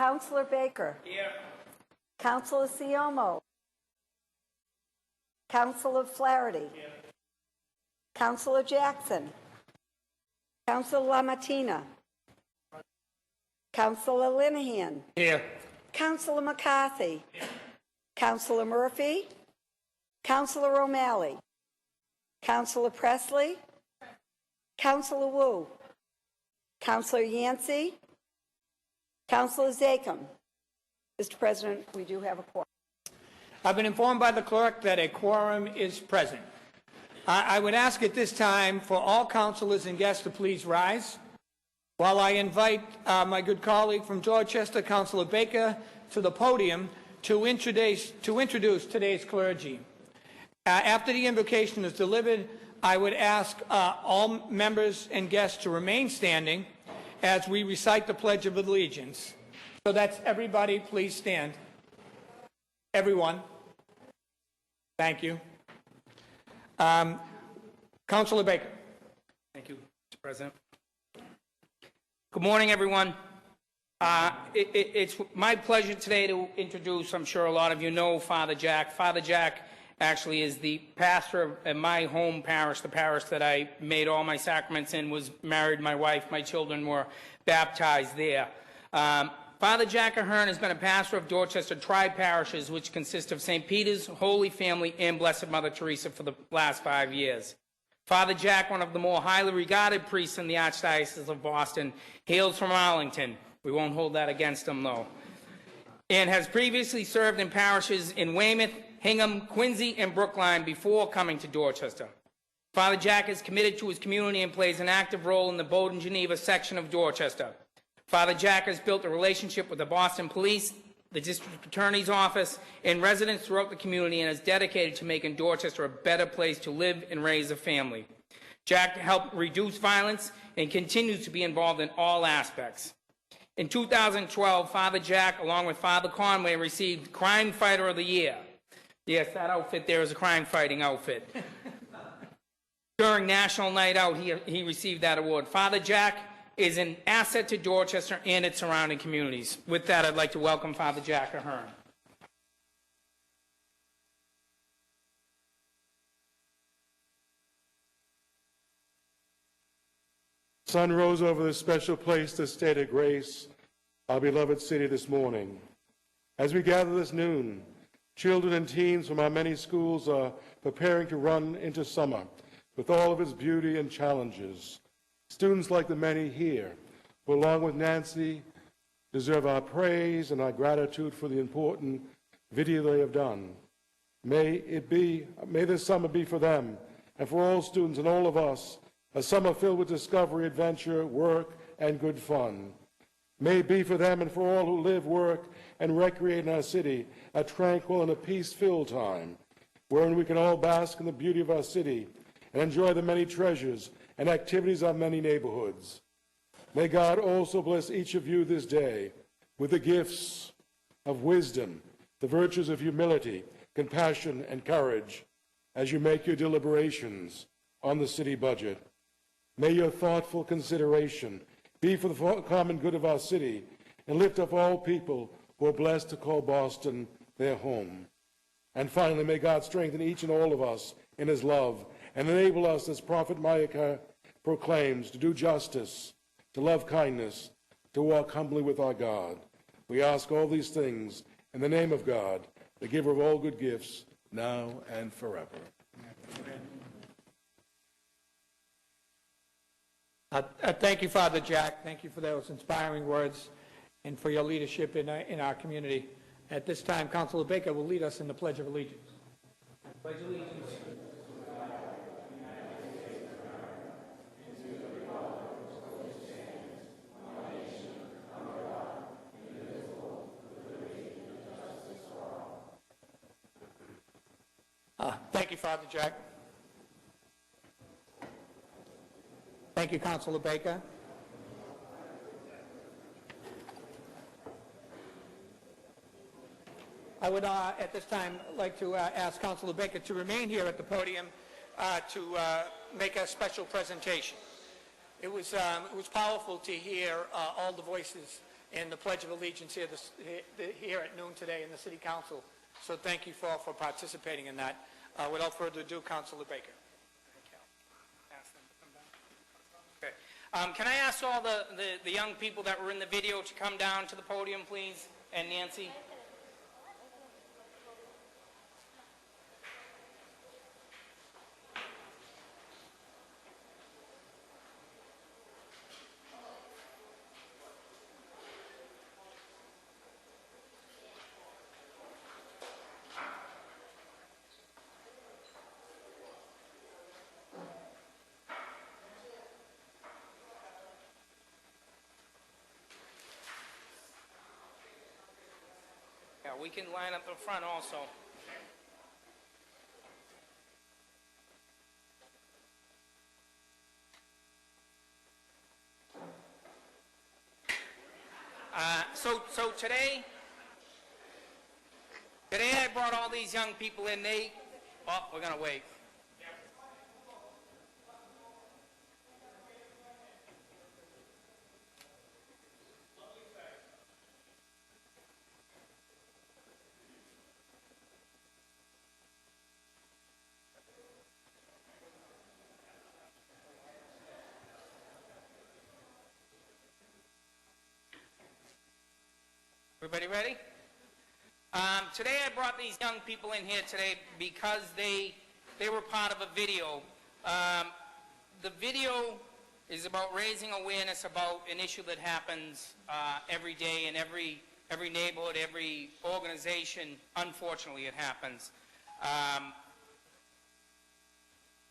Councilor Baker. Here. Councilor Siomo. Councilor Flaherty. Here. Councilor Jackson. Councilor LaMattina. Councilor Linehan. Here. Councilor McCarthy. Here. Councilor Murphy. Councilor O'Malley. Councilor Presley. Councilor Wu. Councilor Yancey. Councilor Zachem. Mr. President, we do have a quorum. I've been informed by the clerk that a quorum is present. I would ask at this time for all councilors and guests to please rise while I invite my good colleague from Dorchester, Councilor Baker, to the podium to introduce today's clergy. After the invocation is delivered, I would ask all members and guests to remain standing as we recite the Pledge of Allegiance. So that's everybody, please stand. Everyone. Thank you. Councilor Baker. Thank you, Mr. President. Good morning, everyone. It's my pleasure today to introduce, I'm sure a lot of you know, Father Jack. Father Jack actually is the pastor of my home parish, the parish that I made all my sacraments in, was married my wife, my children were baptized there. Father Jack Ahern has been a pastor of Dorchester Tri-Parishes, which consist of St. Peter's, Holy Family, and Blessed Mother Teresa for the last 5 years. Father Jack, one of the more highly regarded priests in the Archdiocese of Boston, hails from Arlington. We won't hold that against him, though. And has previously served in parishes in Weymouth, Hingham, Quincy, and Brookline before coming to Dorchester. Father Jack is committed to his community and plays an active role in the Bowdoin Geneva section of Dorchester. Father Jack has built a relationship with the Boston Police, the District Attorney's Office, and residents throughout the community, and is dedicated to making Dorchester a better place to live and raise a family. Jack helped reduce violence and continues to be involved in all aspects. In 2012, Father Jack, along with Father Conway, received Crime Fighter of the Year. Yes, that outfit there is a crime-fighting outfit. During National Night Out, he received that award. Father Jack is an asset to Dorchester and its surrounding communities. With that, I'd like to welcome Father Jack Ahern. Sun rose over this special place, this state of grace, our beloved city this morning. As we gather this noon, children and teens from our many schools are preparing to run into summer with all of its beauty and challenges. Students like the many here, who along with Nancy, deserve our praise and our gratitude for the important video they have done. May this summer be for them and for all students and all of us a summer filled with discovery, adventure, work, and good fun. May it be for them and for all who live, work, and recreate in our city a tranquil and a peace-filled time, wherein we can all bask in the beauty of our city and enjoy the many treasures and activities of many neighborhoods. May God also bless each of you this day with the gifts of wisdom, the virtues of humility, compassion, and courage as you make your deliberations on the city budget. May your thoughtful consideration be for the common good of our city and lift up all people who are blessed to call Boston their home. And finally, may God strengthen each and all of us in his love and enable us, as Prophet Micah proclaims, to do justice, to love kindness, to walk humbly with our God. We ask all these things in the name of God, the giver of all good gifts, now and forever. Thank you, Father Jack. Thank you for those inspiring words and for your leadership in our community. At this time, Councilor Baker will lead us in the Pledge of Allegiance. Pledge allegiance. Thank you, Father Jack. Thank you, Councilor Baker. I would, at this time, like to ask Councilor Baker to remain here at the podium to make a special presentation. It was powerful to hear all the voices in the Pledge of Allegiance here at noon today in the City Council. So thank you all for participating in that. Without further ado, Councilor Baker. Okay. Can I ask all the young people that were in the video to come down to the podium, please? And Nancy? Yeah, we can line up in front also. So today I brought all these young people in. We're gonna wait. Everybody ready? Today I brought these young people in here today because they were part of a video. The video is about raising awareness about an issue that happens every day in every neighborhood, every organization. Unfortunately, it happens.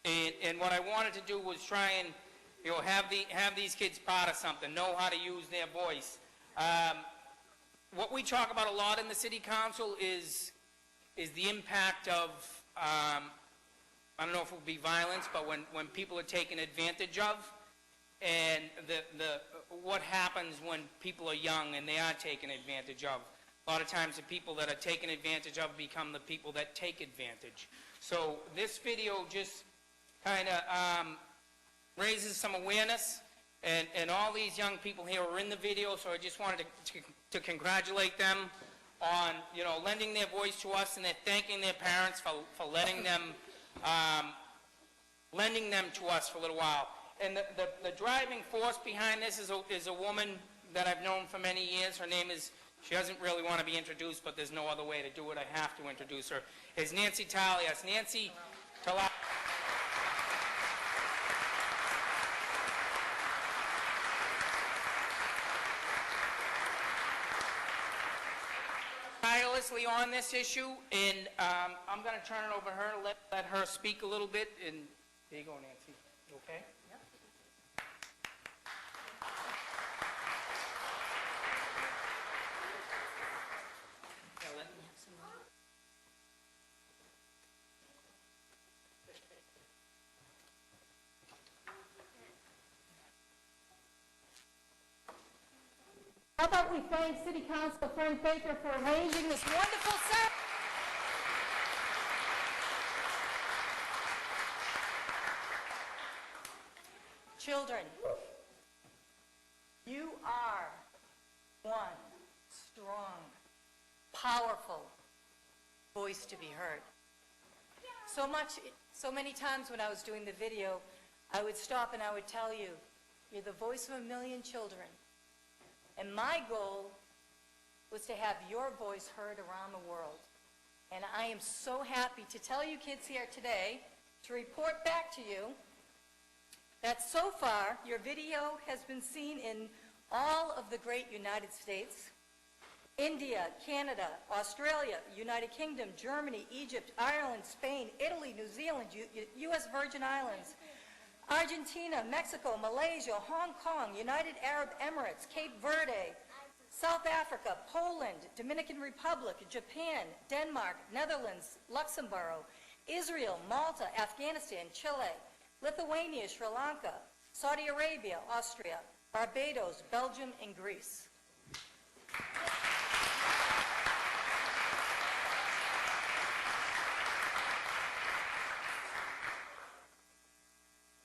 And what I wanted to do was try and have these kids part of something, know how to use their voice. What we talk about a lot in the City Council is the impact of, I don't know if it would be violence, but when people are taken advantage of, and what happens when people are young and they are taken advantage of. A lot of times the people that are taken advantage of become the people that take advantage. So this video just kind of raises some awareness, and all these young people here are in the video, so I just wanted to congratulate them on, lending their voice to us, and they're thanking their parents for letting them, lending them to us for a little while. And the driving force behind this is a woman that I've known for many years. Her name is, she doesn't really want to be introduced, but there's no other way to do it. I have to introduce her. Is Nancy Talias. Nancy Talias. Tirelessly on this issue, and I'm going to turn it over to her, let her speak a little bit, and there you go, Nancy. You okay? Yep. Yeah, let me have some more. How about we thank City Councilor Frank Baker for arranging this wonderful ceremony? Children, you are one strong, powerful voice to be heard. So many times when I was doing the video, I would stop and I would tell you, you're the voice of a million children. And my goal was to have your voice heard around the world. And I am so happy to tell you kids here today, to report back to you, that so far your video has been seen in all of the great United States, India, Canada, Australia, United Kingdom, Germany, Egypt, Ireland, Spain, Italy, New Zealand, U.S. Virgin Islands, Argentina, Mexico, Malaysia, Hong Kong, United Arab Emirates, Cape Verde, South Africa, Poland, Dominican Republic, Japan, Denmark, Netherlands, Luxembourg, Israel, Malta, Afghanistan, Chile, Lithuania, Sri Lanka, Saudi Arabia, Austria, Barbados, Belgium, and Greece.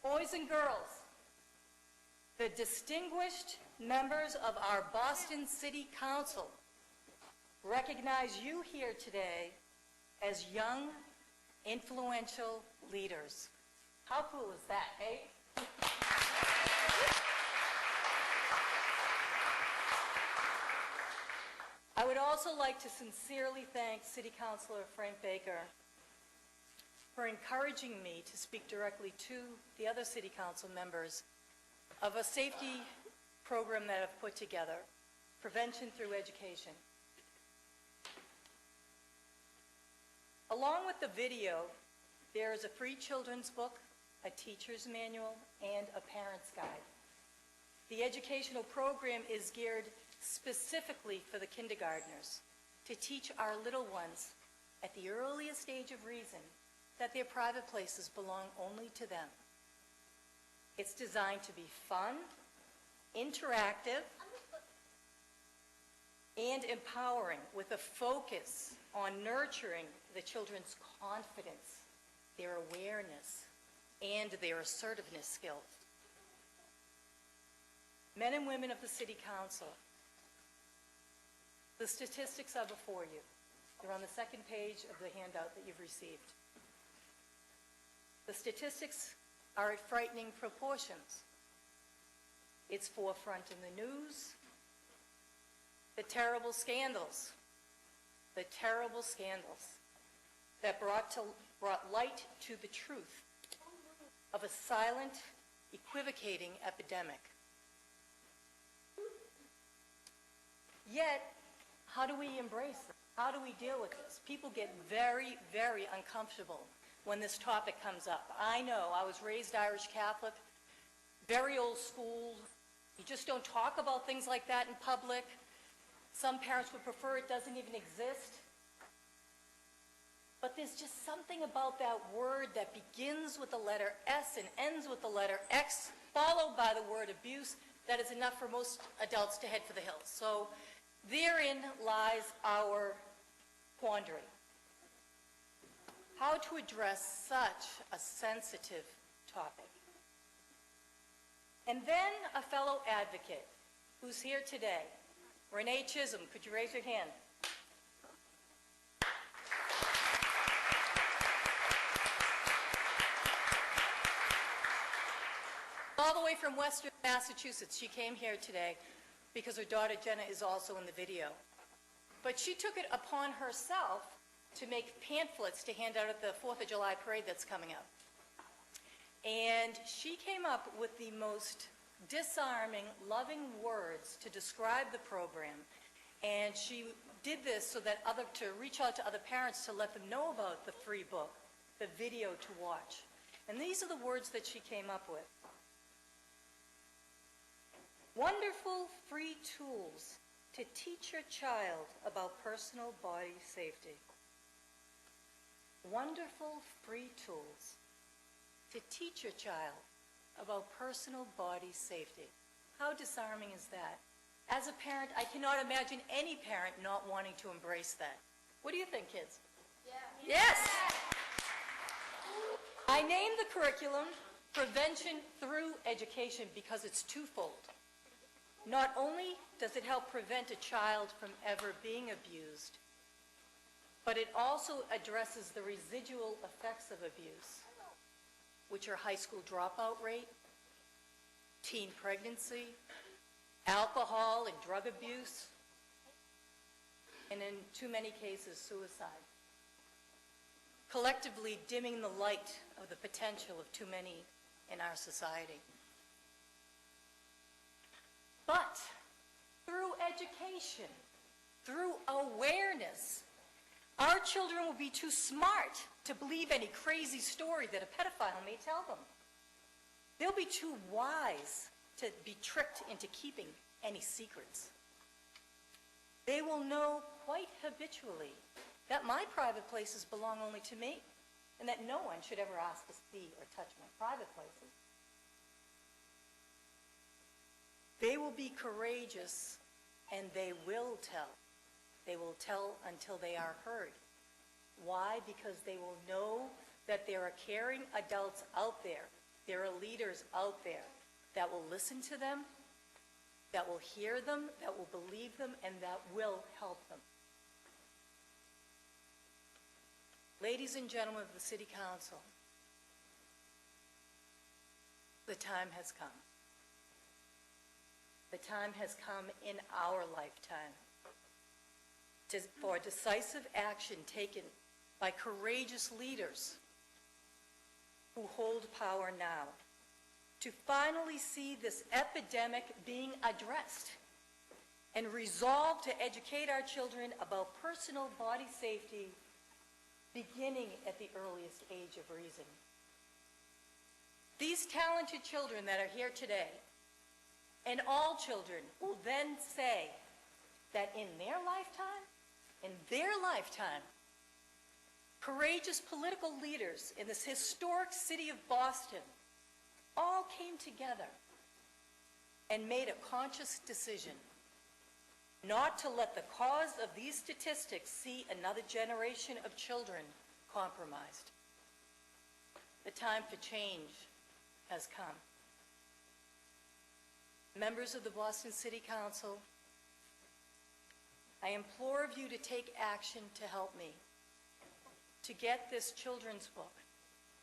Boys and girls, the distinguished members of our Boston City Council recognize you here today as young, influential leaders. How cool is that, eh? I would also like to sincerely thank City Councilor Frank Baker for encouraging me to speak directly to the other City Council members of a safety program that I've put together, Prevention Through Education. Along with the video, there is a free children's book, a teacher's manual, and a parent's guide. The educational program is geared specifically for the kindergartners to teach our little ones at the earliest age of reason that their private places belong only to them. It's designed to be fun, interactive, and empowering with a focus on nurturing the children's confidence, their awareness, and their assertiveness skills. Men and women of the City Council, the statistics are before you. They're on the second page of the handout that you've received. The statistics are at frightening proportions. It's forefront in the news. The terrible scandals that brought light to the truth of a silent, equivocating epidemic. Yet, how do we embrace this? How do we deal with this? People get very, very uncomfortable when this topic comes up. I know, I was raised Irish Catholic, very old school. You just don't talk about things like that in public. Some parents would prefer it doesn't even exist. But there's just something about that word that begins with the letter S and ends with the letter X, followed by the word abuse, that is enough for most adults to head for the hills. So therein lies our quandary. How to address such a sensitive topic. And then a fellow advocate who's here today, Renee Chisholm. Could you raise your hand? All the way from Western Massachusetts. She came here today because her daughter Jenna is also in the video. But she took it upon herself to make pamphlets to hand out at the 4th of July parade that's coming up. And she came up with the most disarming, loving words to describe the program. And she did this so that to reach out to other parents to let them know about the free book, the video to watch. And these are the words that she came up with. Wonderful free tools to teach your child about personal body safety. Wonderful free tools to teach your child about personal body safety. How disarming is that? As a parent, I cannot imagine any parent not wanting to embrace that. What do you think, kids? Yeah. Yes! I named the curriculum Prevention Through Education because it's twofold. Not only does it help prevent a child from ever being abused, but it also addresses the residual effects of abuse, which are high school dropout rate, teen pregnancy, alcohol and drug abuse, and in too many cases, suicide. Collectively dimming the light of the potential of too many in our society. But through education, through awareness, our children will be too smart to believe any crazy story that a pedophile may tell them. They'll be too wise to be tricked into keeping any secrets. They will know quite habitually that my private places belong only to me, and that no one should ever ask to see or touch my private places. They will be courageous, and they will tell. They will tell until they are heard. Why? Because they will know that there are caring adults out there, there are leaders out there that will listen to them, that will hear them, that will believe them, and that will help them. Ladies and gentlemen of the City Council, the time has come. The time has come in our lifetime for decisive action taken by courageous leaders who hold power now to finally see this epidemic being addressed and resolve to educate our children about personal body safety beginning at the earliest age of reason. These talented children that are here today, and all children, will then say that in their lifetime, courageous political leaders in this historic city of Boston all came together and made a conscious decision not to let the cause of these statistics see another generation of children compromised. The time for change has come. Members of the Boston City Council, I implore of you to take action to help me to get this children's book,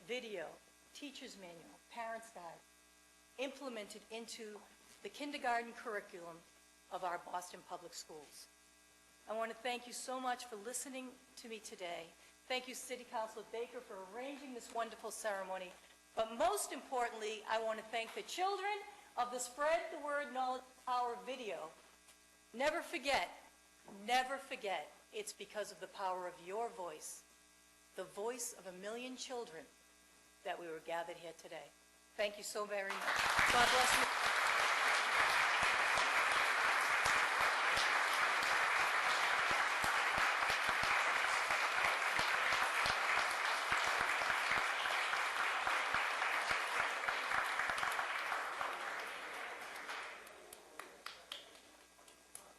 video, teacher's manual, parent's guide, implemented into the kindergarten curriculum of our Boston Public Schools. I want to thank you so much for listening to me today. Thank you, City Councilor Baker, for arranging this wonderful ceremony. But most importantly, I want to thank the children of the Spread the Word Knowledge Power video. Never forget, it's because of the power of your voice, the voice of 1 million children, that we were gathered here today. Thank you so very much. God bless you.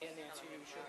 And Nancy, you should.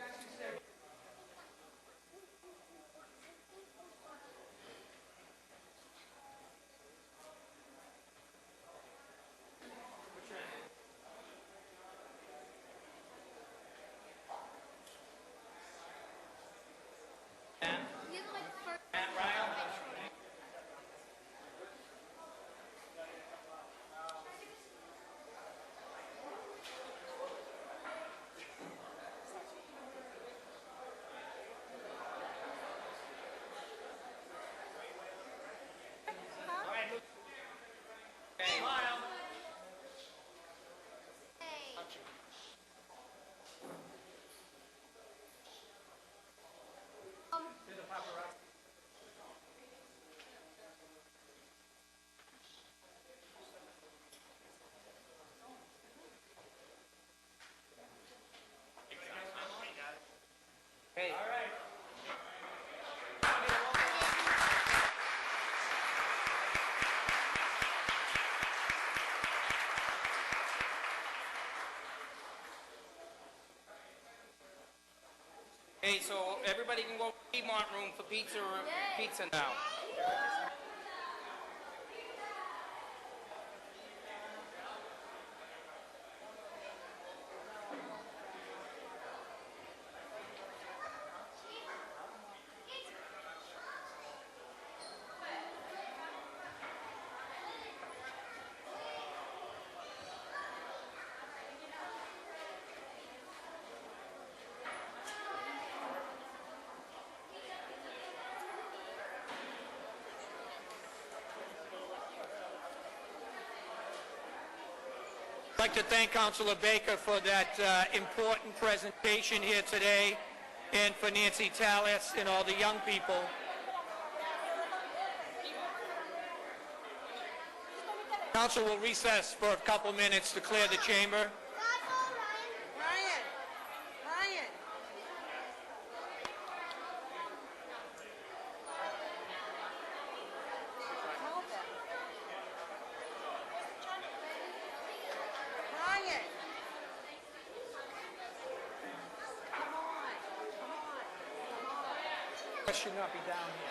Hey. All right. Hey, so everybody can go to the Piedmont room for pizza now. I'd like to thank Councilor Baker for that important presentation here today, and for Nancy Tallis and all the young people. Council will recess for a couple minutes to clear the chamber. Ryan. I should not be down here.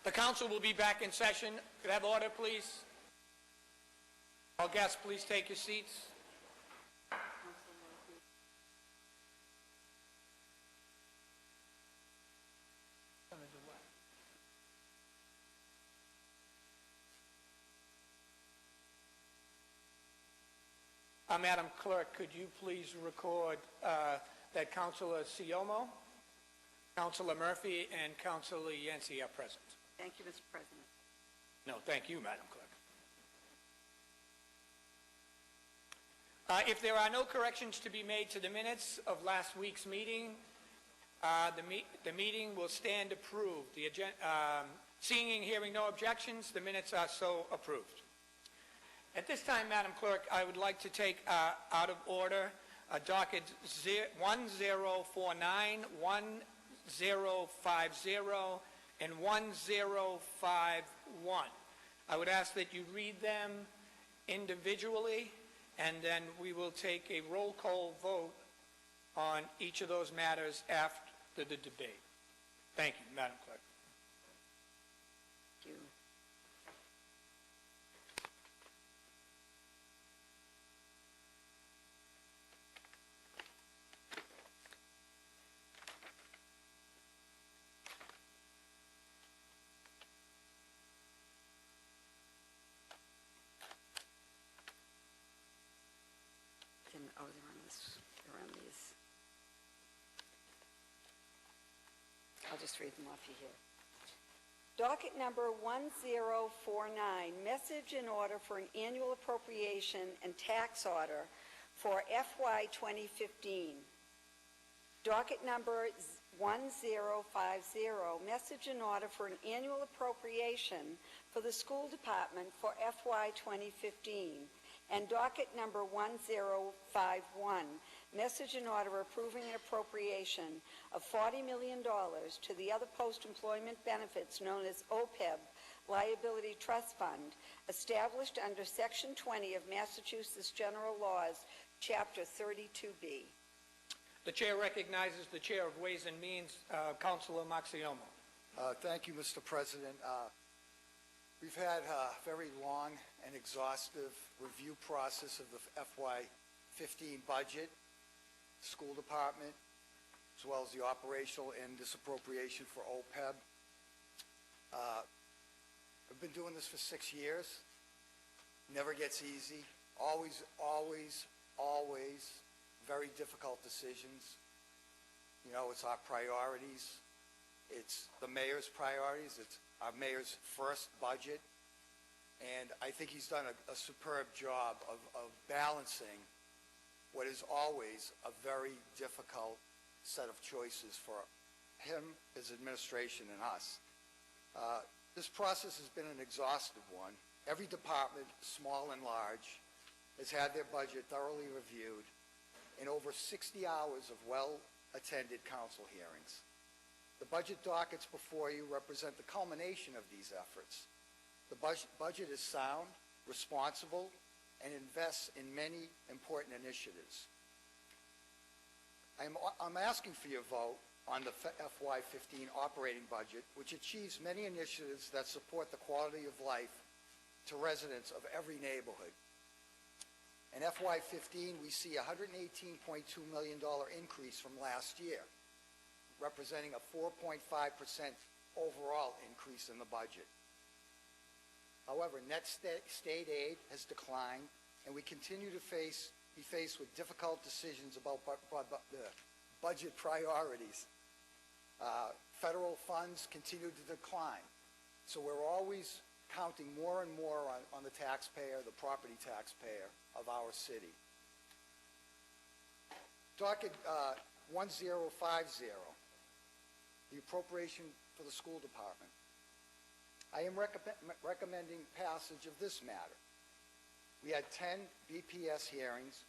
The council will be back in session. Could I have order, please? All guests, please take your seats. Madam Clerk, could you please record that Councilor Siomo, Councilor Murphy, and Councilor Yancey are present? Thank you, Mr. President. No, thank you, Madam Clerk. If there are no corrections to be made to the minutes of last week's meeting, the meeting will stand approved. Seeing and hearing no objections, the minutes are so approved. At this time, Madam Clerk, I would like to take out of order docket 1049, 1050, and 1051. I would ask that you read them individually, and then we will take a roll call vote on each of those matters after the debate. Thank you, Madam Clerk. Thank you. Oh, they're on these. I'll just read them off you here. Docket number 1049, message in order for an annual appropriation and tax order for FY 2015. Docket number 1050, message in order for an annual appropriation for the school department for FY 2015. And docket number 1051, message in order approving an appropriation of $40 million to the other post-employment benefits known as OPEB Liability Trust Fund, established under Section 20 of Massachusetts General Laws, Chapter 32B. The chair recognizes the Chair of Ways and Means, Councilor Maxiomo. Thank you, Mr. President. We've had a very long and exhaustive review process of the FY15 budget, school department, as well as the operational and this appropriation for OPEB. I've been doing this for 6 years. Never gets easy. Always, always, always very difficult decisions. You know, it's our priorities. It's the mayor's priorities. It's our mayor's first budget. And I think he's done a superb job of balancing what is always a very difficult set of choices for him, his administration, and us. This process has been an exhaustive one. Every department, small and large, has had their budget thoroughly reviewed in over 60 hours of well-attended council hearings. The budget dockets before you represent the culmination of these efforts. The budget is sound, responsible, and invests in many important initiatives. I'm asking for your vote on the FY15 operating budget, which achieves many initiatives that support the quality of life to residents of every neighborhood. In FY15, we see a $118.2 million increase from last year, representing a 4.5% overall increase in the budget. However, net state aid has declined, and we continue to be faced with difficult decisions about the budget priorities. Federal funds continue to decline, so we're always counting more and more on the taxpayer, the property taxpayer of our city. Docket 1050, the appropriation for the school department. I am recommending passage of this matter. We had 10 BPS hearings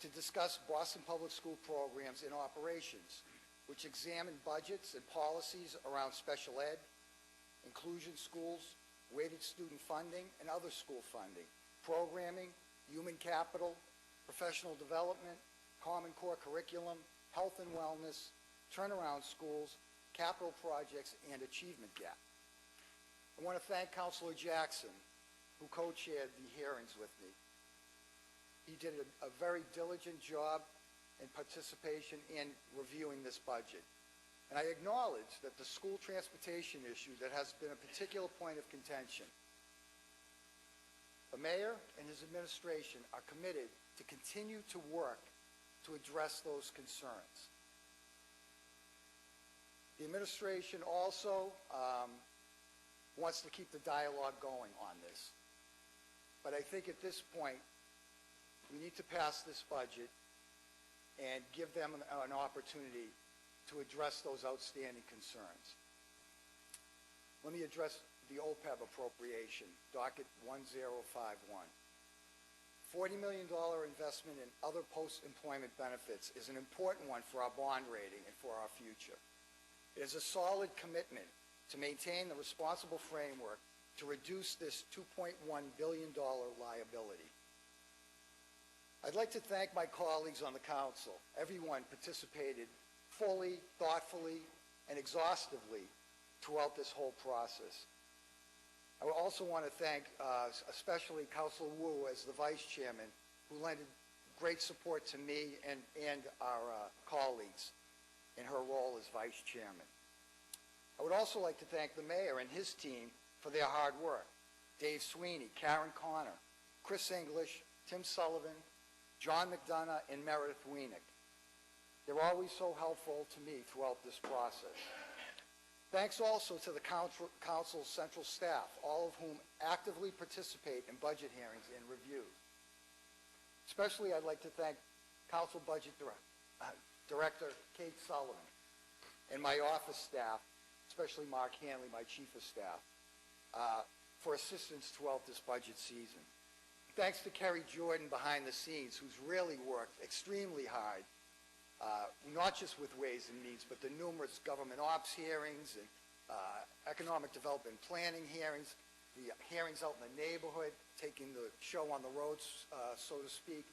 to discuss Boston Public School programs and operations, which examine budgets and policies around special ed, inclusion schools, weighted student funding, and other school funding, programming, human capital, professional development, Common Core curriculum, health and wellness, turnaround schools, capital projects, and achievement gap. I want to thank Councilor Jackson, who co-chaired the hearings with me. He did a very diligent job in participation in reviewing this budget. And I acknowledge that the school transportation issue that has been a particular point of contention. The mayor and his administration are committed to continue to work to address those concerns. The administration also wants to keep the dialogue going on this. But I think at this point, we need to pass this budget and give them an opportunity to address those outstanding concerns. Let me address the OPEB appropriation, docket 1051. $40 million investment in other post-employment benefits is an important one for our bond rating and for our future. It is a solid commitment to maintain the responsible framework to reduce this $2.1 billion liability. I'd like to thank my colleagues on the council. Everyone participated fully, thoughtfully, and exhaustively throughout this whole process. I also want to thank especially Councilor Wu as the Vice Chairman, who lended great support to me and our colleagues in her role as Vice Chairman. I would also like to thank the Mayor and his team for their hard work. Dave Sweeney, Karen Connor, Chris English, Tim Sullivan, John McDonough, and Meredith Wienick. They're always so helpful to me throughout this process. Thanks also to the Council's central staff, all of whom actively participate in budget hearings and reviews. Especially, I'd like to thank Council Budget Director Kate Sullivan and my office staff, especially Mark Hanley, my Chief of Staff, for assistance throughout this budget season. Thanks to Kerry Jordan behind the scenes, who's really worked extremely hard, not just with Ways and Means, but the numerous government ops hearings and economic development planning hearings, the hearings out in the neighborhood, taking the show on the roads, so to speak.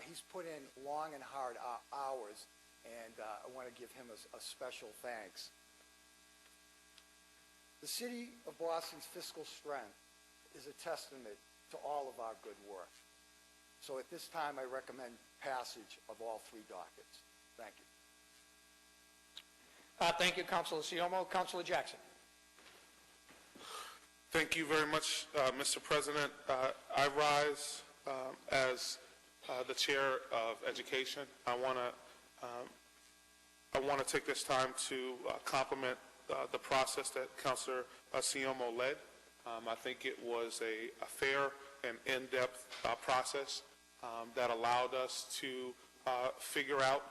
He's put in long and hard hours, and I want to give him a special thanks. The City of Boston's fiscal strength is a testament to all of our good work. So at this time, I recommend passage of all three dockets. Thank you. Thank you, Councilor Siomo. Councilor Jackson. Thank you very much, Mr. President. I rise as the Chair of Education. I want to take this time to compliment the process that Councilor Siomo led. I think it was a fair and in-depth process that allowed us to figure out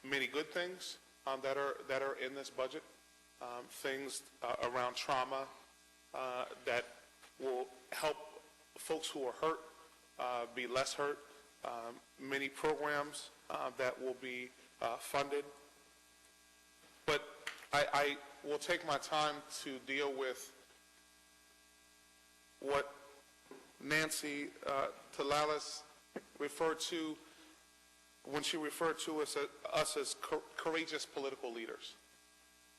many good things that are in this budget, things around trauma that will help folks who are hurt be less hurt, many programs that will be funded. But I will take my time to deal with what Nancy Talalas referred to when she referred to us as courageous political leaders.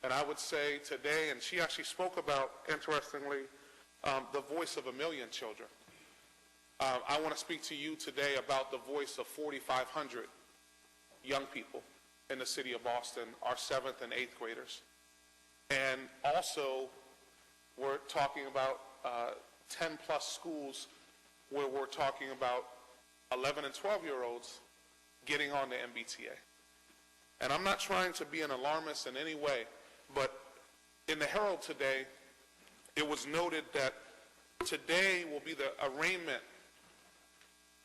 And I would say today, and she actually spoke about, interestingly, the voice of 1 million children. I want to speak to you today about the voice of 4,500 young people in the city of Boston, our 7th and 8th graders. And also, we're talking about 10 plus schools where we're talking about 11 and 12-year-olds getting on the MBTA. And I'm not trying to be an alarmist in any way, but in the Herald today, it was noted that today will be the arraignment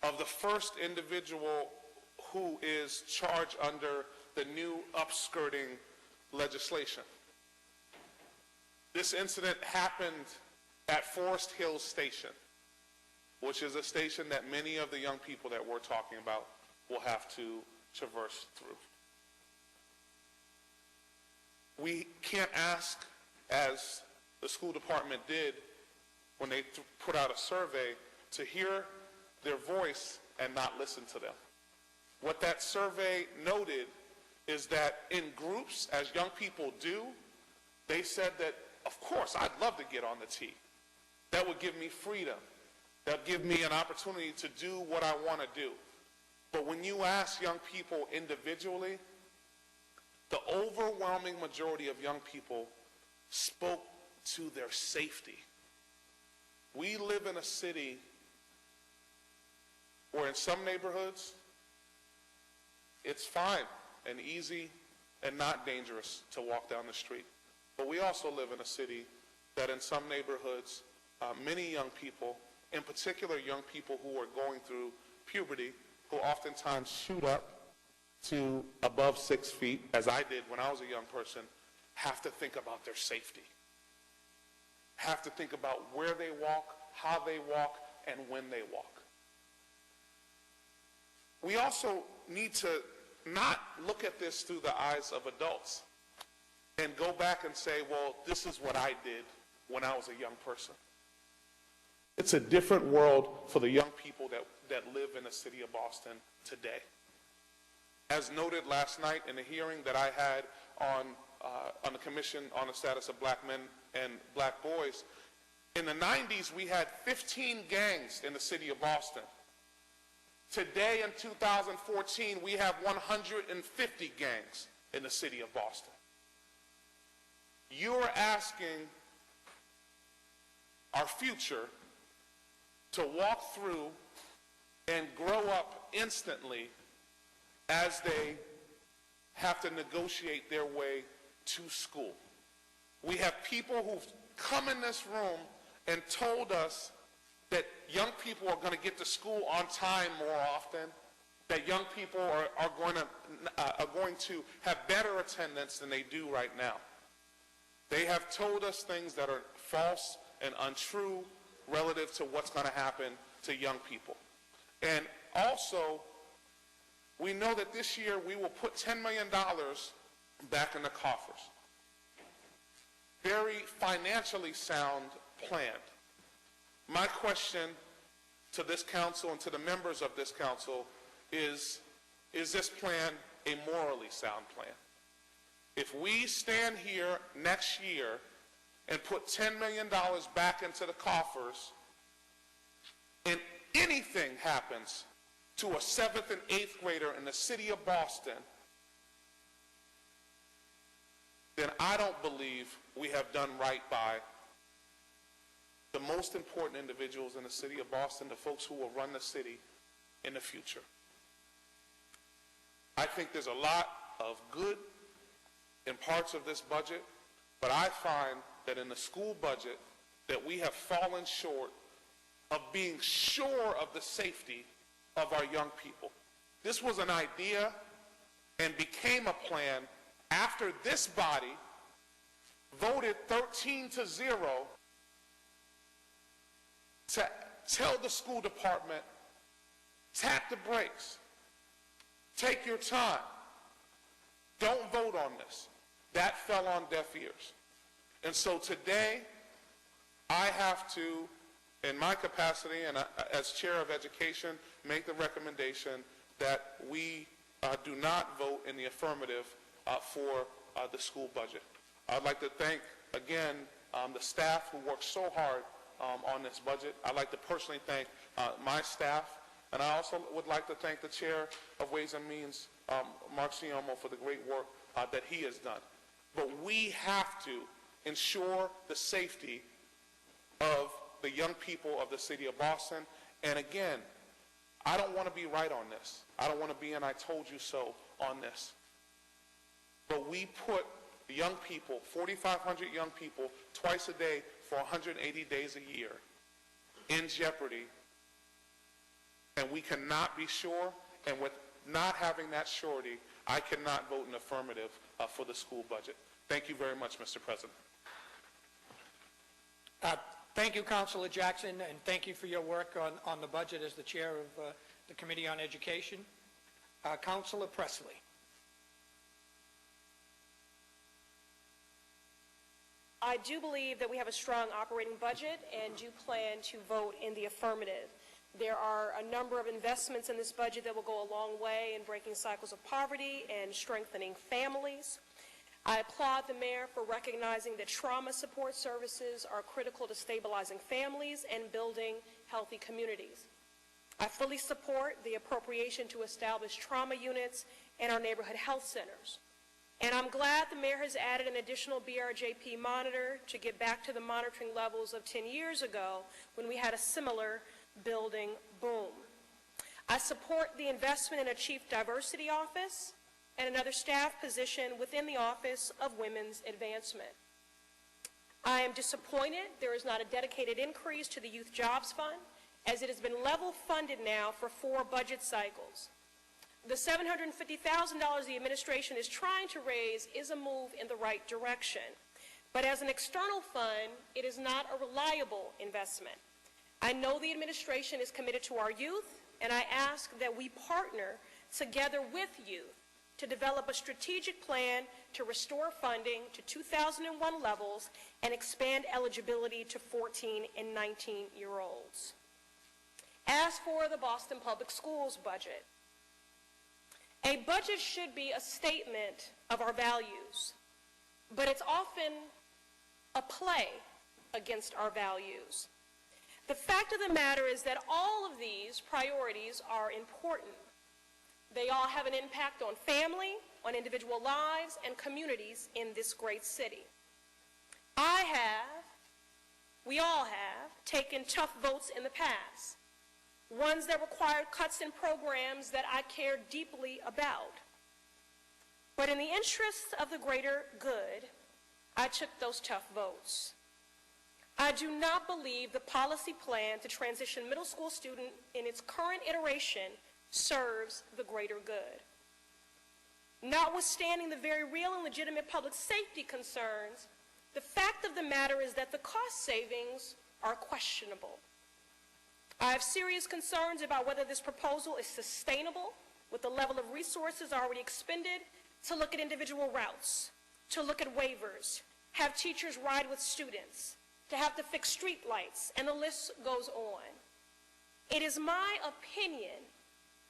of the first individual who is charged under the new upskirting legislation. This incident happened at Forest Hills Station, which is a station that many of the young people that we're talking about will have to traverse through. We can't ask, as the school department did when they put out a survey, to hear their voice and not listen to them. What that survey noted is that in groups, as young people do, they said that of course, I'd love to get on the T. That would give me freedom. That would give me an opportunity to do what I want to do. But when you ask young people individually, the overwhelming majority of young people spoke to their safety. We live in a city where in some neighborhoods, it's fine and easy and not dangerous to walk down the street. But we also live in a city that in some neighborhoods, many young people, in particular young people who are going through puberty, who oftentimes shoot up to above 6 feet, as I did when I was a young person, have to think about their safety. Have to think about where they walk, how they walk, and when they walk. We also need to not look at this through the eyes of adults and go back and say, well, this is what I did when I was a young person. It's a different world for the young people that live in the city of Boston today. As noted last night in a hearing that I had on the Commission on the Status of Black Men and Black Boys, in the 90s we had 15 gangs in the city of Boston. Today in 2014 we have 150 gangs in the city of Boston. You're asking our future to walk through and grow up instantly as they have to negotiate their way to school. We have people who've come in this room and told us that young people are going to get to school on time more often, that young people are going to have better attendance than they do right now. They have told us things that are false and untrue relative to what's going to happen to young people. And also, we know that this year we will put $10 million back in the coffers. Very financially sound plan. My question to this council and to the members of this council is this plan a morally sound plan? If we stand here next year and put $10 million back into the coffers, and anything happens to a 7th and 8th grader in the city of Boston, then I don't believe we have done right by the most important individuals in the city of Boston, the folks who will run the city in the future. I think there's a lot of good in parts of this budget, but I find that in the school budget that we have fallen short of being sure of the safety of our young people. This was an idea and became a plan after this body voted 13-0 to tell the school department, tap the brakes, take your time, don't vote on this. That fell on deaf ears. And so today, I have to, in my capacity and as chair of education, make the recommendation that we do not vote in the affirmative for the school budget. I'd like to thank, again, the staff who worked so hard on this budget. I'd like to personally thank my staff, and I also would like to thank the chair of Ways and Means, Mark Siomo, for the great work that he has done. But we have to ensure the safety of the young people of the city of Boston. And again, I don't want to be right on this. I don't want to be an I told you so on this. But we put young people, 4,500 young people, twice a day for 180 days a year in jeopardy. And we cannot be sure, and with not having that surety, I cannot vote in affirmative for the school budget. Thank you very much, Mr. President. Thank you, Councilor Jackson, and thank you for your work on the budget as the chair of the Committee on Education. Councilor Presley. I do believe that we have a strong operating budget and do plan to vote in the affirmative. There are a number of investments in this budget that will go a long way in breaking cycles of poverty and strengthening families. I applaud the mayor for recognizing that trauma support services are critical to stabilizing families and building healthy communities. I fully support the appropriation to establish trauma units in our neighborhood health centers. And I'm glad the mayor has added an additional BRJP monitor to get back to the monitoring levels of 10 years ago when we had a similar building boom. I support the investment in a chief diversity office and another staff position within the Office of Women's Advancement. I am disappointed there is not a dedicated increase to the Youth Jobs Fund, as it has been level funded now for 4 budget cycles. The $750,000 the administration is trying to raise is a move in the right direction, but as an external fund, it is not a reliable investment. I know the administration is committed to our youth, and I ask that we partner together with youth to develop a strategic plan to restore funding to 2001 levels and expand eligibility to 14 and 19-year-olds. As for the Boston Public Schools budget, a budget should be a statement of our values, but it's often a play against our values. The fact of the matter is that all of these priorities are important. They all have an impact on family, on individual lives, and communities in this great city. We all have, taken tough votes in the past, ones that required cuts in programs that I care deeply about. But in the interests of the greater good, I took those tough votes. I do not believe the policy plan to transition middle school students in its current iteration serves the greater good. Notwithstanding the very real and legitimate public safety concerns, the fact of the matter is that the cost savings are questionable. I have serious concerns about whether this proposal is sustainable with the level of resources already expended to look at individual routes, to look at waivers, have teachers ride with students, to have to fix street lights, and the list goes on. It is my opinion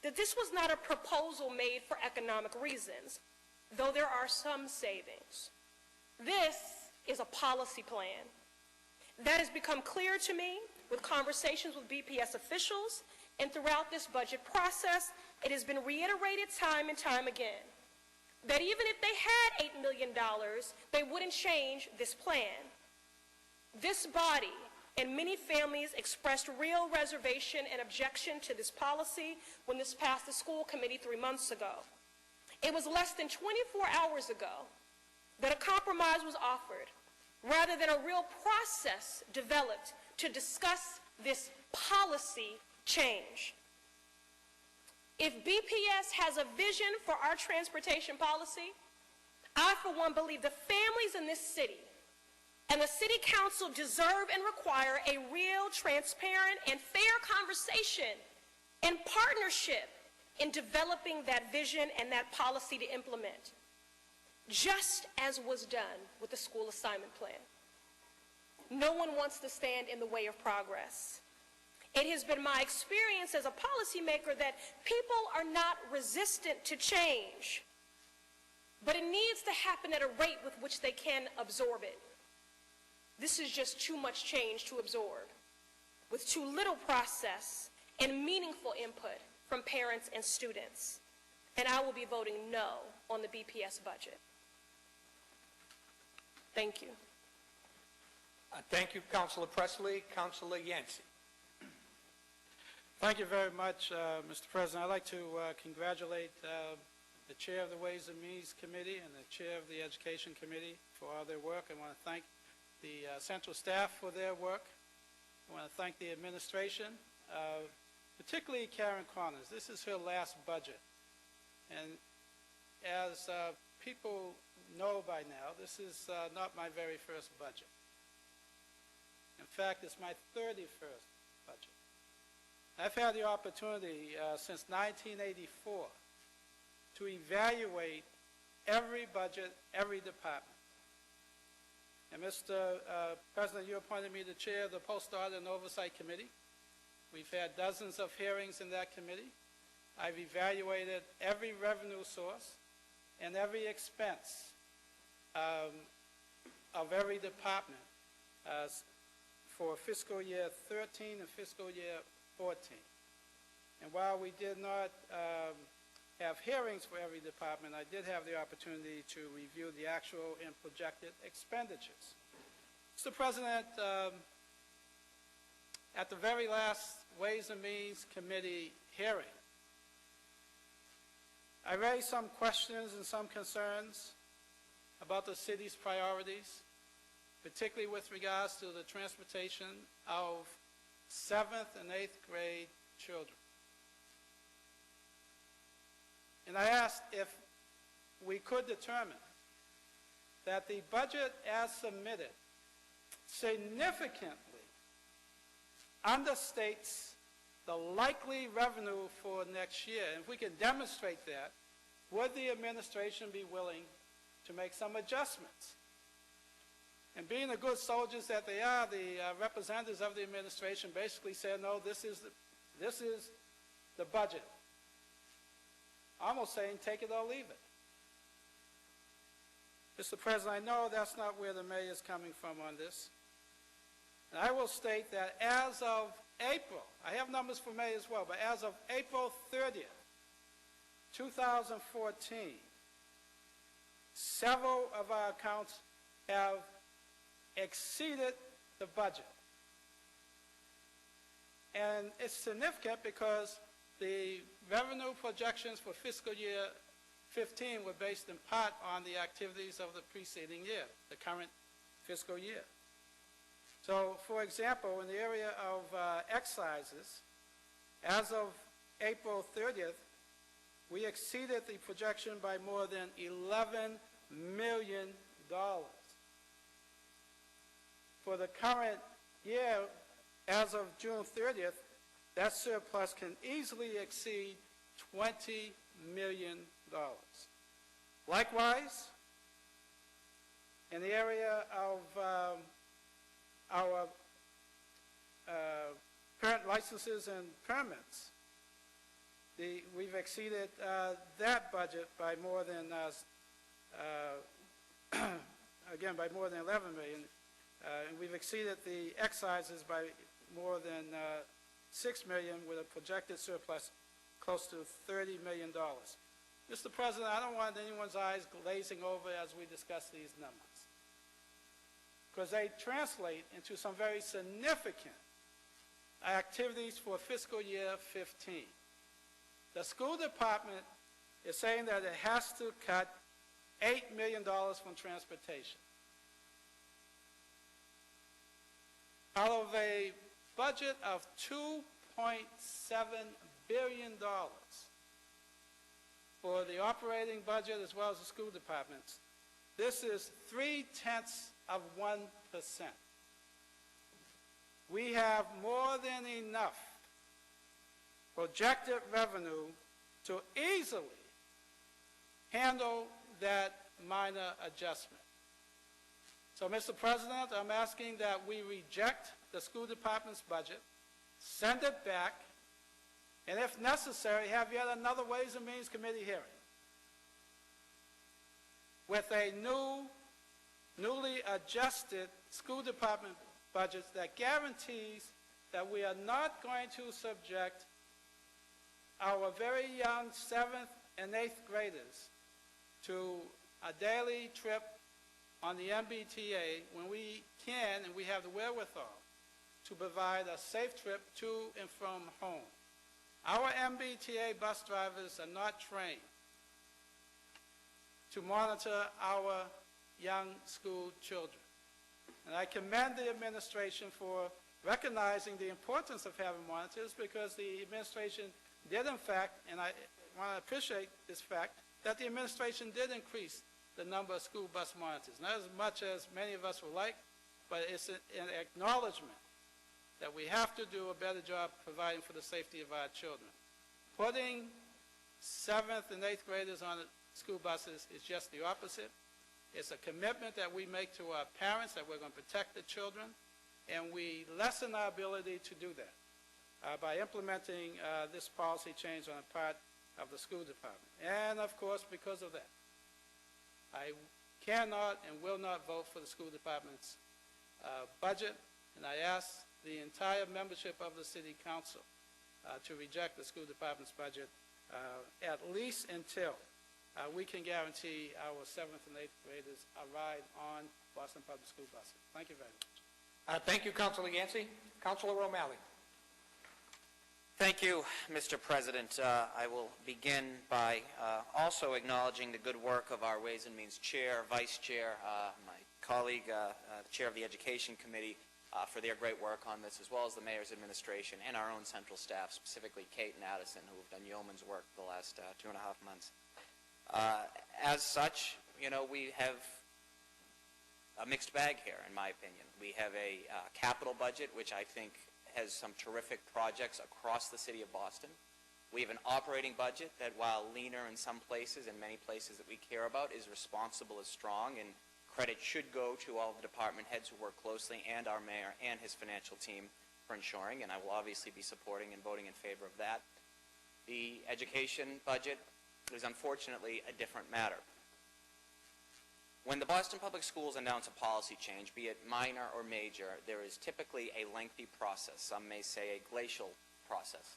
that this was not a proposal made for economic reasons, though there are some savings. This is a policy plan. That has become clear to me with conversations with BPS officials, and throughout this budget process, it has been reiterated time and time again that even if they had $8 million, they wouldn't change this plan. This body and many families expressed real reservation and objection to this policy when this passed the school committee 3 months ago. It was less than 24 hours ago that a compromise was offered, rather than a real process developed to discuss this policy change. If BPS has a vision for our transportation policy, I, for one, believe the families in this city and the City Council deserve and require a real, transparent, and fair conversation and partnership in developing that vision and that policy to implement, just as was done with the school assignment plan. No one wants to stand in the way of progress. It has been my experience as a policymaker that people are not resistant to change, but it needs to happen at a rate with which they can absorb it. This is just too much change to absorb, with too little process and meaningful input from parents and students. And I will be voting no on the BPS budget. Thank you. Thank you, Councilor Presley. Councilor Yancey. Thank you very much, Mr. President. I'd like to congratulate the chair of the Ways and Means Committee and the chair of the Education Committee for all their work. I want to thank the central staff for their work. I want to thank the administration, particularly Karen Connors. This is her last budget. And as people know by now, this is not my very first budget. In fact, it's my 31st budget. I've had the opportunity since 1984 to evaluate every budget, every department. And Mr. President, you appointed me to chair the Post-Audit and Oversight Committee. We've had dozens of hearings in that committee. I've evaluated every revenue source and every expense of every department for fiscal year 13 and fiscal year 14. And while we did not have hearings for every department, I did have the opportunity to review the actual and projected expenditures. Mr. President, at the very last Ways and Means Committee hearing, I raised some questions and some concerns about the city's priorities, particularly with regards to the transportation of 7th and 8th grade children. And I asked if we could determine that the budget as submitted significantly understates the likely revenue for next year. And if we can demonstrate that, would the administration be willing to make some adjustments? And being the good soldiers that they are, the representatives of the administration basically said, no, this is the budget. Almost saying, take it or leave it. Mr. President, I know that's not where the mayor is coming from on this. And I will state that as of April, I have numbers for May as well, but as of April 30th, 2014, several of our accounts have exceeded the budget. And it's significant because the revenue projections for fiscal year 15 were based in part on the activities of the preceding year, the current fiscal year. So, for example, in the area of excises, as of April 30th, we exceeded the projection by more than $11 million. For the current year, as of June 30th, that surplus can easily exceed $20 million. Likewise, in the area of our parent licenses and permits, we've exceeded that budget by more than, again, by more than $11 million. And we've exceeded the excises by more than $6 million with a projected surplus close to $30 million. Mr. President, I don't want anyone's eyes glazing over as we discuss these numbers, because they translate into some very significant activities for fiscal year 15. The school department is saying that it has to cut $8 million from transportation. Out of a budget of $2.7 billion for the operating budget as well as the school departments, this is 0.3%. We have more than enough projected revenue to easily handle that minor adjustment. So, Mr. President, I'm asking that we reject the school department's budget, send it back, and if necessary, have yet another Ways and Means Committee hearing with a newly adjusted school department budget that guarantees that we are not going to subject our very young 7th and 8th graders to a daily trip on the MBTA when we can and we have the wherewithal to provide a safe trip to and from home. Our MBTA bus drivers are not trained to monitor our young school children. And I commend the administration for recognizing the importance of having monitors, because the administration did in fact, and I want to appreciate this fact, that the administration did increase the number of school bus monitors. Not as much as many of us would like, but it's an acknowledgement that we have to do a better job providing for the safety of our children. Putting 7th and 8th graders on the school buses is just the opposite. It's a commitment that we make to our parents that we're going to protect the children, and we lessen our ability to do that by implementing this policy change on the part of the school department. And of course, because of that, I cannot and will not vote for the school department's budget, and I ask the entire membership of the City Council to reject the school department's budget, at least until we can guarantee our 7th and 8th graders a ride on Boston Public School buses. Thank you very much. Thank you, Councilor Yancey. Councilor O'Malley. Thank you, Mr. President. I will begin by also acknowledging the good work of our Ways and Means Chair, Vice Chair, my colleague, the Chair of the Education Committee, for their great work on this, as well as the Mayor's administration and our own central staff, specifically Kate and Addison, who have done yeoman's work the last 2.5 months. As such, you know, we have a mixed bag here, in my opinion. We have a capital budget, which I think has some terrific projects across the city of Boston. We have an operating budget that, while leaner in some places and many places that we care about, is responsible, is strong, and credit should go to all the department heads who work closely and our mayor and his financial team for ensuring, and I will obviously be supporting and voting in favor of that. The education budget is unfortunately a different matter. When the Boston Public Schools announce a policy change, be it minor or major, there is typically a lengthy process. Some may say a glacial process,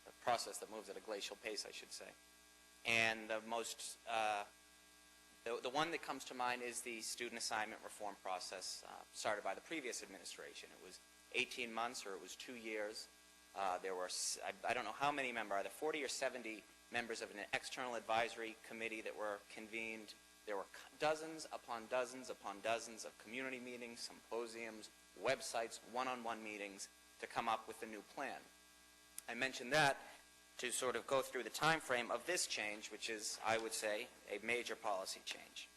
a process that moves at a glacial pace, I should say. And the most, the one that comes to mind is the student assignment reform process started by the previous administration. It was 18 months or it was 2 years. There were, I don't know how many members, either 40 or 70 members of an external advisory committee that were convened. There were dozens upon dozens upon dozens of community meetings, symposiums, websites, one-on-one meetings to come up with a new plan. I mentioned that to sort of go through the time frame of this change, which is, I would say, a major policy change.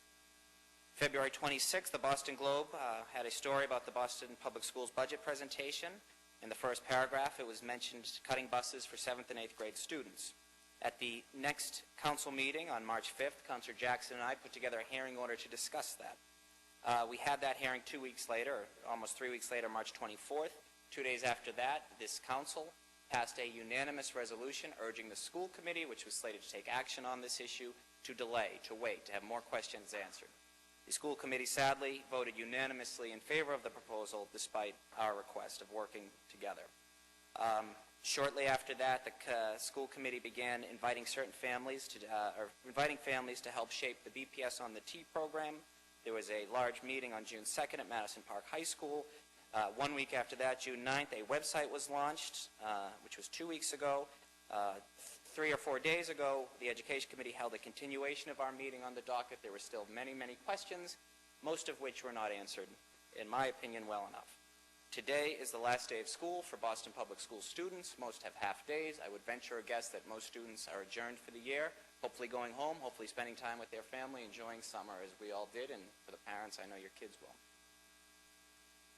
February 26th, the Boston Globe had a story about the Boston Public Schools budget presentation. In the first paragraph, it was mentioned cutting buses for 7th and 8th grade students. At the next council meeting on March 5th, Councilor Jackson and I put together a hearing order to discuss that. We had that hearing 2 weeks later, or almost 3 weeks later, March 24th. 2 days after that, this council passed a unanimous resolution urging the school committee, which was slated to take action on this issue, to delay, to wait, to have more questions answered. The school committee sadly voted unanimously in favor of the proposal despite our request of working together. Shortly after that, the school committee began inviting certain families to, inviting families to help shape the BPS on the T program. There was a large meeting on June 2nd at Madison Park High School. 1 week after that, June 9th, a website was launched, which was 2 weeks ago. 3 or 4 days ago, the Education Committee held a continuation of our meeting on the docket. There were still many, many questions, most of which were not answered, in my opinion, well enough. Today is the last day of school for Boston Public School students. Most have half days. I would venture a guess that most students are adjourned for the year, hopefully going home, hopefully spending time with their family, enjoying summer as we all did, and for the parents, I know your kids will.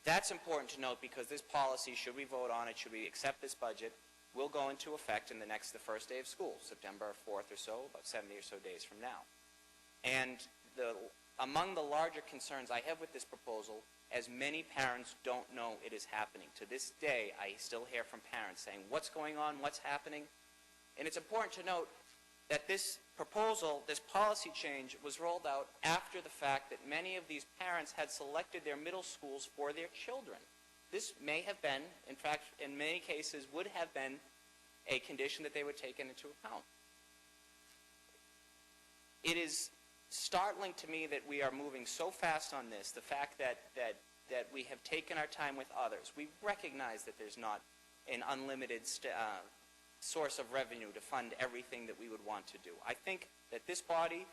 That's important to note because this policy, should we vote on it, should we accept this budget, will go into effect in the first day of school, September 4th or so, about 70 or so days from now. And among the larger concerns I have with this proposal, as many parents don't know it is happening. To this day, I still hear from parents saying, what's going on, what's happening? And it's important to note that this proposal, this policy change, was rolled out after the fact that many of these parents had selected their middle schools for their children. This may have been, in fact, in many cases, would have been a condition that they would take into account. It is startling to me that we are moving so fast on this, the fact that we have taken our time with others. We recognize that there's not an unlimited source of revenue to fund everything that we would want to do. I think that this body,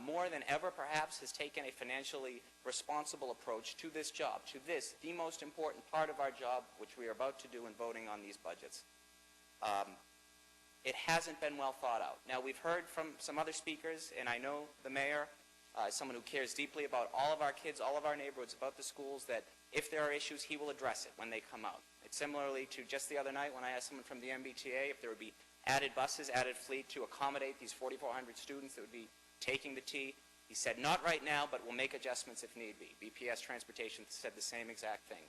more than ever perhaps, has taken a financially responsible approach to this job, to this, the most important part of our job, which we are about to do in voting on these budgets. It hasn't been well thought out. Now, we've heard from some other speakers, and I know the mayor, someone who cares deeply about all of our kids, all of our neighborhoods, about the schools, that if there are issues, he will address it when they come out. It's similarly to just the other night when I asked someone from the MBTA if there would be added buses, added fleet to accommodate these 4,400 students that would be taking the T. He said, not right now, but we'll make adjustments if need be. BPS Transportation said the same exact thing.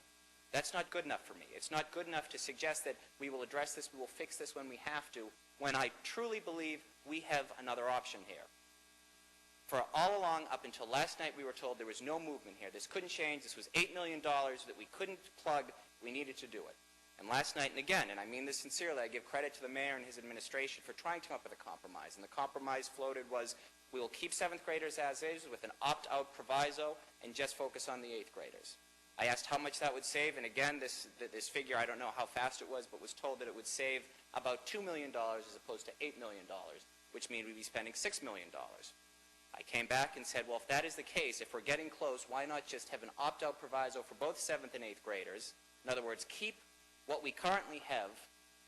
That's not good enough for me. It's not good enough to suggest that we will address this, we will fix this when we have to, when I truly believe we have another option here. For all along, up until last night, we were told there was no movement here. This couldn't change. This was $8 million that we couldn't plug. We needed to do it. And last night, and again, and I mean this sincerely, I give credit to the mayor and his administration for trying to come up with a compromise. And the compromise floated was, we will keep 7th graders as is with an opt-out proviso and just focus on the 8th graders. I asked how much that would save, and again, this figure, I don't know how fast it was, but was told that it would save about $2 million as opposed to $8 million, which means we'd be spending $6 million. I came back and said, well, if that is the case, if we're getting close, why not just have an opt-out proviso for both 7th and 8th graders? In other words, keep what we currently have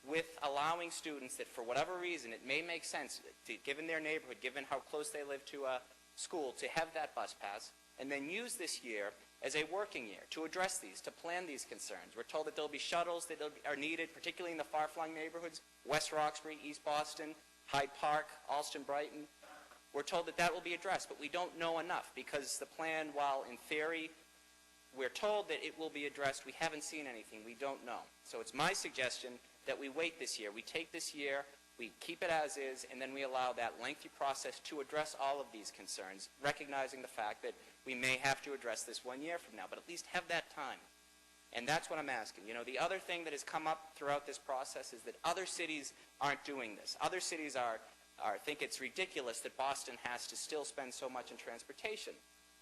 with allowing students that for whatever reason it may make sense, given their neighborhood, given how close they live to a school, to have that bus pass, and then use this year as a working year to address these, to plan these concerns. We're told that there'll be shuttles that are needed, particularly in the far-flung neighborhoods, West Roxbury, East Boston, Hyde Park, Alston, Brighton. We're told that that will be addressed, but we don't know enough because the plan, while in theory we're told that it will be addressed, we haven't seen anything. We don't know. So it's my suggestion that we wait this year. We take this year, we keep it as is, and then we allow that lengthy process to address all of these concerns, recognizing the fact that we may have to address this 1 year from now, but at least have that time. And that's what I'm asking. You know, the other thing that has come up throughout this process is that other cities aren't doing this. Other cities think it's ridiculous that Boston has to still spend so much in transportation.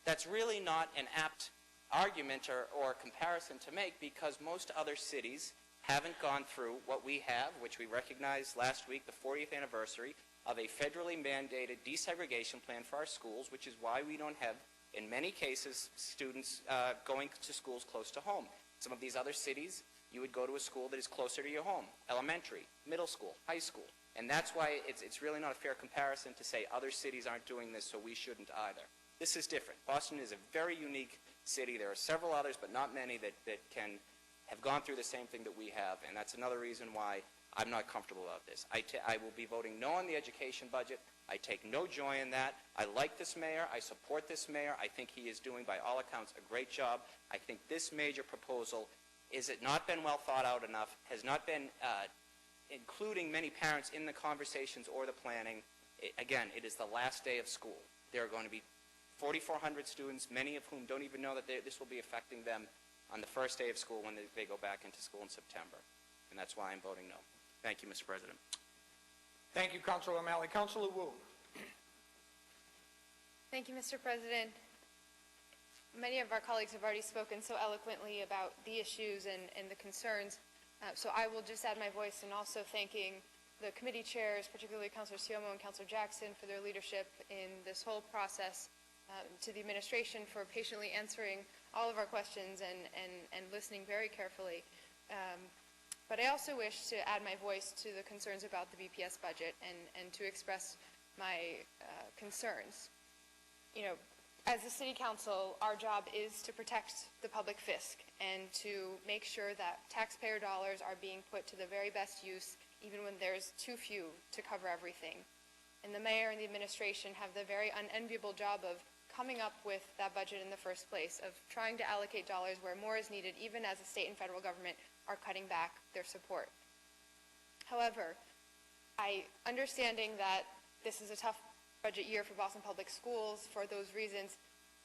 That's really not an apt argument or comparison to make because most other cities haven't gone through what we have, which we recognized last week, the 40th anniversary of a federally mandated desegregation plan for our schools, which is why we don't have, in many cases, students going to schools close to home. Some of these other cities, you would go to a school that is closer to your home, elementary, middle school, high school. And that's why it's really not a fair comparison to say other cities aren't doing this, so we shouldn't either. This is different. Boston is a very unique city. There are several others, but not many that can have gone through the same thing that we have, and that's another reason why I'm not comfortable about this. I will be voting no on the education budget. I take no joy in that. I like this mayor. I support this mayor. I think he is doing, by all accounts, a great job. I think this major proposal, is it not been well thought out enough, has not been including many parents in the conversations or the planning. Again, it is the last day of school. There are going to be 4,400 students, many of whom don't even know that this will be affecting them on the first day of school when they go back into school in September. And that's why I'm voting no. Thank you, Mr. President. Thank you, Councilor O'Malley. Councilor Wu. Thank you, Mr. President. Many of our colleagues have already spoken so eloquently about the issues and the concerns, so I will just add my voice in also thanking the committee chairs, particularly Councilor Siomo and Councilor Jackson, for their leadership in this whole process, to the administration for patiently answering all of our questions and listening very carefully. But I also wish to add my voice to the concerns about the BPS budget and to express my concerns. You know, as a city council, our job is to protect the public fisc and to make sure that taxpayer dollars are being put to the very best use, even when there's too few to cover everything. And the mayor and the administration have the very unenviable job of coming up with that budget in the first place, of trying to allocate dollars where more is needed, even as the state and federal government are cutting back their support. However, understanding that this is a tough budget year for Boston Public Schools, for those reasons,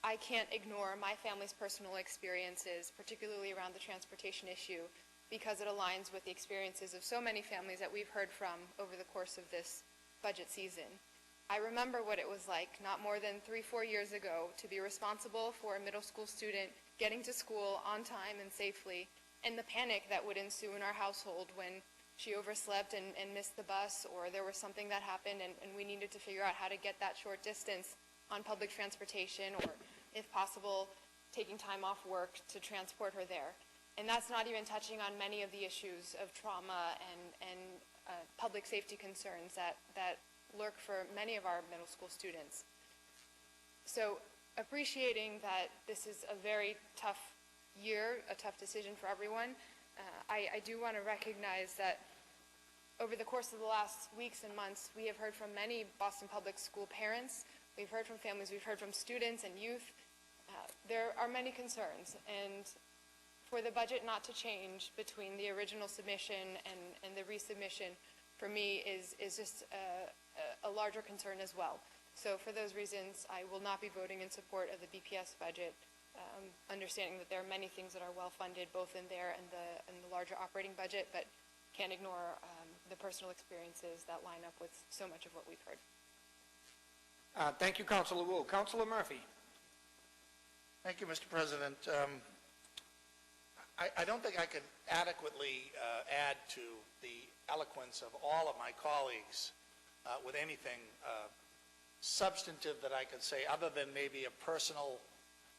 I can't ignore my family's personal experiences, particularly around the transportation issue, because it aligns with the experiences of so many families that we've heard from over the course of this budget season. I remember what it was like not more than 3-4 years ago to be responsible for a middle school student getting to school on time and safely, and the panic that would ensue in our household when she overslept and missed the bus, or there was something that happened and we needed to figure out how to get that short distance on public transportation, or if possible, taking time off work to transport her there. And that's not even touching on many of the issues of trauma and public safety concerns that lurk for many of our middle school students. So appreciating that this is a very tough year, a tough decision for everyone, I do want to recognize that over the course of the last weeks and months, we have heard from many Boston Public School parents, we've heard from families, we've heard from students and youth. There are many concerns, and for the budget not to change between the original submission and the resubmission, for me, is just a larger concern as well. So for those reasons, I will not be voting in support of the BPS budget, understanding that there are many things that are well-funded, both in there and the larger operating budget, but can't ignore the personal experiences that line up with so much of what we've heard. Thank you, Councilor Wu. Councilor Murphy. Thank you, Mr. President. I don't think I could adequately add to the eloquence of all of my colleagues with anything substantive that I could say, other than maybe a personal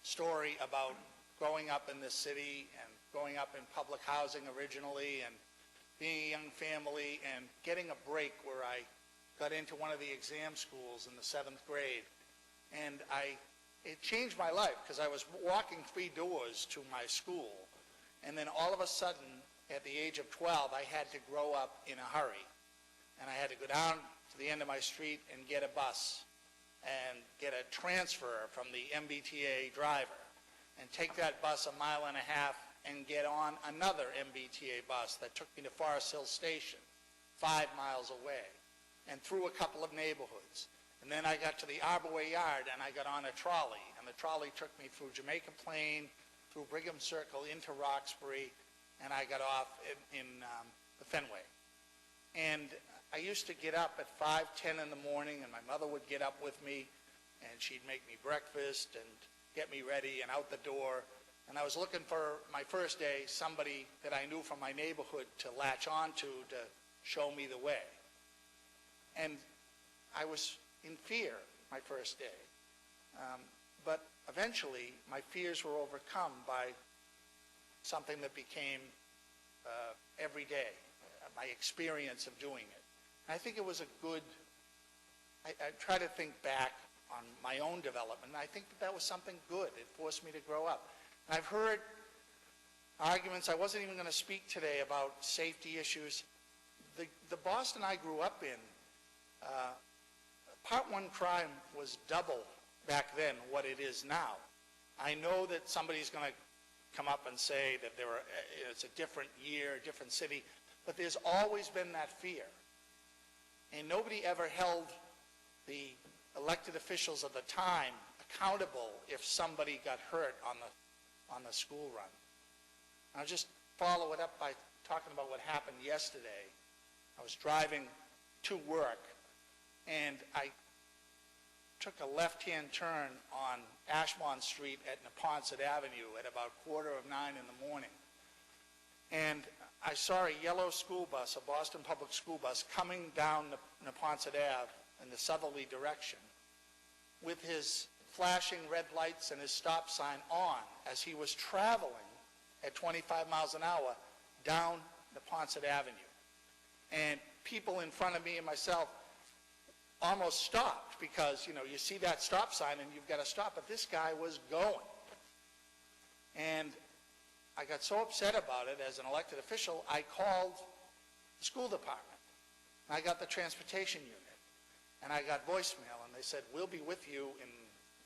story about growing up in this city and growing up in public housing originally and being a young family and getting a break where I got into one of the exam schools in the 7th grade. And it changed my life because I was walking 3 doors to my school, and then all of a sudden, at the age of 12, I had to grow up in a hurry. And I had to go down to the end of my street and get a bus and get a transfer from the MBTA driver and take that bus 1.5 miles and get on another MBTA bus that took me to Forest Hill Station, 5 miles away, and through a couple of neighborhoods. And then I got to the Arbor Yard and I got on a trolley, and the trolley took me through Jamaica Plain, through Brigham Circle into Roxbury, and I got off in the Fenway. And I used to get up at 5:10 in the morning, and my mother would get up with me, and she'd make me breakfast and get me ready and out the door. And I was looking for my first day somebody that I knew from my neighborhood to latch on to show me the way. And I was in fear my first day. But eventually, my fears were overcome by something that became every day, my experience of doing it. And I think it was a good, I try to think back on my own development, and I think that was something good. It forced me to grow up. And I've heard arguments, I wasn't even going to speak today about safety issues. The Boston I grew up in, Part 1 crime was double back then what it is now. I know that somebody's going to come up and say that it's a different year, a different city, but there's always been that fear. And nobody ever held the elected officials of the time accountable if somebody got hurt on the school run. I'll just follow it up by talking about what happened yesterday. I was driving to work, and I took a left-hand turn on Ashmont Street at Neponset Avenue at about 8:45 in the morning. And I saw a yellow school bus, a Boston public school bus, coming down Neponset Ave in the southerly direction with his flashing red lights and his stop sign on as he was traveling at 25 miles an hour down Neponset Avenue. And people in front of me and myself almost stopped because, you see that stop sign and you've got to stop, but this guy was going. And I got so upset about it as an elected official, I called the school department. And I got the transportation unit. And I got voicemail, and they said, we'll be with you in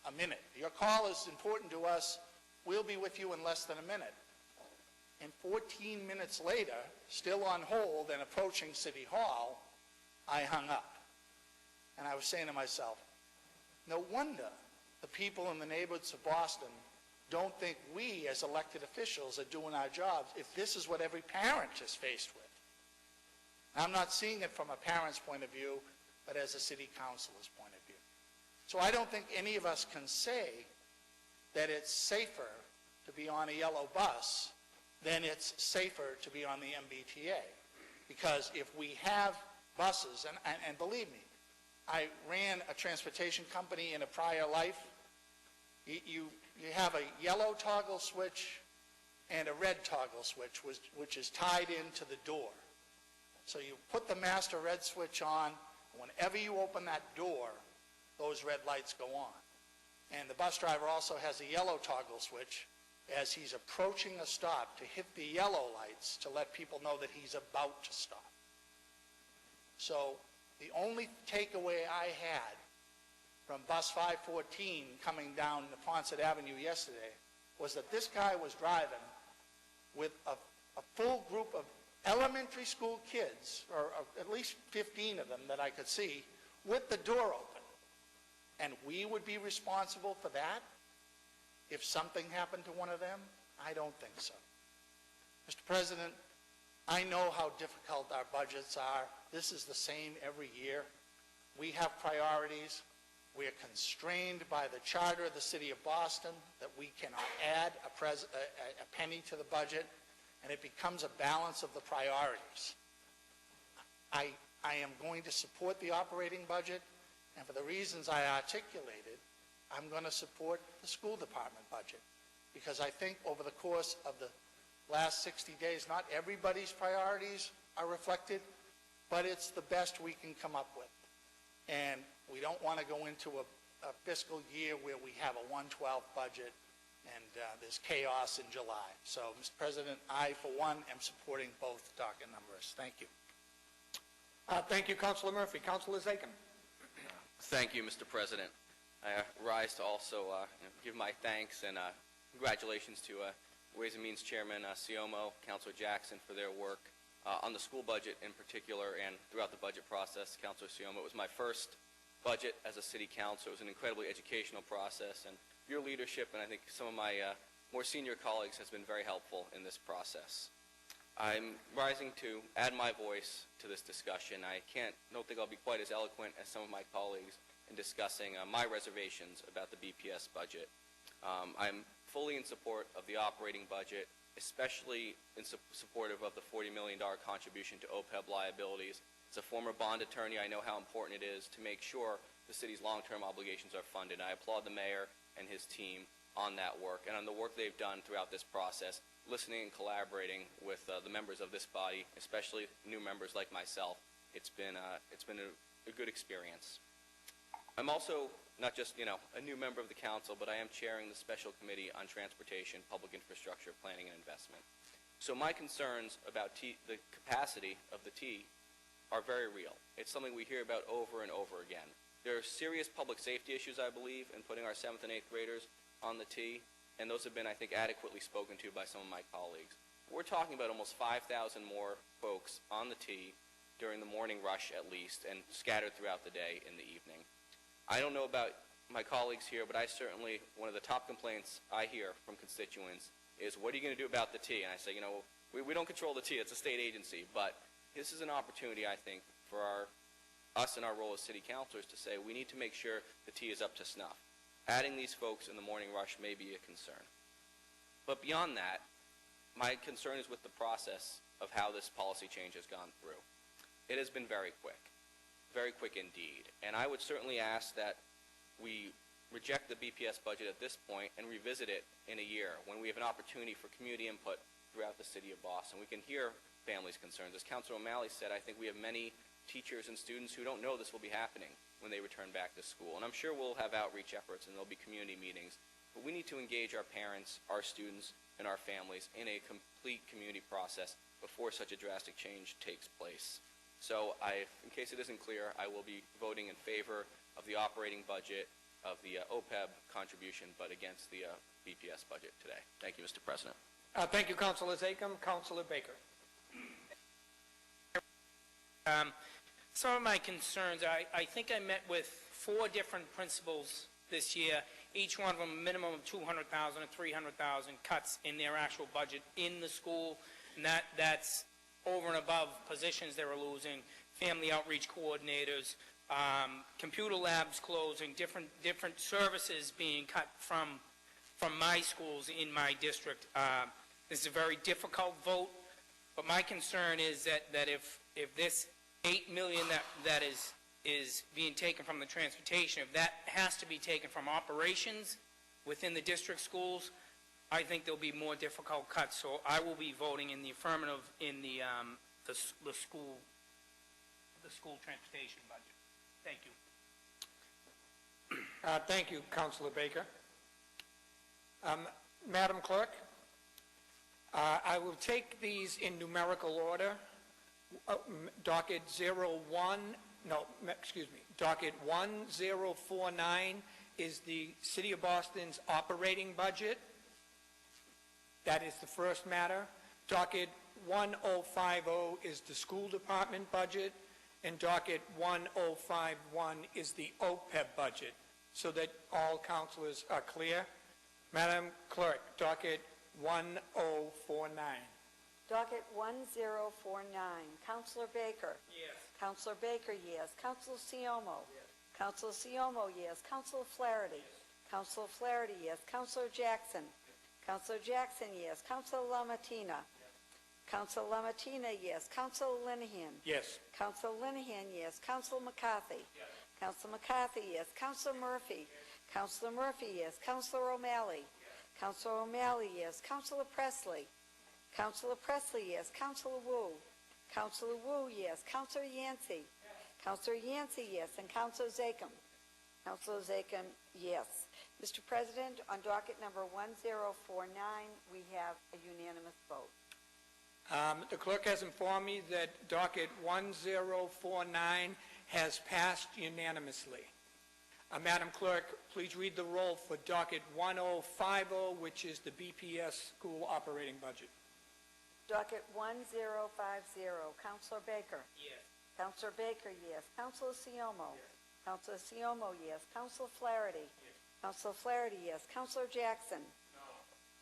a minute. Your call is important to us. We'll be with you in less than a minute. And 14 minutes later, still on hold and approaching City Hall, I hung up. And I was saying to myself, no wonder the people in the neighborhoods of Boston don't think we as elected officials are doing our jobs if this is what every parent is faced with. I'm not seeing it from a parent's point of view, but as a city councilor's point of view. So I don't think any of us can say that it's safer to be on a yellow bus than it's safer to be on the MBTA. Because if we have buses, and believe me, I ran a transportation company in a prior life. You have a yellow toggle switch and a red toggle switch, which is tied into the door. So you put the master red switch on, and whenever you open that door, those red lights go on. And the bus driver also has a yellow toggle switch as he's approaching a stop to hit the yellow lights to let people know that he's about to stop. So the only takeaway I had from bus 514 coming down Neponset Avenue yesterday was that this guy was driving with a full group of elementary school kids, or at least 15 of them that I could see, with the door open. and we would be responsible for that if something happened to one of them? I don't think so. Mr. President, I know how difficult our budgets are. This is the same every year. We have priorities. We are constrained by the charter of the City of Boston that we cannot add a penny to the budget, and it becomes a balance of the priorities. I am going to support the operating budget, and for the reasons I articulated, I'm going to support the school department budget, because I think over the course of the last 60 days, not everybody's priorities are reflected, but it's the best we can come up with. And we don't want to go into a fiscal year where we have a 112 budget and there's chaos in July. So, Mr. President, I, for one, am supporting both docket numbers. Thank you. Thank you, Councilor Murphy. Councilor Zachem. Thank you, Mr. President. I rise to also give my thanks and congratulations to Ways and Means Chairman Siomo, Councilor Jackson for their work on the school budget in particular and throughout the budget process. Councilor Siomo, it was my first budget as a city council. It was an incredibly educational process, and your leadership and I think some of my more senior colleagues has been very helpful in this process. I'm rising to add my voice to this discussion. I don't think I'll be quite as eloquent as some of my colleagues in discussing my reservations about the BPS budget. I'm fully in support of the operating budget, especially in supportive of the $40 million contribution to OPEB liabilities. As a former bond attorney, I know how important it is to make sure the city's long-term obligations are funded. I applaud the mayor and his team on that work and on the work they've done throughout this process, listening and collaborating with the members of this body, especially new members like myself. It's been a good experience. I'm also not just, a new member of the council, but I am chairing the Special Committee on Transportation, Public Infrastructure, Planning, and Investment. So my concerns about the capacity of the T are very real. It's something we hear about over and over again. There are serious public safety issues, I believe, in putting our 7th and 8th graders on the T, and those have been, I think, adequately spoken to by some of my colleagues. We're talking about almost 5,000 more folks on the T during the morning rush at least, and scattered throughout the day in the evening. I don't know about my colleagues here, but I certainly, one of the top complaints I hear from constituents is, what are you going to do about the T? And I say, we don't control the T. It's a state agency. But this is an opportunity, I think, for us in our role as city councilors to say we need to make sure the T is up to snuff. Adding these folks in the morning rush may be a concern. But beyond that, my concern is with the process of how this policy change has gone through. It has been very quick indeed. And I would certainly ask that we reject the BPS budget at this point and revisit it in a year when we have an opportunity for community input throughout the city of Boston. We can hear families' concerns. As Councilor O'Malley said, I think we have many teachers and students who don't know this will be happening when they return back to school. And I'm sure we'll have outreach efforts and there'll be community meetings. But we need to engage our parents, our students, and our families in a complete community process before such a drastic change takes place. So in case it isn't clear, I will be voting in favor of the operating budget, of the OPEB contribution, but against the BPS budget today. Thank you, Mr. President. Thank you, Councilor Zachem. Councilor Baker. Some of my concerns, I think I met with 4 different principals this year, each one of them a minimum of $200,000 and $300,000 cuts in their actual budget in the school, and that's over and above positions they were losing, family outreach coordinators, computer labs closing, different services being cut from my schools in my district. This is a very difficult vote, but my concern is that if this $8 million that is being taken from the transportation, if that has to be taken from operations within the district schools, I think there'll be more difficult cuts. So I will be voting in the affirmative in the school transportation budget. Thank you. Thank you, Councilor Baker. Madam Clerk, I will take these in numerical order. Docket 1049 is the City of Boston's operating budget. That is the first matter. Docket 1050 is the school department budget, and docket 1051 is the OPEB budget. so that all councilors are clear. Madam Clerk, docket 1049. Docket 1049, Counselor Baker. Yes. Counselor Baker, yes. Counselor Siomo. Yes. Counselor Siomo, yes. Counselor Flaherty. Yes. Counselor Flaherty, yes. Counselor Jackson. Yes. Counselor Jackson, yes. Counselor LaMattina. Yes. Counselor LaMattina, yes. Counselor Linehan. Yes. Counselor Linehan, yes. Counselor McCarthy. Yes. Counselor McCarthy, yes. Counselor Murphy. Yes. Counselor Murphy, yes. Counselor O'Malley. Yes. Counselor O'Malley, yes. Counselor Presley. Counselor Presley, yes. Counselor Wu. Counselor Wu, yes. Counselor Yancey. Yes. Counselor Yancey, yes. And Counselor Zachem. Counselor Zachem, yes. Mr. President, on docket number 1049, we have a unanimous vote. The clerk has informed me that docket 1049 has passed unanimously. Madam Clerk, please read the roll for docket 1050, which is the BPS school operating budget. Docket 1050, Counselor Baker. Yes. Counselor Baker, yes. Counselor Siomo. Yes. Counselor Siomo, yes. Counselor Flaherty. Yes. Counselor Flaherty, yes. Counselor Jackson. No.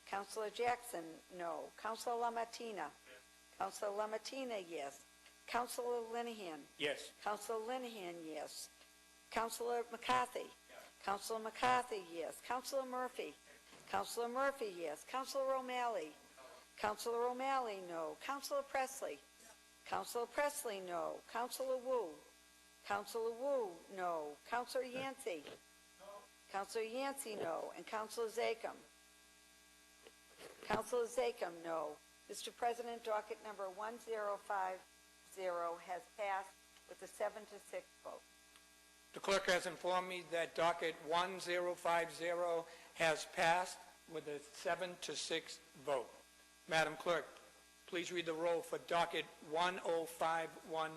Counselor Jackson, no. Counselor LaMattina. Yes. Counselor LaMattina, yes. Counselor Linehan. Yes. Counselor Linehan, yes. Counselor McCarthy. Yes. Counselor McCarthy, yes. Counselor Murphy. Yes. Counselor Murphy, yes. Counselor O'Malley. Counselor O'Malley, no. Counselor Presley. Counselor Presley, no. Counselor Wu. Counselor Wu, no. Counselor Yancey. Counselor Yancey, no. And Counselor Zachem. Counselor Zachem, no. Mr. President, docket number 1050 has passed with a 7-6 vote. The clerk has informed me that docket 1050 has passed with a 7-6 vote. Madam Clerk, please read the roll for docket 1051.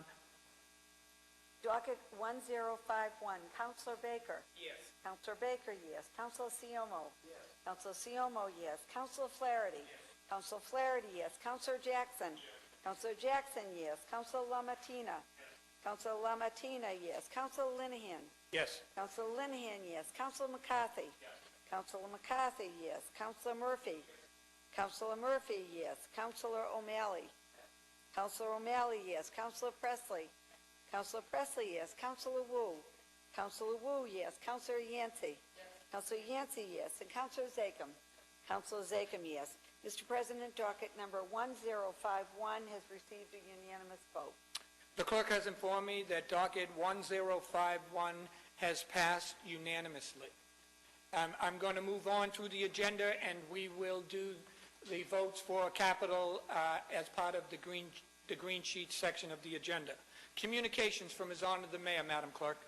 Docket 1051, Counselor Baker. Yes. Counselor Baker, yes. Counselor Siomo. Yes. Counselor Siomo, yes. Counselor Flaherty. Yes. Counselor Flaherty, yes. Counselor Jackson. Yes. Counselor Jackson, yes. Counselor LaMattina. Yes. Counselor LaMattina, yes. Counselor Linehan. Yes. Counselor Linehan, yes. Counselor McCarthy. Yes. Counselor McCarthy, yes. Counselor Murphy. Yes. Counselor Murphy, yes. Counselor O'Malley. Yes. Counselor O'Malley, yes. Counselor Presley. Counselor Presley, yes. Counselor Wu. Counselor Wu, yes. Counselor Yancey. Yes. Counselor Yancey, yes. And Counselor Zachem. Counselor Zachem, yes. Mr. President, docket number 1051 has received a unanimous vote. The clerk has informed me that docket 1051 has passed unanimously. I'm going to move on through the agenda, and we will do the votes for capital as part of the green sheet section of the agenda. Communications from His Honor the Mayor, Madam Clerk.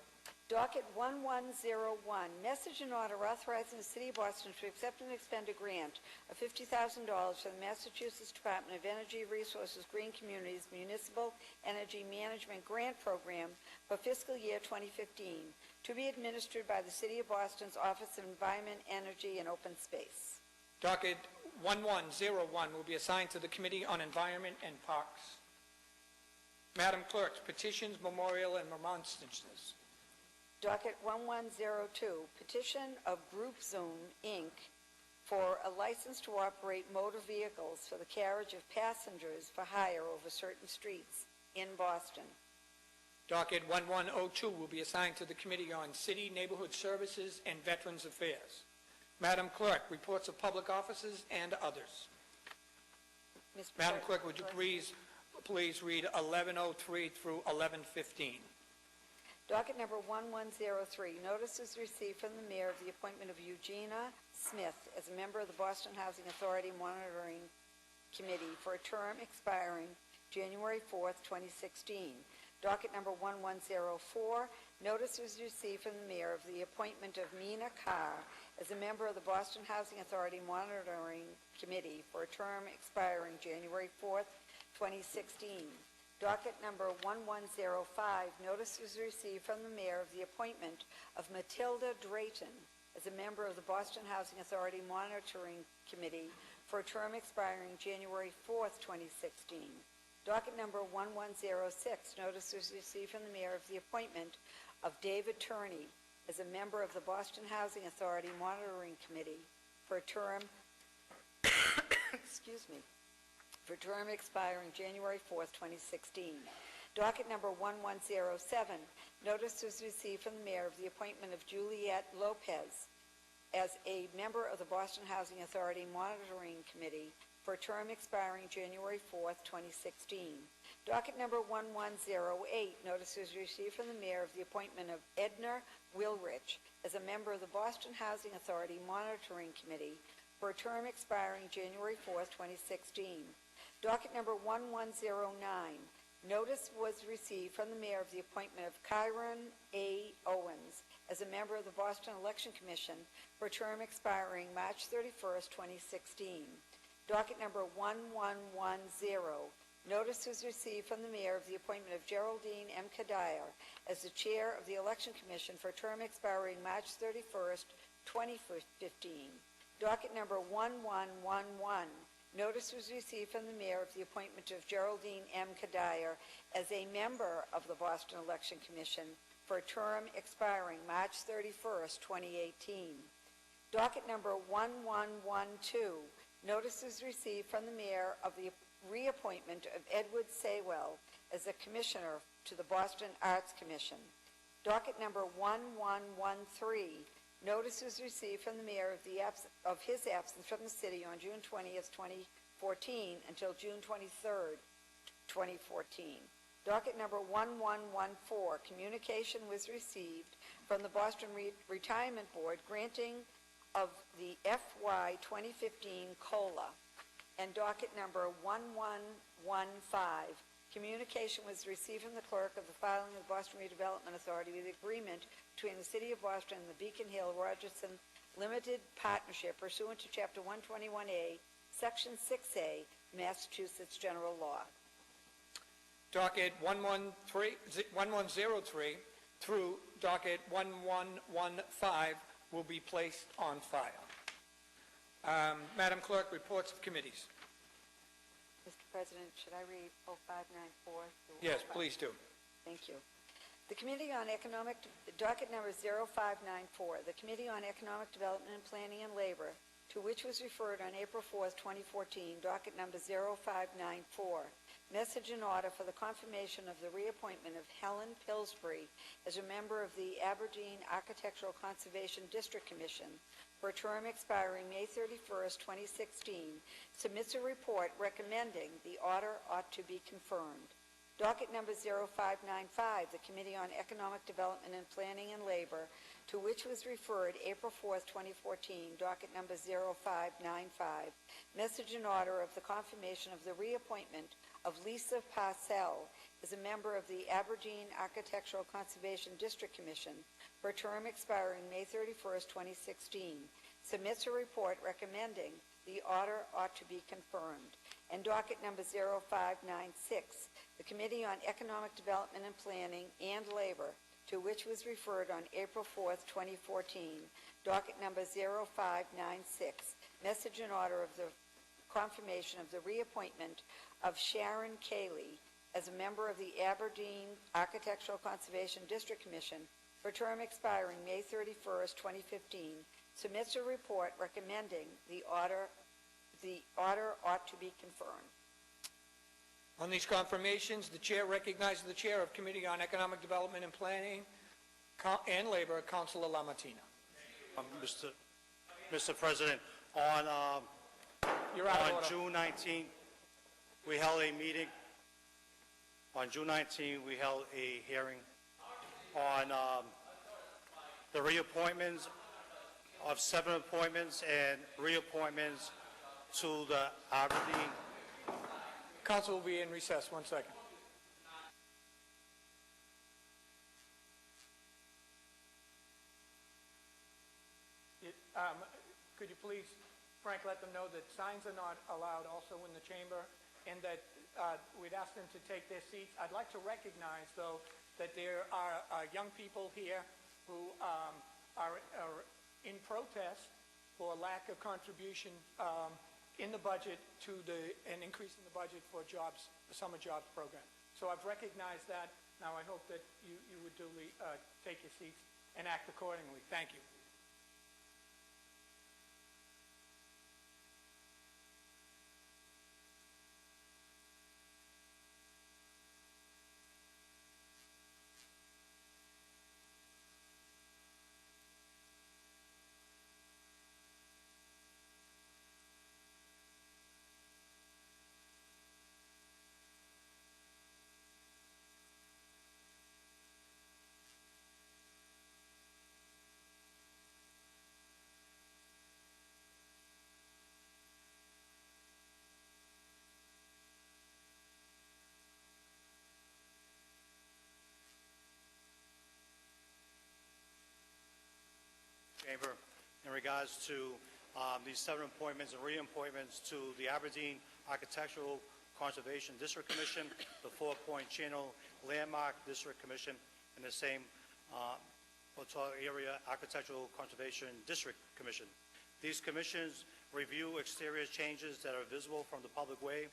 Docket 1101, message and order authorizing the City of Boston to accept and expend a grant of $50,000 from the Massachusetts Department of Energy Resources Green Communities Municipal Energy Management Grant Program for fiscal year 2015, to be administered by the City of Boston's Office of Environment, Energy, and Open Space. Docket 1101 will be assigned to the Committee on Environment and Parks. Madam Clerk, petitions, memorial, and remonstrances. Docket 1102, petition of Group Zoom, Inc., for a license to operate motor vehicles for the carriage of passengers for hire over certain streets in Boston. Docket 1102 will be assigned to the Committee on City, Neighborhood Services, and Veterans Affairs. Madam Clerk, reports of public offices and others. Madam Clerk, would you please read 1103 through 1115. Docket number 1103, notice is received from the Mayor of the appointment of Eugenia Smith as a member of the Boston Housing Authority Monitoring Committee for a term expiring January 4th, 2016. Docket number 1104, notice is received from the Mayor of the appointment of Mina Carr as a member of the Boston Housing Authority Monitoring Committee for a term expiring January 4th, 2016. Docket number 1105, notice is received from the Mayor of the appointment of Matilda Drayton as a member of the Boston Housing Authority Monitoring Committee for a term expiring January 4th, 2016. Docket number 1106, notice is received from the Mayor of the appointment of David Turney as a member of the Boston Housing Authority Monitoring Committee for a term, excuse me, for a term expiring January 4th, 2016. Docket number 1107, notice was received from the mayor of the appointment of Juliette Lopez as a member of the Boston Housing Authority Monitoring Committee for a term expiring January 4th, 2016. Docket number 1108, notice was received from the mayor of the appointment of Edna Wilrich as a member of the Boston Housing Authority Monitoring Committee for a term expiring January 4th, 2016. Docket number 1109, notice was received from the mayor of the appointment of Kyron A. Owens as a member of the Boston Election Commission for a term expiring March 31st, 2016. Docket number 1110, notice was received from the mayor of the appointment of Geraldine M. Kadir as the chair of the Election Commission for a term expiring March 31st, 2015. Docket number 1111, notice was received from the mayor of the appointment of Geraldine M. Kadir as a member of the Boston Election Commission for a term expiring March 31st, 2018. Docket number 1112, notice was received from the mayor of the reappointment of Edward Saywell as a commissioner to the Boston Arts Commission. Docket number 1113, notice was received from the mayor of his absence from the city on June 20th, 2014 until June 23rd, 2014. Docket number 1114, communication was received from the Boston Retirement Board granting of the FY 2015 COLA. And docket number 1115, communication was received from the clerk of the filing of the Boston Redevelopment Authority with agreement between the City of Boston and the Beacon Hill Rogerson Limited Partnership pursuant to Chapter 121A, Section 6A, Massachusetts General Law. Docket 1103 through docket 1115 will be placed on file. Madam Clerk, reports of committees. Mr. President, should I read 0594? Yes, please do. Thank you. The Committee on Economic, docket number 0594, the Committee on Economic Development and Planning and Labor, to which was referred on April 4th, 2014, docket number 0594, message in order for the confirmation of the reappointment of Helen Pillsbury as a member of the Aberdeen Architectural Conservation District Commission for a term expiring May 31st, 2016, submits a report recommending the order ought to be confirmed. Docket number 0595, the Committee on Economic Development and Planning and Labor, to which was referred April 4th, 2014, docket number 0595, message in order of the confirmation of the reappointment of Lisa Parcell as a member of the Aberdeen Architectural Conservation District Commission for a term expiring May 31st, 2016, submits a report recommending the order ought to be confirmed. And docket number 0596, the Committee on Economic Development and Planning and Labor, to which was referred on April 4th, 2014, docket number 0596, message in order of the confirmation of the reappointment of Sharon Cayley as a member of the Aberdeen Architectural Conservation District Commission for a term expiring May 31st, 2015, submits a report recommending the order ought to be confirmed. On these confirmations, the chair recognizes the chair of Committee on Economic Development and Planning and Labor, Councilor LaMartina. Mr. President, on June 19th, we held a meeting. On June 19th, we held a hearing on the reappointments of 7 appointments and reappointments to the Aberdeen. Council will be in recess. 1 second. Could you please, Frank, let them know that signs are not allowed also in the chamber and that we'd ask them to take their seats. I'd like to recognize, though, that there are young people here who are in protest for lack of contribution in the budget to an increase in the budget for jobs, the summer jobs program. So I've recognized that. Now I hope that you would duly take your seats and act accordingly. Thank you. Chamber in regards to these 7 appointments and reappointments to the Aberdeen Architectural Conservation District Commission, the 4 Point Channel Landmark District Commission, and the same Ottawa Area Architectural Conservation District Commission. These commissions review exterior changes that are visible from the public way.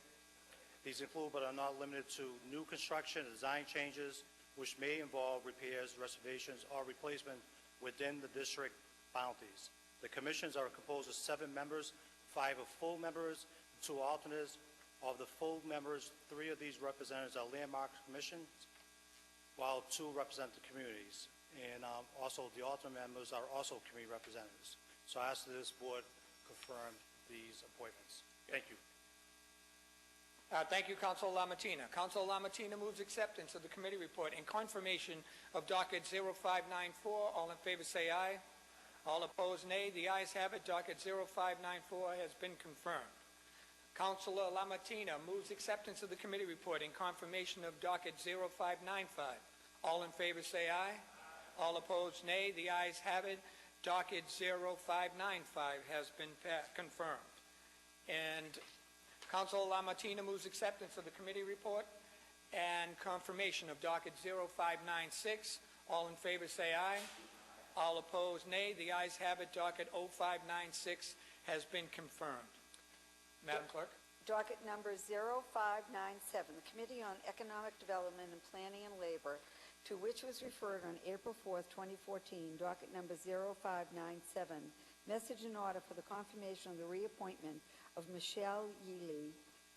These include but are not limited to new construction and design changes which may involve repairs, restorations, or replacement within the district boundaries. The commissions are composed of 7 members, 5 are full members, 2 alternates. Of the full members, 3 of these representatives are landmark commissions, while 2 represent the communities. And also the alternate members are also community representatives. So I ask that this board confirm these appointments. Thank you. Thank you, Councilor Lamattina. Councilor Lamattina moves acceptance of the committee report in confirmation of docket 0594. All in favor say aye. All opposed, nay. The ayes have it. Docket 0594 has been confirmed. Councilor Lamattina moves acceptance of the committee report in confirmation of docket 0595. All in favor say aye. All opposed, nay. The ayes have it. Docket 0595 has been confirmed. And Councilor Lamattina moves acceptance of the committee report and confirmation of docket 0596. All in favor say aye. All opposed, nay. The ayes have it. Docket 0596 has been confirmed. Madam Clerk. Docket number 0597, the Committee on Economic Development and Planning and Labor, to which was referred on April 4th, 2014, docket number 0597, message in order for the confirmation of the reappointment of Michelle Yealy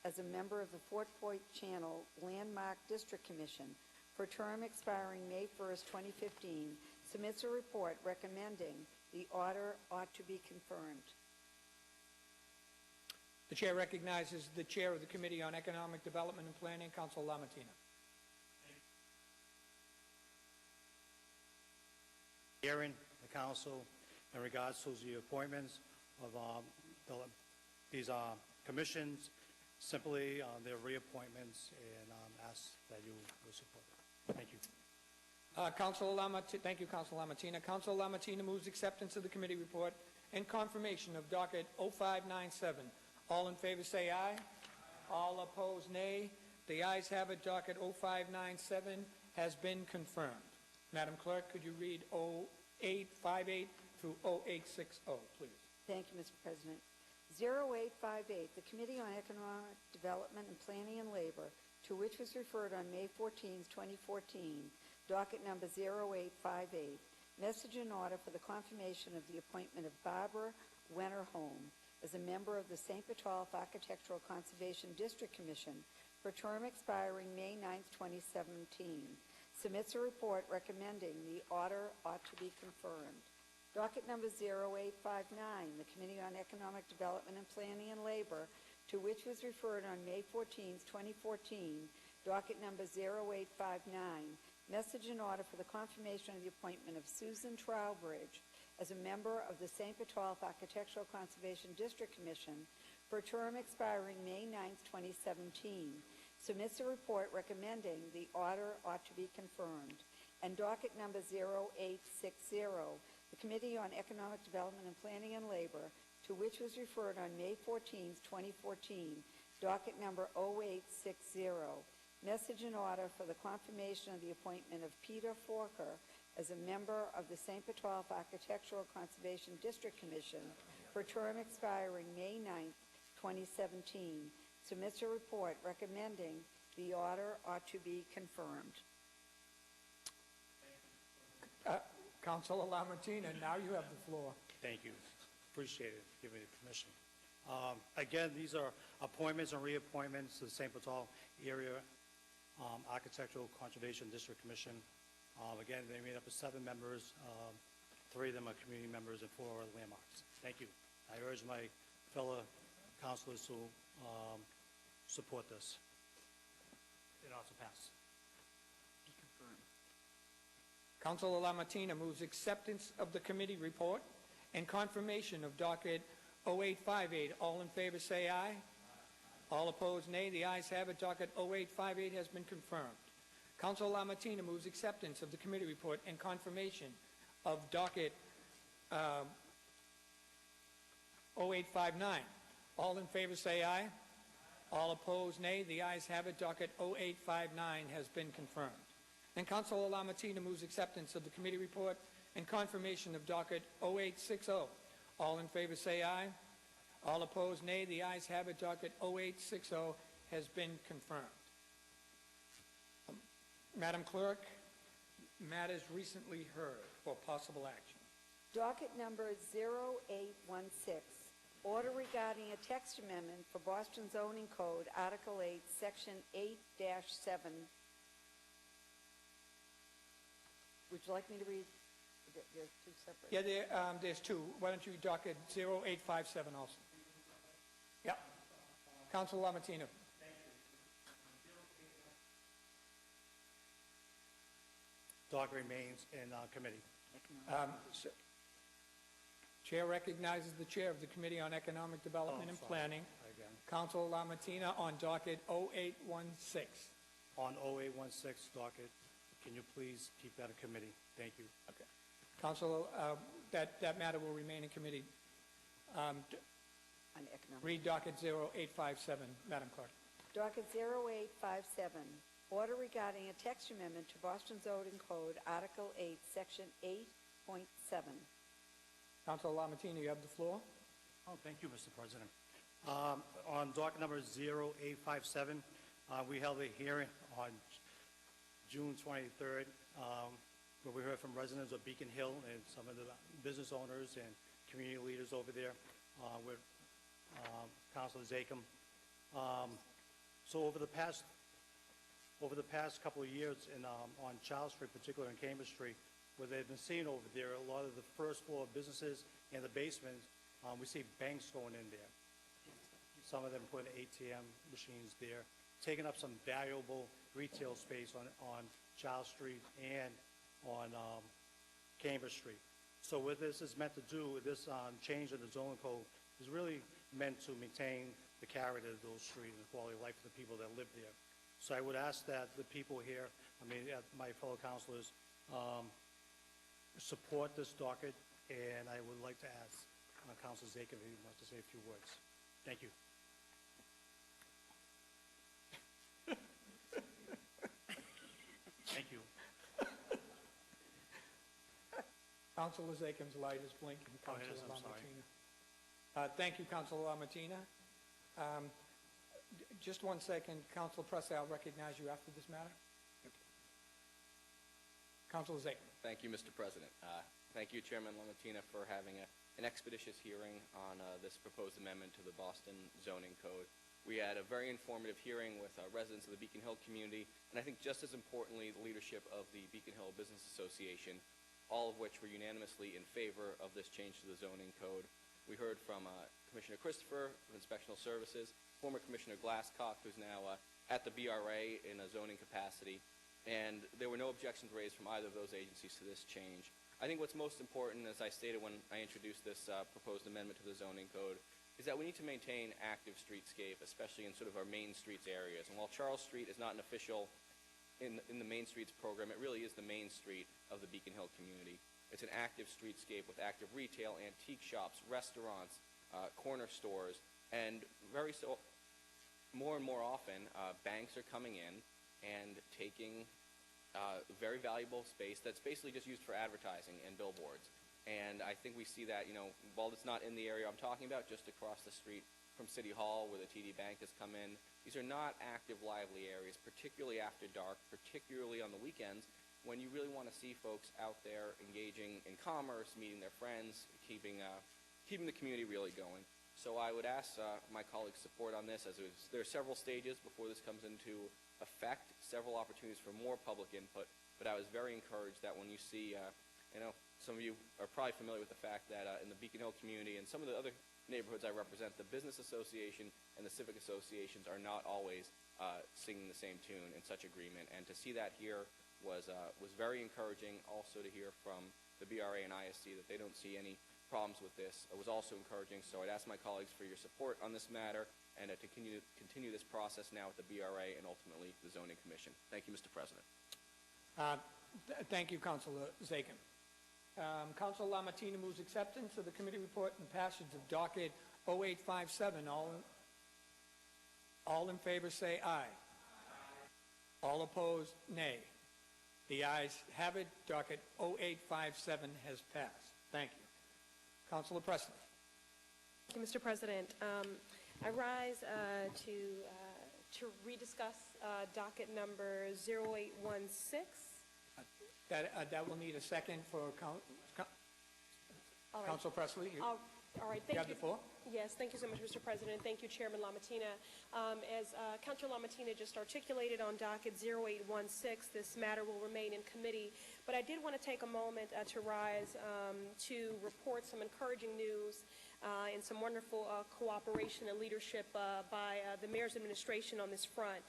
as a member of the Fort Point Channel Landmark District Commission for a term expiring May 1st, 2015, submits a report recommending the order ought to be confirmed. The chair recognizes the chair of the Committee on Economic Development and Planning, Councilor Lamattina. Hearing the council in regards to the appointments of these commissions, simply their reappointments, and ask that you will support them. Thank you. Thank you, Councilor Lamattina. Councilor Lamattina moves acceptance of the committee report and confirmation of docket 0597. All in favor say aye. All opposed, nay. The ayes have it. Docket 0597 has been confirmed. Madam Clerk, could you read 0858 through 0860, please? Thank you, Mr. President. 0858, the Committee on Economic Development and Planning and Labor, to which was referred on May 14, 2014, docket number 0858, message in order for the confirmation of the appointment of Barbara Wennerholm as a member of the St. Petolph Architectural Conservation District Commission for a term expiring May 9, 2017. Submits a report recommending the order ought to be confirmed. Docket number 0859, the Committee on Economic Development and Planning and Labor, to which was referred on May 14, 2014, docket number 0859, message in order for the confirmation of the appointment of Susan Trowbridge as a member of the St. Petolph Architectural Conservation District Commission for a term expiring May 9, 2017. Submits a report recommending the order ought to be confirmed. And docket number 0860, the Committee on Economic Development and Planning and Labor, to which was referred on May 14, 2014, docket number 0860, message in order for the confirmation of the appointment of Peter Forker as a member of the St. Petolph Architectural Conservation District Commission for a term expiring May 9, 2017. Submits a report recommending the order ought to be confirmed. Councilor Lamartina, now you have the floor. Thank you. Appreciate it, giving me the permission. Again, these are appointments and reappointments to the St. Paul Area Architectural Conservation District Commission. Again, they made up of 7 members. 3 of them are community members and 4 are landmarks. Thank you. I urge my fellow councilors to support this. It also passed. Councilor Lamartina moves acceptance of the committee report and confirmation of docket 0858. All in favor say aye. All opposed, nay. The ayes have it. Docket 0858 has been confirmed. Councilor Lamartina moves acceptance of the committee report and confirmation of docket 0859. All in favor say aye. All opposed, nay. The ayes have it. Docket 0859 has been confirmed. And Councilor Lamartina moves acceptance of the committee report and confirmation of docket 0860. All in favor say aye. All opposed, nay. The ayes have it. Docket 0860 has been confirmed. Madam Clerk, matters recently heard for possible action. Docket number 0816, order regarding a text amendment for Boston Zoning Code, Article 8, Section 8-7. Would you like me to read? There's 2 separate. Yeah, there's 2. Why don't you docket 0857 also? Yeah. Councilor Lamartina. Docket remains in committee. Chair recognizes the chair of the Committee on Economic Development and Planning, Again. Councilor Lamartina, on docket 0816. On 0816 docket, can you please keep that in committee? Thank you. Okay. Councilor, that matter will remain in committee. On economic. Read docket 0857, Madam Clerk. Docket 0857, order regarding a text amendment to Boston Zoning Code, Article 8, Section 8.7. Councilor Lamartina, you have the floor. Oh, thank you, Mr. President. On docket number 0857, we held a hearing on June 23rd, where we heard from residents of Beacon Hill and some of the business owners and community leaders over there with Councilor Zachem. So over the past couple of years on Charles Street, particularly in Cambridge Street, where they've been seeing over there, a lot of the first floor businesses and the basements, we see banks going in there. Some of them put ATM machines there, taking up some valuable retail space on Charles Street and on Cambridge Street. So what this is meant to do, this change in the zoning code, is really meant to maintain the character of those streets and the quality of life of the people that live there. So I would ask that the people here, my fellow councilors, support this docket, and I would like to ask Councilor Zachem if he wants to say a few words. Thank you. Thank you. Councilor Zakhem's light is blinking. Oh, it is, Councilor I'm sorry. Lamartina. Thank you, Councilor Lamartina. Just 1 second. Councilor Press, I'll recognize you after this matter. Councilor Zachem. Thank you, Mr. President. Thank you, Chairman Lamartina, for having an expeditious hearing on this proposed amendment to the Boston zoning code. We had a very informative hearing with residents of the Beacon Hill community, and I think just as importantly, the leadership of the Beacon Hill Business Association, all of which were unanimously in favor of this change to the zoning code. We heard from Commissioner Christopher of Inspectional Services, former Commissioner Glasscock, who's now at the BRA in a zoning capacity, and there were no objections raised from either of those agencies to this change. I think what's most important, as I stated when I introduced this proposed amendment to the zoning code, is that we need to maintain active streetscape, especially in sort of our main streets areas. And while Charles Street is not an official in the Main Streets program, it really is the main street of the Beacon Hill community. It's an active streetscape with active retail, antique shops, restaurants, corner stores, and more and more often, banks are coming in and taking very valuable space that's basically just used for advertising and billboards. And I think we see that, while it's not in the area I'm talking about, just across the street from City Hall where the TD Bank has come in, these are not active, lively areas, particularly after dark, particularly on the weekends. when you really want to see folks out there engaging in commerce, meeting their friends, keeping the community really going. So I would ask my colleagues' support on this, as there are several stages before this comes into effect, several opportunities for more public input, but I was very encouraged that when you see, some of you are probably familiar with the fact that in the Beacon Hill community and some of the other neighborhoods I represent, the business association and the civic associations are not always singing the same tune in such agreement, and to see that here was very encouraging. Also to hear from the BRA and ISD that they don't see any problems with this was also encouraging. So I'd ask my colleagues for your support on this matter and to continue this process now with the BRA and ultimately the Zoning Commission. Thank you, Mr. President. Thank you, Councilor Zakin. Councilor Lamartina moves acceptance of the committee report and passage of docket 0857. All in favor say aye. All opposed, nay. The ayes have it. Docket 0857 has passed. Thank you. Councilor Presley. Thank you, Mr. President. I rise to rediscuss docket number 0816. That will need a second for All right. Councilor Presley. All right. Thank You have the floor. Yes, thank you so much, Mr. President. Thank you, Chairman Lamartina. As Councilor Lamartina just articulated on docket 0816, this matter will remain in committee. But I did want to take a moment to rise to report some encouraging news and some wonderful cooperation and leadership by the Mayor's administration on this front.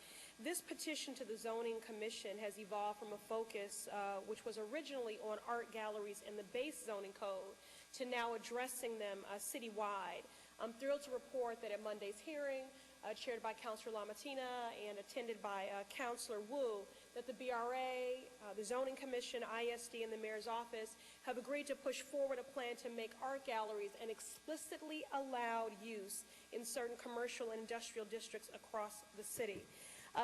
This petition to the Zoning Commission has evolved from a focus which was originally on art galleries in the base zoning code to now addressing them citywide. I'm thrilled to report that at Monday's hearing, chaired by Councilor Lamartina and attended by Councilor Wu, that the BRA, the Zoning Commission, ISD, and the Mayor's Office have agreed to push forward a plan to make art galleries an explicitly allowed use in certain commercial and industrial districts across the city.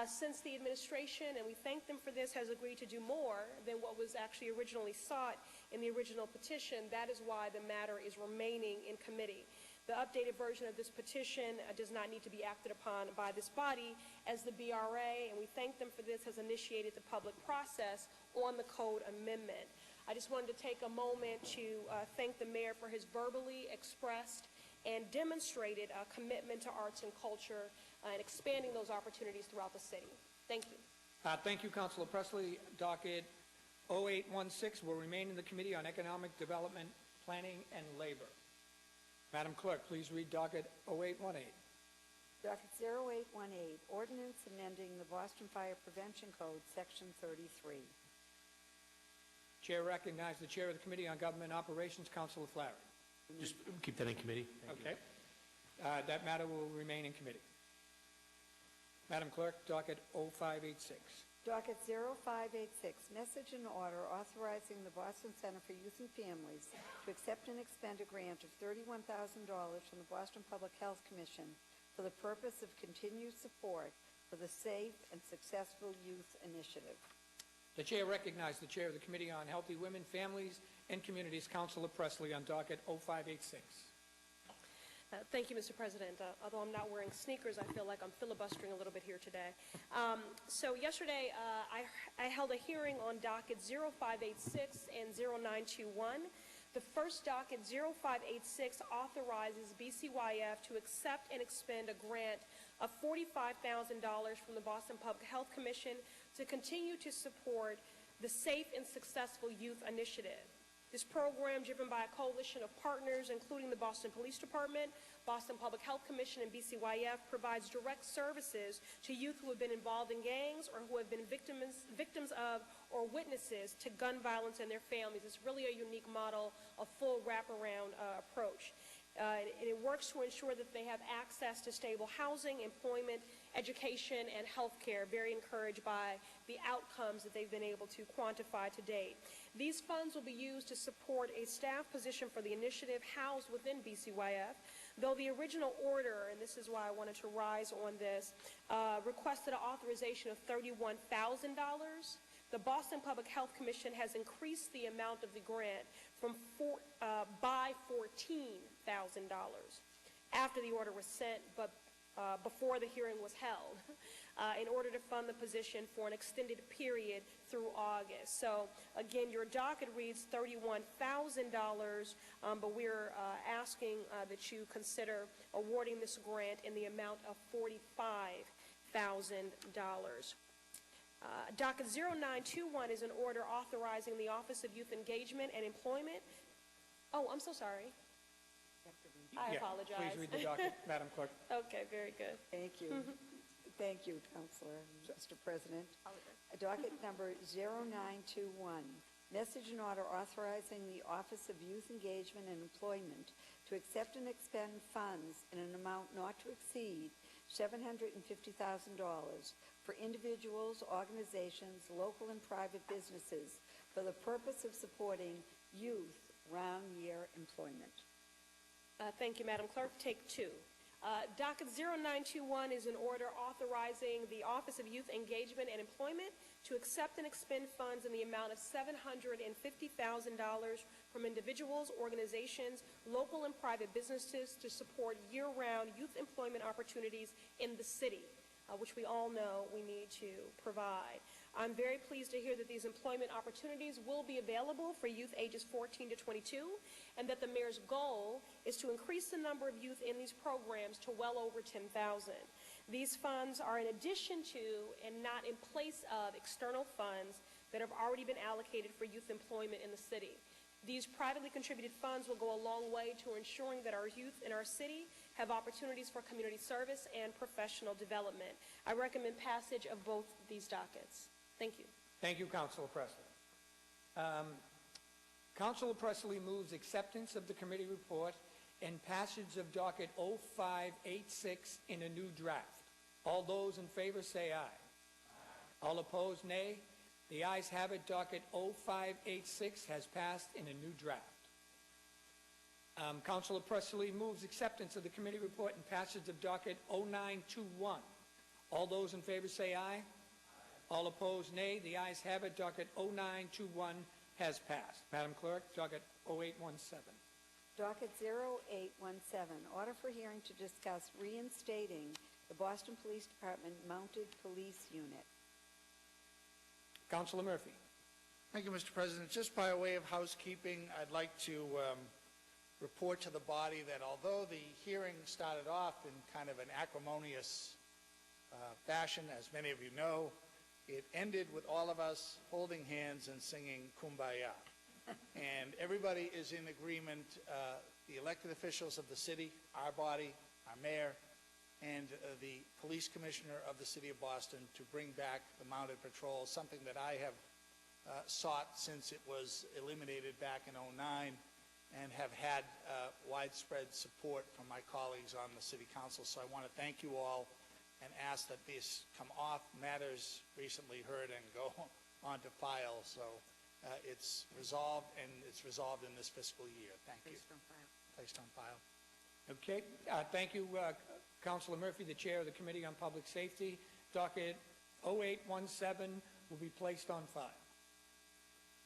Since the administration, and we thank them for this, has agreed to do more than what was actually originally sought in the original petition, that is why the matter is remaining in committee. The updated version of this petition does not need to be acted upon by this body, as the BRA, and we thank them for this, has initiated the public process on the code amendment. I just wanted to take a moment to thank the mayor for his verbally expressed and demonstrated commitment to arts and culture and expanding those opportunities throughout the city. Thank you. Thank you, Councilor Presley. Docket 0816 will remain in the Committee on Economic Development, Planning, and Labor. Madam Clerk, please read docket 0818. Docket 0818, ordinance amending the Boston Fire Prevention Code, Section 33. Chair recognizes the Chair of the Committee on Government Operations, Councilor Flaherty. Just keep that in committee. Thank you. That matter will remain in committee. Madam Clerk, docket 0586. Docket 0586, message and order authorizing the Boston Center for Youth and Families to accept and expend a grant of $31,000 from the Boston Public Health Commission for the purpose of continued support for the Safe and Successful Youth Initiative. The Chair recognizes the Chair of the Committee on Healthy Women, Families, and Communities, Councilor Presley, on docket 0586. Thank you, Mr. President. Although I'm not wearing sneakers, I feel like I'm filibustering a little bit here today. So yesterday, I held a hearing on docket 0586 and 0921. The first docket, 0586, authorizes BCYF to accept and expend a grant of $45,000 from the Boston Public Health Commission to continue to support the Safe and Successful Youth Initiative. This program, driven by a coalition of partners, including the Boston Police Department, Boston Public Health Commission, and BCYF, provides direct services to youth who have been involved in gangs or who have been victims of or witnesses to gun violence and their families. It's really a unique model, a full wraparound approach. And it works to ensure that they have access to stable housing, employment, education, and health care. Very encouraged by the outcomes that they've been able to quantify to date. These funds will be used to support a staff position for the initiative housed within BCYF, though the original order, and this is why I wanted to rise on this, requested an authorization of $31,000. The Boston Public Health Commission has increased the amount of the grant by $14,000 after the order was sent, but before the hearing was held, in order to fund the position for an extended period through August. So again, your docket reads $31,000, but we're asking that you consider awarding this grant in the amount of $45,000. Docket 0921 is an order authorizing the Office of Youth Engagement and Employment. Oh, I'm so sorry. I Yeah, apologize. Please read the docket, Madam Clerk. Okay, very good. Thank you. Thank you, Counselor, Mr. President. Docket number 0921, message and order authorizing the Office of Youth Engagement and Employment to accept and expend funds in an amount not to exceed $750,000 for individuals, organizations, local and private businesses for the purpose of supporting youth round-year employment. Thank you, Madam Clerk. Take two. Docket 0921 is an order authorizing the Office of Youth Engagement and Employment to accept and expend funds in the amount of $750,000 from individuals, organizations, local and private businesses to support year-round youth employment opportunities in the city, which we all know we need to provide. I'm very pleased to hear that these employment opportunities will be available for youth ages 14 to 22, and that the mayor's goal is to increase the number of youth in these programs to well over 10,000. These funds are in addition to and not in place of external funds that have already been allocated for youth employment in the city. These privately contributed funds will go a long way to ensuring that our youth in our city have opportunities for community service and professional development. I recommend passage of both these dockets. Thank you. Thank you, Councilor Presley. Councilor Presley moves acceptance of the committee report and passage of docket 0586 in a new draft. All those in favor say aye. All opposed, nay. The ayes have it. Docket 0586 has passed in a new draft. Councilor Presley moves acceptance of the committee report and passage of docket 0921. All those in favor say aye. All opposed, nay. The ayes have it. Docket 0921 has passed. Madam Clerk, docket 0817. Docket 0817, order for hearing to discuss reinstating the Boston Police Department Mounted Police Unit. Councilor Murphy. Thank you, Mr. President. Just by way of housekeeping, I'd like to report to the body that although the hearing started off in kind of an acrimonious fashion, as many of you know, it ended with all of us holding hands and singing Kumbaya. And everybody is in agreement, the elected officials of the city, our body, our mayor, and the police commissioner of the city of Boston to bring back the mounted patrol, something that I have sought since it was eliminated back in '09 and have had widespread support from my colleagues on the city council. So I want to thank you all and ask that this come off matters recently heard and go on to file. So it's resolved, and it's resolved in this fiscal year. Thank you. Placed on file. Okay. Thank you, Councilor Murphy, the chair of the Committee on Public Safety. Docket 0817 will be placed on file.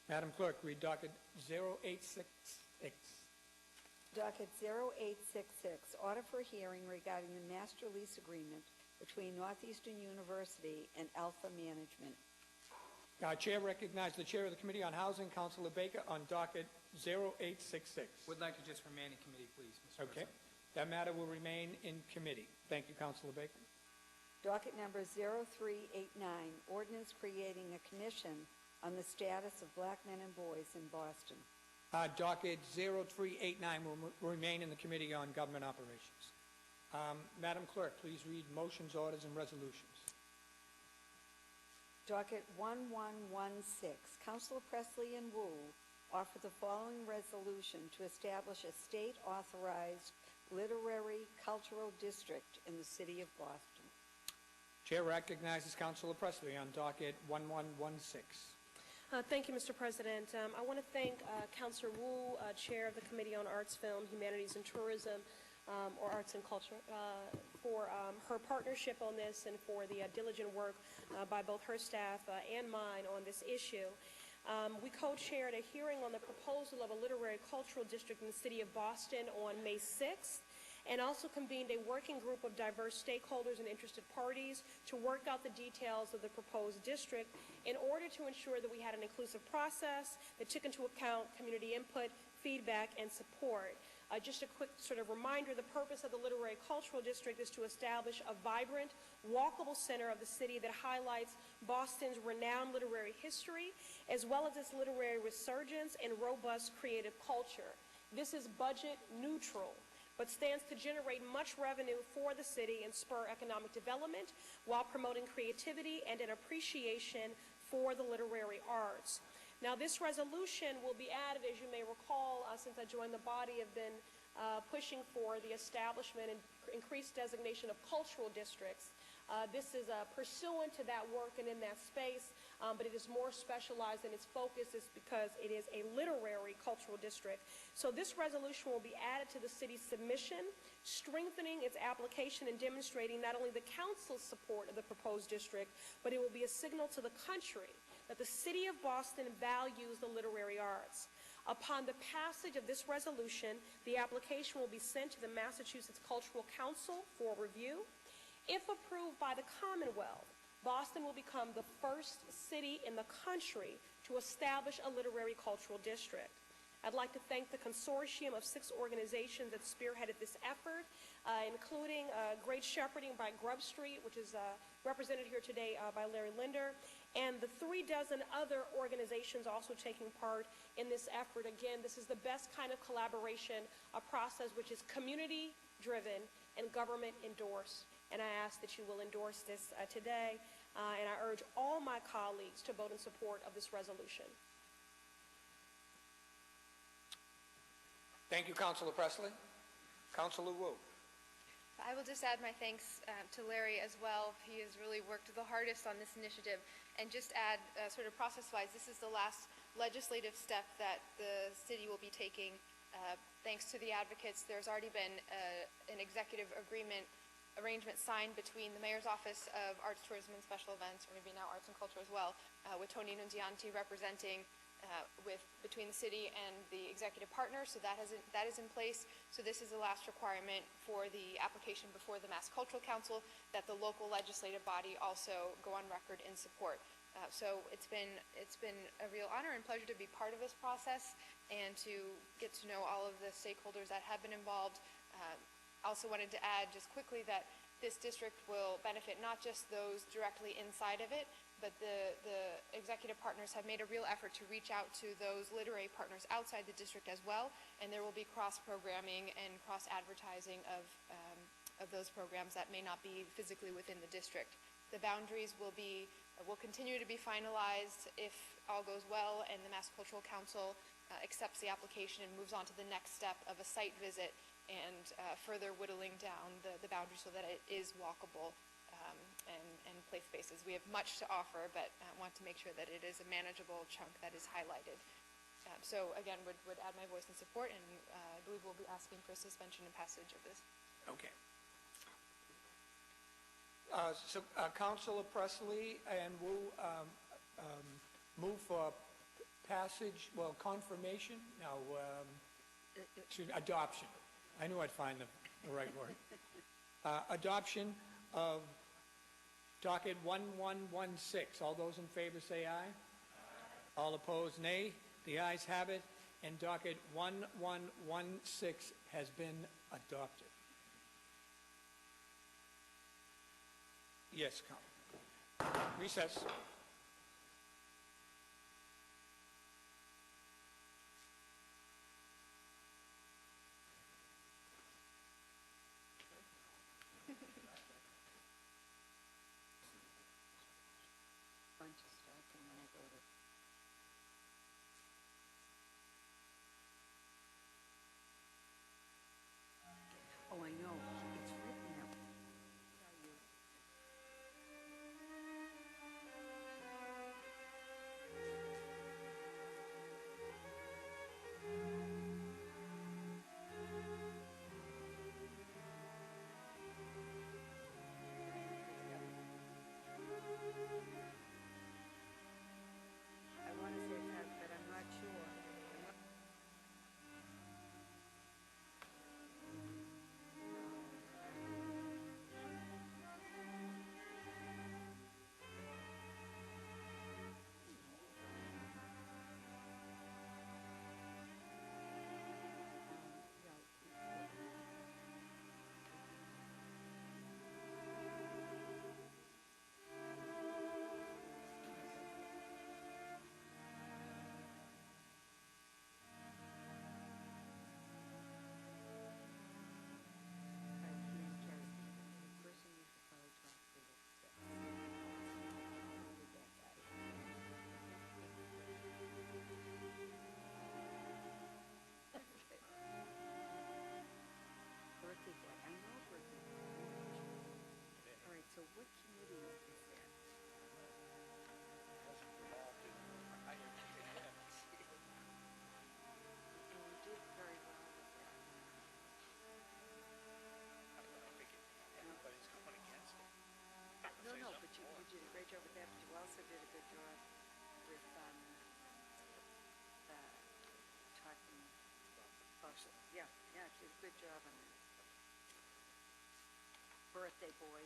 Madam Clerk, read docket 0866. Docket 0866, order for hearing regarding the master lease agreement between Northeastern University and Alpha Management. Chair recognizes the chair of the Committee on Housing, Councilor Baker, on docket 0866. Would like to just remain in committee, please, Mr. Okay. President. That matter will remain in committee. Thank you, Councilor Baker. Docket number 0389, ordinance creating a commission on the status of black men and boys in Boston. Docket 0389 will remain in the Committee on Government Operations. Madam Clerk, please read motions, orders, and resolutions. Docket 1116, Councilor Presley and Wu offer the following resolution to establish a state-authorized literary cultural district in the city of Boston. Chair recognizes Councilor Presley on docket 1116. Thank you, Mr. President. I want to thank Councilor Wu, Chair of the Committee on Arts, Film, Humanities, and Tourism, or Arts and Culture, for her partnership on this and for the diligent work by both her staff and mine on this issue. We co-chaired a hearing on the proposal of a literary cultural district in the city of Boston on May 6th, and also convened a working group of diverse stakeholders and interested parties to work out the details of the proposed district in order to ensure that we had an inclusive process that took into account community input, feedback, and support. Just a quick sort of reminder, the purpose of the Literary Cultural District is to establish a vibrant, walkable center of the city that highlights Boston's renowned literary history, as well as its literary resurgence and robust creative culture. This is budget neutral, but stands to generate much revenue for the city and spur economic development while promoting creativity and an appreciation for the literary arts. Now, this resolution will be added, as you may recall, since I joined the body, have been pushing for the establishment and increased designation of cultural districts. This is pursuant to that work and in that space, but it is more specialized in its focus is because it is a literary cultural district. So this resolution will be added to the city's submission, strengthening its application and demonstrating not only the council's support of the proposed district, but it will be a signal to the country that the city of Boston values the literary arts. Upon the passage of this resolution, the application will be sent to the Massachusetts Cultural Council for review. If approved by the Commonwealth, Boston will become the first city in the country to establish a literary cultural district. I'd like to thank the consortium of 6 organizations that spearheaded this effort, including Great Shepherding by Grub Street, which is represented here today by Larry Linder, and the 36 other organizations also taking part in this effort. Again, this is the best kind of collaboration, a process which is community-driven and government-endorsed. And I ask that you will endorse this today, and I urge all my colleagues to vote in support of this resolution. Thank you, Councilor Presley. Councilor Wu. I will just add my thanks to Larry as well. He has really worked the hardest on this initiative. And just add, sort of process-wise, this is the last legislative step that the city will be taking. Thanks to the advocates, there's already been an executive arrangement signed between the Mayor's Office of Arts, Tourism, and Special Events, or maybe now Arts and Culture as well, with Tony Nunzianti representing between the city and the executive partner, so that is in place. So this is the last requirement for the application before the Mass Cultural Council, that the local legislative body also go on record in support. So it's been a real honor and pleasure to be part of this process and to get to know all of the stakeholders that have been involved. Also wanted to add just quickly that this district will benefit not just those directly inside of it, but the executive partners have made a real effort to reach out to those literary partners outside the district as well, and there will be cross-programming and cross-advertising of those programs that may not be physically within the district. The boundaries will continue to be finalized if all goes well and the Mass Cultural Council accepts the application and moves on to the next step of a site visit and further whittling down the boundaries so that it is walkable and play spaces. We have much to offer, but want to make sure that it is a manageable chunk that is highlighted. So again, would add my voice in support, and I believe we'll be asking for suspension and passage of this. Okay. Councilor Presley and Wu move for passage, well, confirmation, no, adoption. I knew I'd find the right word. Adoption of docket 1116. All those in favor say aye. All opposed, nay. The ayes have it, and docket 1116 has been adopted. Yes, recess. Oh, I know. It's written out. did a good job on this. Birthday boy.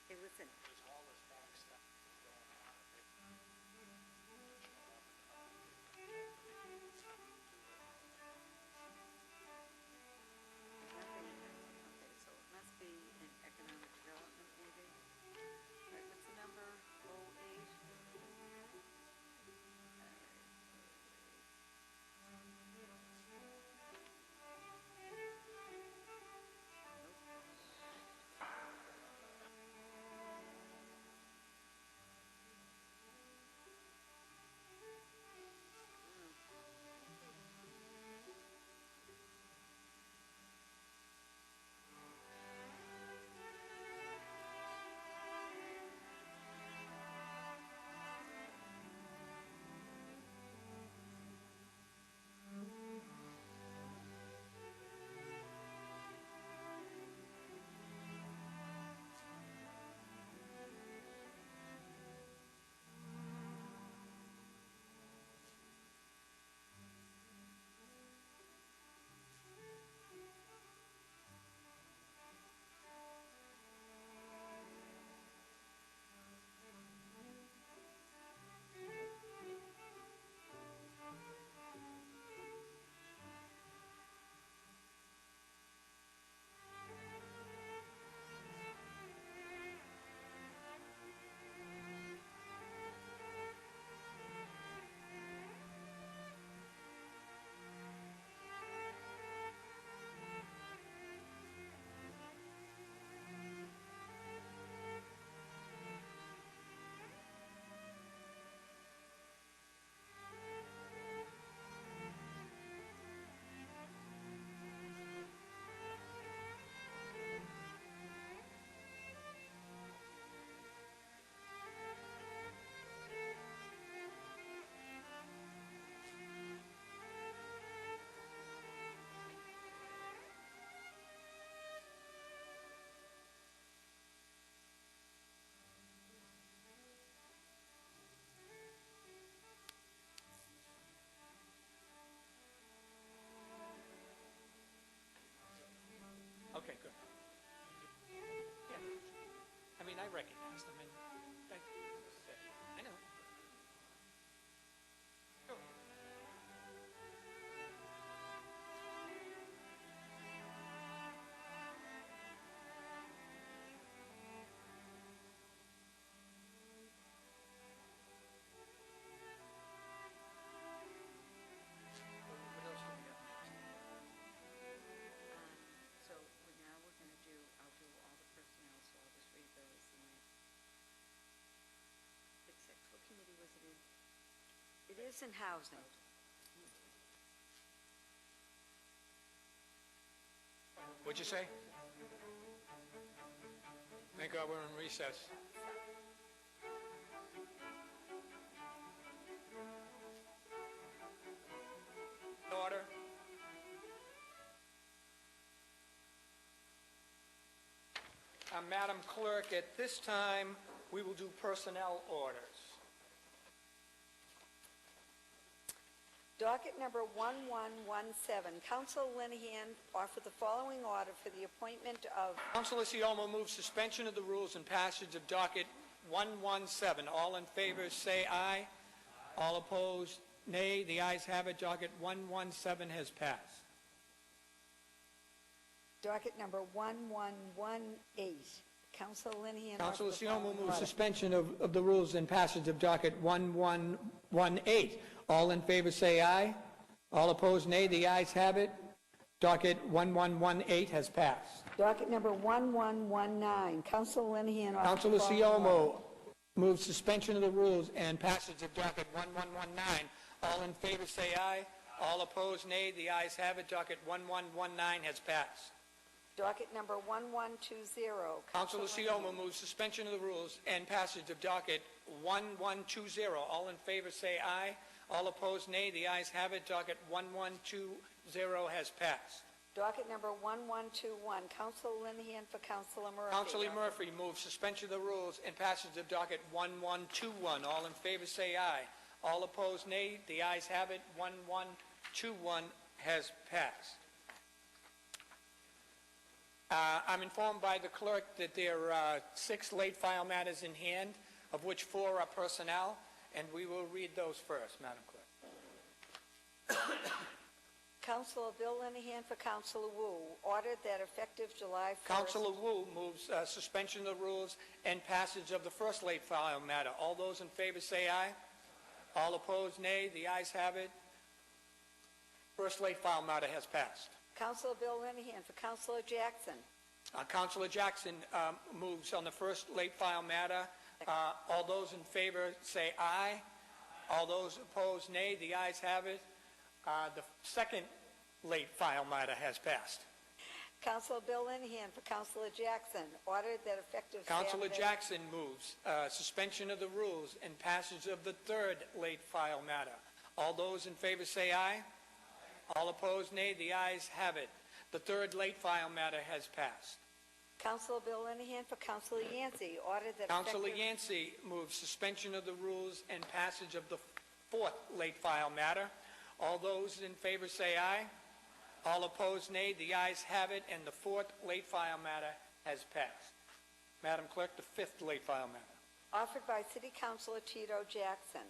Hey, listen. Okay, so it must be in economic development, maybe. All right, what's the number? 08? Okay, good. Yeah. I mean, I recognize them, and I know. Sure. What else do we got? So now we're going to do, I'll do all the personnel, so I'll just read those. And then it's six. What committee was it in? It is in housing. What'd you say? Thank God we're in recess. Order. Madam Clerk, at this time, we will do personnel orders. Docket number 1117, Council Linehan offered the following order for the appointment of Councilor Siomo moves suspension of the rules and passage of docket 117. All in favor say aye. All opposed, nay. The ayes have it. Docket 117 has passed. docket number 1118, Council Linehan. Councilor offered the Siomo following moves order. suspension of the rules and passage of docket 1118. All in favor say aye. All opposed, nay. The ayes have it. Docket 1118 has passed. Docket number 1119, Council Linehan. offered Councilor the following order. Siomo moves suspension of the rules and passage of docket 1119. All in favor say aye. All opposed, nay. The ayes have it. Docket 1119 has passed. Docket number 1120. Councilor Siomo moves suspension of the rules and passage of docket 1120. All in favor say aye. All opposed, nay. The ayes have it. Docket 1120 has passed. Docket number 1121, Council Linehan for Councilor Murphy. Councilor Murphy moves suspension of the rules and passage of docket 1121. All in favor say aye. All opposed, nay. The ayes have it. 1121 2-1 has passed. I'm informed by the clerk that there are 6 late file matters in hand, of which 4 are personnel, and we will read those first, Madam Clerk. Councilor Bill Linehan for Councilor Wu, ordered that effective July 1st... Councilor Wu moves suspension of the rules and passage of the first late file matter. All those in favor say aye. All opposed, nay. The ayes have it. First late file matter has passed. Councilor Bill Linehan for Councilor Jackson. Councilor Jackson moves on the first late file matter. All those in favor say aye. All those opposed, nay. The ayes have it. The second late file matter has passed. Councilor Bill Linehan for Councilor Jackson, ordered that effective Councilor Saturday... Jackson moves suspension of the rules and passage of the third late file matter. All those in favor say aye. All opposed, nay. The ayes have it. The third late file matter has passed. Councilor Bill Linehan for Councilor Yancey, ordered that Councilor effective... Yancey moves suspension of the rules and passage of the fourth late file matter. All those in favor say aye. All opposed, nay. The ayes have it, and the fourth late file matter has passed. Madam Clerk, the fifth late file matter. Offered by City Councilor Tito Jackson.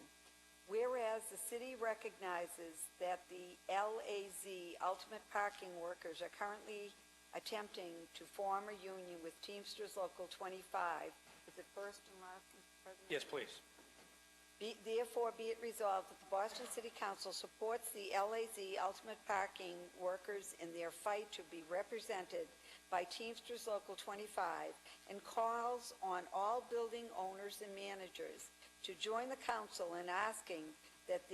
Whereas the city recognizes that the LAZ Ultimate Parking Workers are currently attempting to form a union with Teamsters Local 25. Is it first and last, Mr. President? Yes, please. Therefore, be it resolved that the Boston City Council supports the LAZ Ultimate Parking Workers in their fight to be represented by Teamsters Local 25 and calls on all building owners and managers to join the council in asking that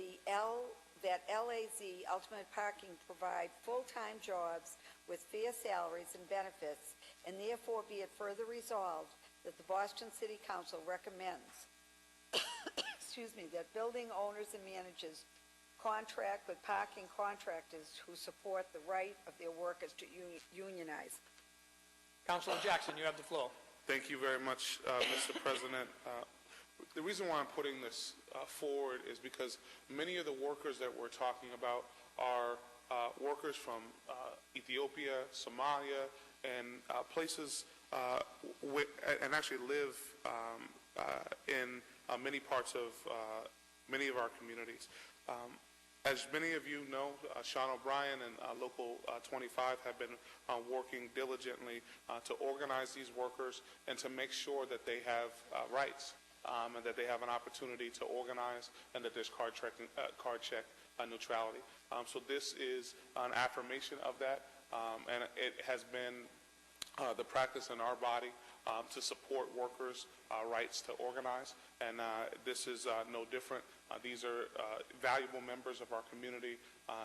LAZ Ultimate Parking provide full-time jobs with fair salaries and benefits, and therefore be it further resolved that the Boston City Council recommends that building owners and managers contract with parking contractors who support the right of their workers to unionize. Councilor Jackson, you have the floor. Thank you very much, Mr. President. The reason why I'm putting this forward is because many of the workers that we're talking about are workers from Ethiopia, Somalia, and places and actually live in many parts of many of our communities. As many of you know, Sean O'Brien and Local 25 have been working diligently to organize these workers and to make sure that they have rights and that they have an opportunity to organize and that there's card check neutrality. So this is an affirmation of that, and it has been the practice in our body to support workers' rights to organize, and this is no different. These are valuable members of our community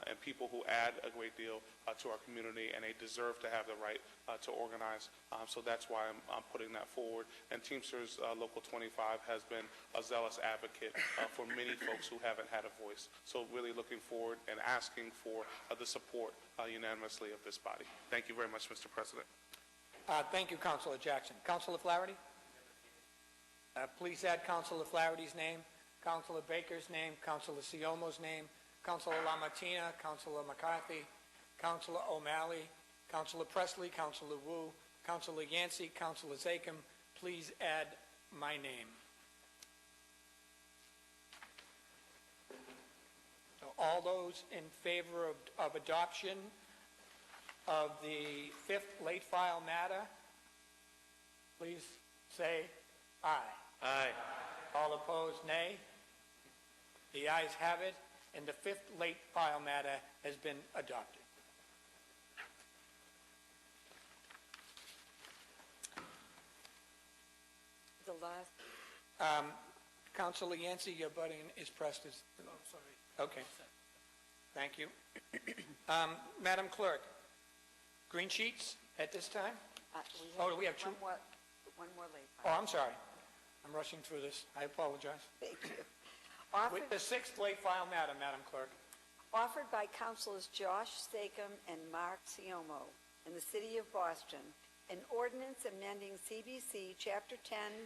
and people who add a great deal to our community, and they deserve to have the right to organize. So that's why I'm putting that forward. And Teamsters Local 25 has been a zealous advocate for many folks who haven't had a voice. So really looking forward and asking for the support unanimously of this body. Thank you very much, Mr. President. Thank you, Councilor Jackson. Councilor Flaherty? Please add Councilor Flaherty's name, Councilor Baker's name, Councilor Siomo's name, Councilor LaMartina, Councilor McCarthy, Councilor O'Malley, Councilor Presley, Councilor Wu, Councilor Yancey, Councilor Zakim. Please add my name. So all those in favor of adoption of the fifth late file matter, please say aye. Aye. All opposed, nay. The ayes have it, and the fifth late file matter has been adopted. The last... Councilor Yancey, your button is pressed. Oh, sorry. Okay. Thank you. Madam Clerk, green sheets at this time? We have two. One more late Oh, file. I'm sorry. I'm rushing through this. I apologize. Thank you. With the sixth late file matter, Madam Clerk. Offered by Councilors Josh Sakem and Mark Siomo in the City of Boston, an ordinance amending CBC Chapter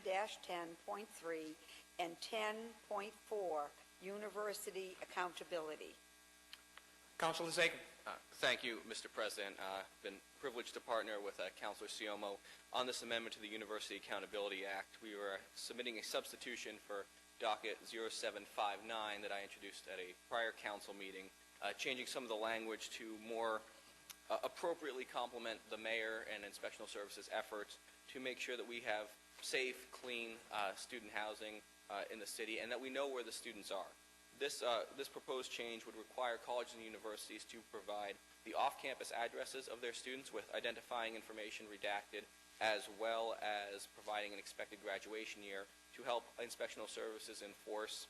10-10.3 and 10.4 University Accountability. Councilor Zaken. Thank you, Mr. President. Been privileged to partner with Councilor Siomo on this amendment to the University Accountability Act. We were submitting a substitution for docket 0759 that I introduced at a prior council meeting, changing some of the language to more appropriately complement the mayor and inspectional services efforts to make sure that we have safe, clean student housing in the city and that we know where the students are. This proposed change would require colleges and universities to provide the off-campus addresses of their students with identifying information redacted, as well as providing an expected graduation year to help inspectional services enforce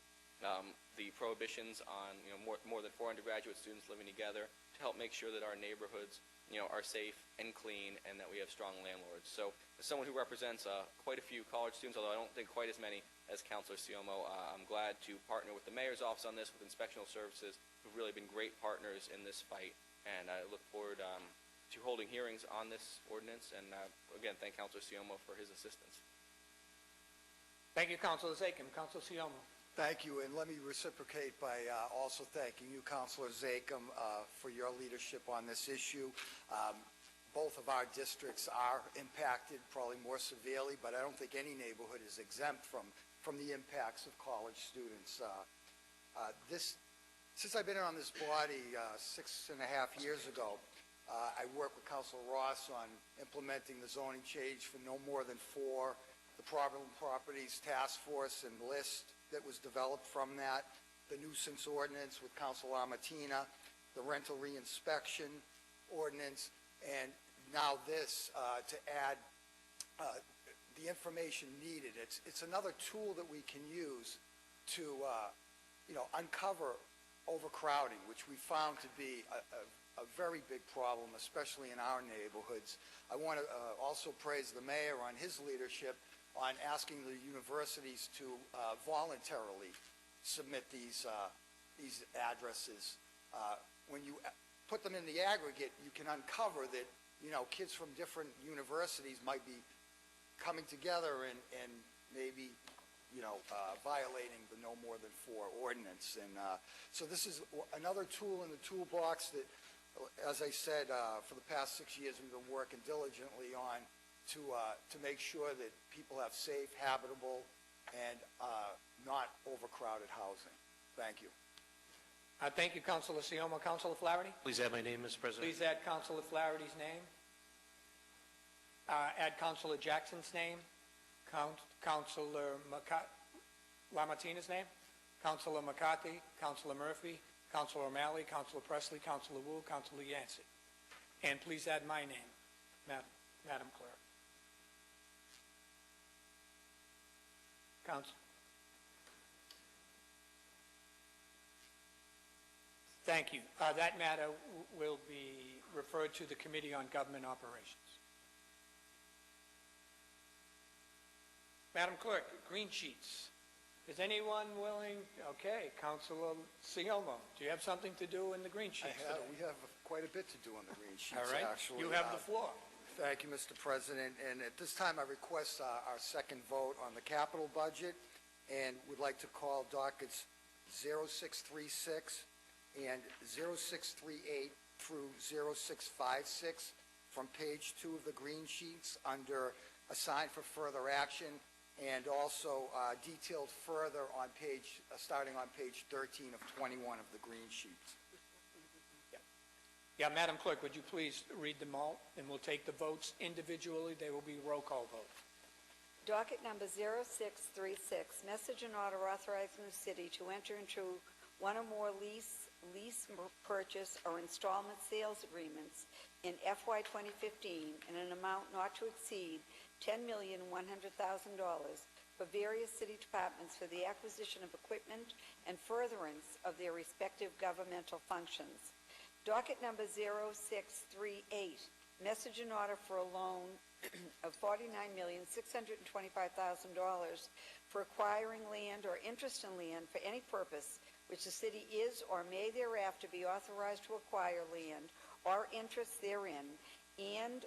the prohibitions on more than 4 undergraduate students living together, to help make sure that our neighborhoods are safe and clean and that we have strong landlords. So as someone who represents quite a few college students, although I don't think quite as many as Councilor Siomo, I'm glad to partner with the Mayor's Office on this, with Inspectional Services, who've really been great partners in this fight. And I look forward to holding hearings on this ordinance. And again, thank Councilor Siomo for his assistance. Thank you, Councilor Zaken. Councilor Siomo. Thank you, and let me reciprocate by also thanking you, Councilor Zakem, for your leadership on this issue. Both of our districts are impacted, probably more severely, but I don't think any neighborhood is exempt from the impacts of college students. Since I've been on this body 6.5 years ago, I worked with Councilor Ross on implementing the zoning change for no more than 4, the problem properties task force and list that was developed from that, the nuisance ordinance with Councilor Amatina, the rental reinspection ordinance, and now this to add the information needed. It's another tool that we can use to uncover overcrowding, which we found to be a very big problem, especially in our neighborhoods. I want to also praise the mayor on his leadership on asking the universities to voluntarily submit these addresses. When you put them in the aggregate, you can uncover that kids from different universities might be coming together and maybe violating the no more than 4 ordinance. And so this is another tool in the toolbox that, as I said, for the past 6 years we've been working diligently on to make sure that people have safe, habitable, and not overcrowded housing. Thank you. Thank you, Councilor Siomo. Councilor Flaherty? Please add my name, Mr. President. Please add Councilor Flaherty's name. Add Councilor Jackson's name. Councilor Lamartina's name. Councilor McCarthy. Councilor Murphy. Councilor O'Malley. Councilor Presley. Councilor Wu. Councilor Yancey. And please add my name, Madam Clerk. Council. Thank you. That matter will be referred to the Committee on Government Operations. Madam Clerk, green sheets. Is anyone willing? Okay, Councilor Siomo, do you have something to do in the green sheets today? We have quite a bit to do on the green sheets, All right. actually. You have the floor. Thank you, Mr. President. And at this time, I request our second vote on the capital budget and would like to call dockets 0636 and 0638 through 0656 from page 2 of the green sheets under assigned for further action, and also detailed further on starting on page 13 of 21 of the green sheets. Yeah, Madam Clerk, would you please read them all, and we'll take the votes individually. They will be roll call votes. Docket number 0636, message and order authorizing the city to enter into one or more lease purchase or installment sales agreements in FY 2015 in an amount not to exceed $10,100,000 for various city departments for the acquisition of equipment and furtherance of their respective governmental functions. Docket number 0638, message and order for a loan of $49,625,000 for acquiring land or interest in land for any purpose which the city is or may thereafter be authorized to acquire land or interest therein, and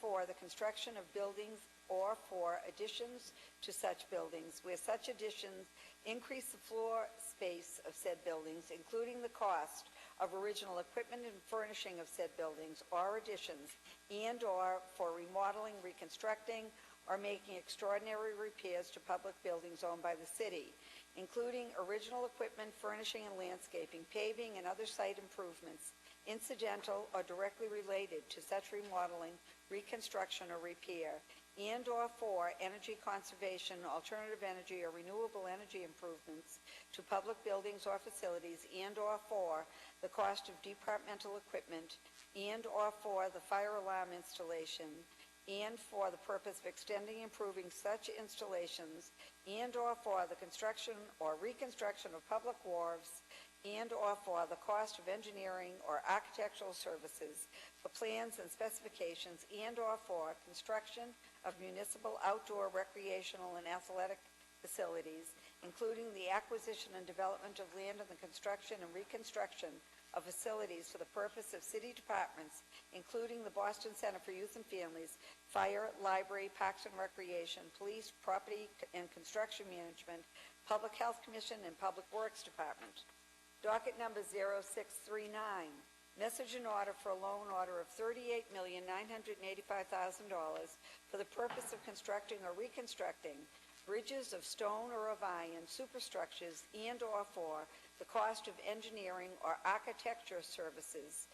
for the construction of buildings or for additions to such buildings where such additions increase the floor space of said buildings, including the cost of original equipment and furnishing of said buildings or additions and/or for remodeling, reconstructing, or making extraordinary repairs to public buildings owned by the city, including original equipment, furnishing and landscaping, paving, and other site improvements, incidental or directly related to such remodeling, reconstruction, or repair, and/or for energy conservation, alternative energy, or renewable energy improvements to public buildings or facilities, and/or for the cost of departmental equipment, and/or for the fire alarm installation, and for the purpose of extending and improving such installations, and/or for the construction or reconstruction of public wharves, and/or for the cost of engineering or architectural services for plans and specifications, and/or for construction of municipal outdoor recreational and athletic facilities, including the acquisition and development of land and the construction and reconstruction of facilities for the purpose of city departments, including the Boston Center for Youth and Families, Fire, Library, Parks and Recreation, Police, Property and Construction Management, Public Health Commission, and Public Works Department. Docket number 0639, message and order for a loan order of $38,985,000 for the purpose of constructing or reconstructing bridges of stone or of iron, superstructures, and/or for the cost of engineering or architectural services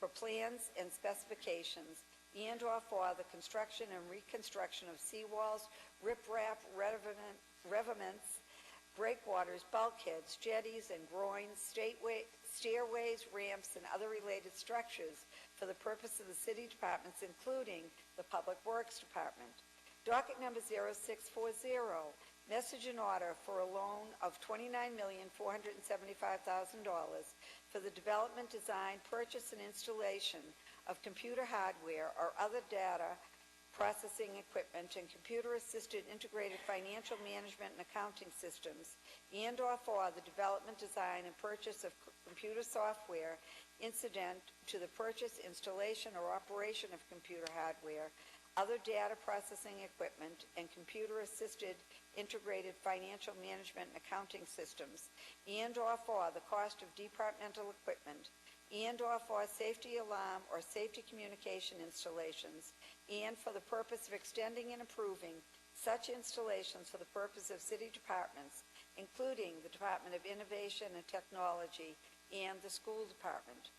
for plans and specifications, and/or for the construction and reconstruction of seawalls, riprap, revetments, breakwaters, bulkheads, jetties, and groins, stairways, ramps, and other related structures for the purpose of the city departments, including the Public Works Department. Docket number 0640, message and order for a loan of $29,475,000 for the development, design, purchase, and installation of computer hardware or other data processing equipment and computer-assisted integrated financial management and accounting systems, and/or for the development, design, and purchase of computer software incident to the purchase, installation, or operation of computer hardware, other data processing equipment, and computer-assisted integrated financial management and accounting systems, and/or for the cost of departmental equipment, and/or for safety alarm or safety communication installations, and for the purpose of extending and improving such installations for the purpose of city departments, including the Department of Innovation and Technology and the School Department.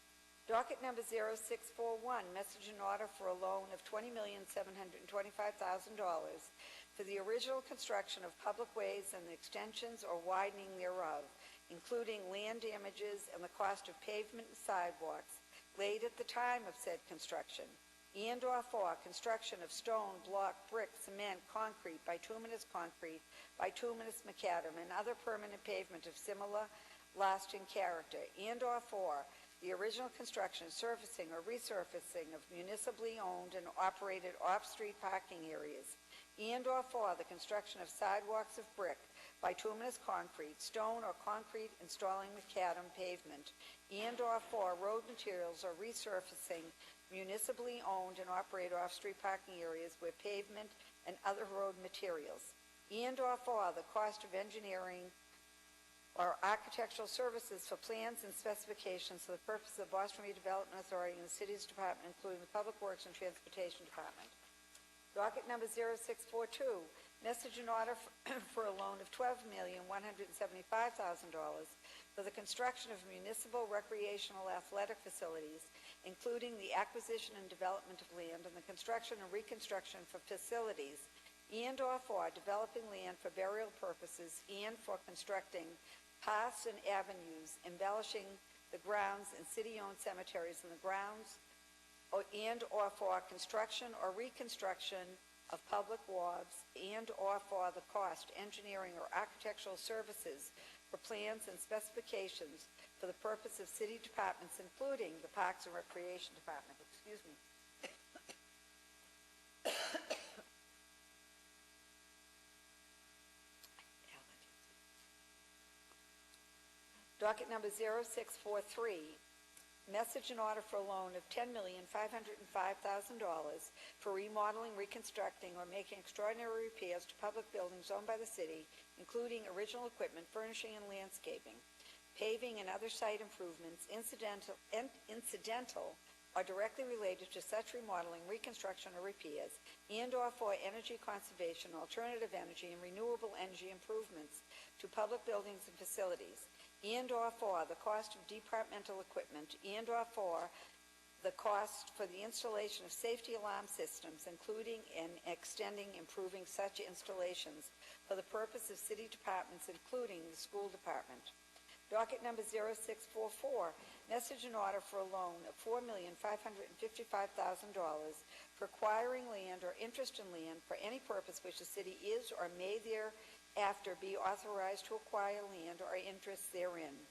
Docket number 0641, message and order for a loan of $20,725,000 for the original construction of public ways and the extensions or widening thereof, including land damages and the cost of pavement and sidewalks laid at the time of said construction, and/or for construction of stone, block, brick, cement, concrete, bituminous macadam, and other permanent pavement of similar lasting character, and/or for the original construction, surfacing, or resurfacing of municipally owned and operated off-street parking areas, and/or for the construction of sidewalks of brick, bituminous concrete, stone, or concrete installing macadam pavement, and/or for road materials or resurfacing municipally owned and operated off-street parking areas where pavement and other road materials, and/or for the cost of engineering or architectural services for plans and specifications for the purpose of the Boston Redevelopment Authority and the city's department, including the Public Works and Transportation Department. Docket number 0642, message and order for a loan of $12,175,000 for the construction of municipal recreational athletic facilities, including the acquisition and development of land and the construction and reconstruction for facilities, and/or for developing land for burial purposes and for constructing paths and avenues, embellishing the grounds and city-owned cemeteries and the grounds, and/or for construction or reconstruction of public wharves, and/or for the cost, engineering, or architectural services for plans and specifications for the purpose of city departments, including the Parks and Recreation Department. Excuse me. Docket number 0643, message and order for a loan of $10,505,000 for remodeling, reconstructing, or making extraordinary repairs to public buildings owned by the city, including original equipment, furnishing, and landscaping, paving, and other site improvements incidental or directly related to such remodeling, reconstruction, or repairs, and/or for energy conservation, alternative energy, and renewable energy improvements to public buildings and facilities, and/or for the cost of departmental equipment, and/or for the cost for the installation of safety alarm systems, including and extending, improving such installations for the purpose of city departments, including the school department. Docket number 0644, message and order for a loan of $4,555,000 for acquiring land or interest in land for any purpose which the city is or may thereafter be authorized to acquire land or interest therein,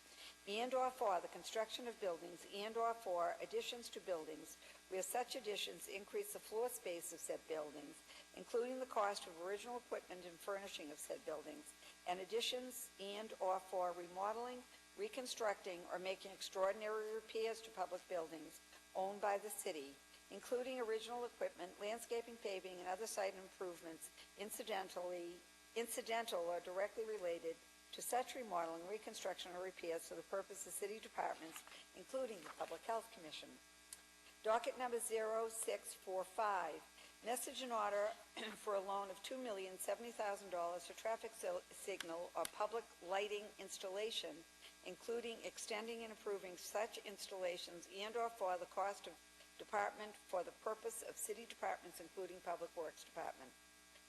and/or for the construction of buildings and/or for additions to buildings where such additions increase the floor space of said buildings, including the cost of original equipment and furnishing of said buildings, and additions and/or for remodeling, reconstructing, or making extraordinary repairs to public buildings owned by the city, including original equipment, landscaping, paving, and other site improvements incidental or directly related to such remodeling, reconstruction, or repairs for the purpose of city departments, including the Public Health Commission. Docket number 0645, message and order for a loan of $2,070,000 for traffic signal or public lighting installation, including extending and improving such installations and/or for the cost of department for the purpose of city departments, including Public Works Department.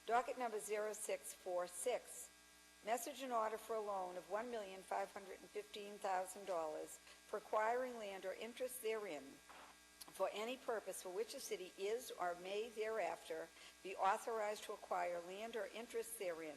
Docket number 0646, message and order for a loan of $1,515,000 for acquiring land or interest therein for any purpose for which the city is or may thereafter be authorized to acquire land or interest therein,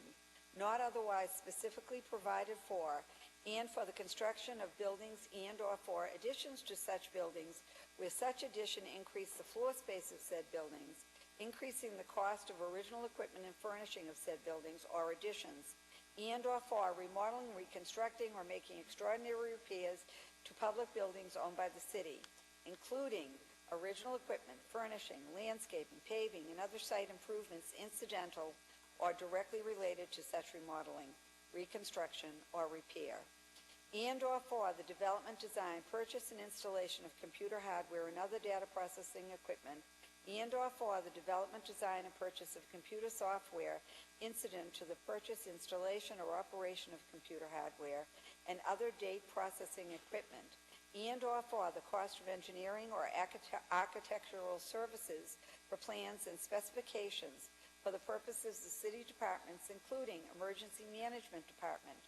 not otherwise specifically provided for, and for the construction of buildings and/or for additions to such buildings where such addition increase the floor space of said buildings, increasing the cost of original equipment and furnishing of said buildings or additions, and/or for remodeling, reconstructing, or making extraordinary repairs to public buildings owned by the city, including original equipment, furnishing, landscaping, paving, and other site improvements incidental or directly related to such remodeling, reconstruction, or repair, and/or for the development, design, purchase, and installation of computer hardware and other data processing equipment, and/or for the development, design, and purchase of computer software incident to the purchase, installation, or operation of computer hardware and other data processing equipment, and/or for the cost of engineering or architectural services for plans and specifications for the purposes of city departments, including Emergency Management Department.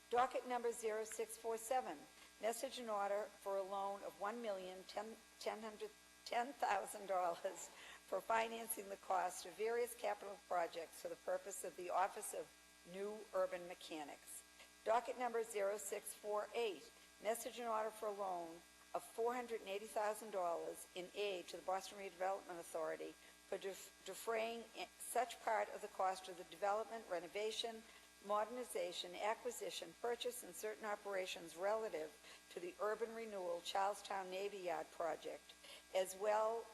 Docket number 0647, message and order for a loan of $1,010,000 for financing the cost of various capital projects for the purpose of the Office of New Urban Mechanics. Docket number 0648, message and order for a loan of $480,000 in aid to the Boston Redevelopment Authority for defraying such part of the cost of the development, renovation, modernization, acquisition, purchase, and certain operations relative to the urban renewal Charlestown Navy Yard project, as will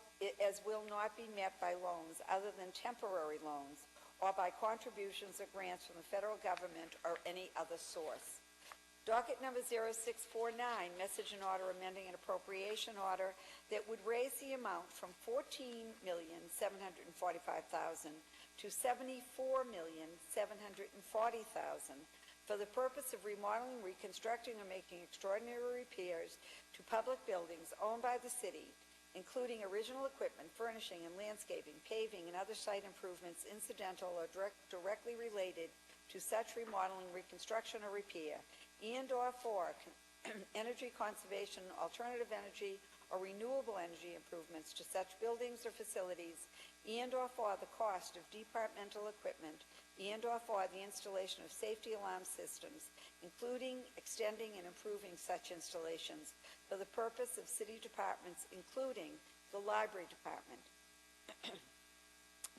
not be met by loans other than temporary loans or by contributions or grants from the federal government or any other source. Docket number 0649, message and order amending an appropriation order that would raise the amount from $14,745,000 to $74,740,000 for the purpose of remodeling, reconstructing, or making extraordinary repairs to public buildings owned by the city, including original equipment, furnishing, and landscaping, paving, and other site improvements incidental or directly related to such remodeling, reconstruction, or repair, and/or for energy conservation, alternative energy, or renewable energy improvements to such buildings or facilities, and/or for the cost of departmental equipment, and/or for the installation of safety alarm systems, including extending and improving such installations for the purpose of city departments, including the Library Department.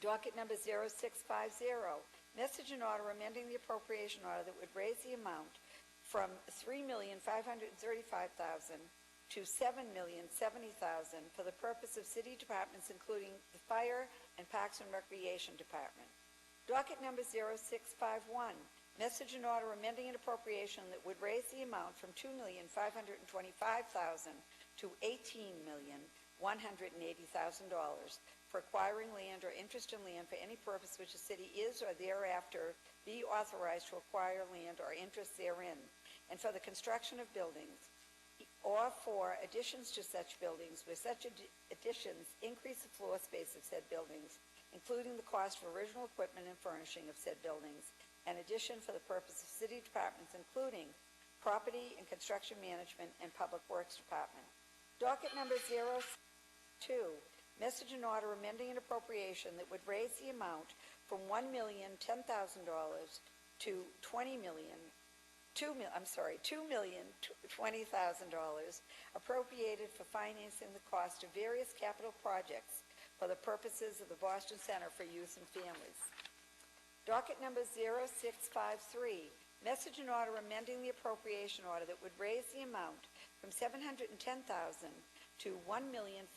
Docket number 0650, message and order amending the appropriation order that would raise the amount from $3,535,000 to $7,070,000 for the purpose of city departments, including the Fire and Parks and Recreation Department. Docket number 0651, Message and order amending an appropriation that would raise the amount from $2,525,000 to $18,180,000 for acquiring land or interest in land for any purpose which the city is or thereafter be authorized to acquire land or interest therein, and for the construction of buildings, or for additions to such buildings where such additions increase the floor space of said buildings, including the cost of original equipment and furnishing of said buildings, and addition for the purpose of city departments, including property and construction management and public works department. Docket number 02, message and order amending an appropriation that would raise the amount from $1,010,000 to $2,020,000 appropriated for financing the cost of various capital projects for the purposes of the Boston Center for Youth and Families. Docket number 0653, message and order amending the appropriation order that would raise the amount from $710,000 to $1,415,000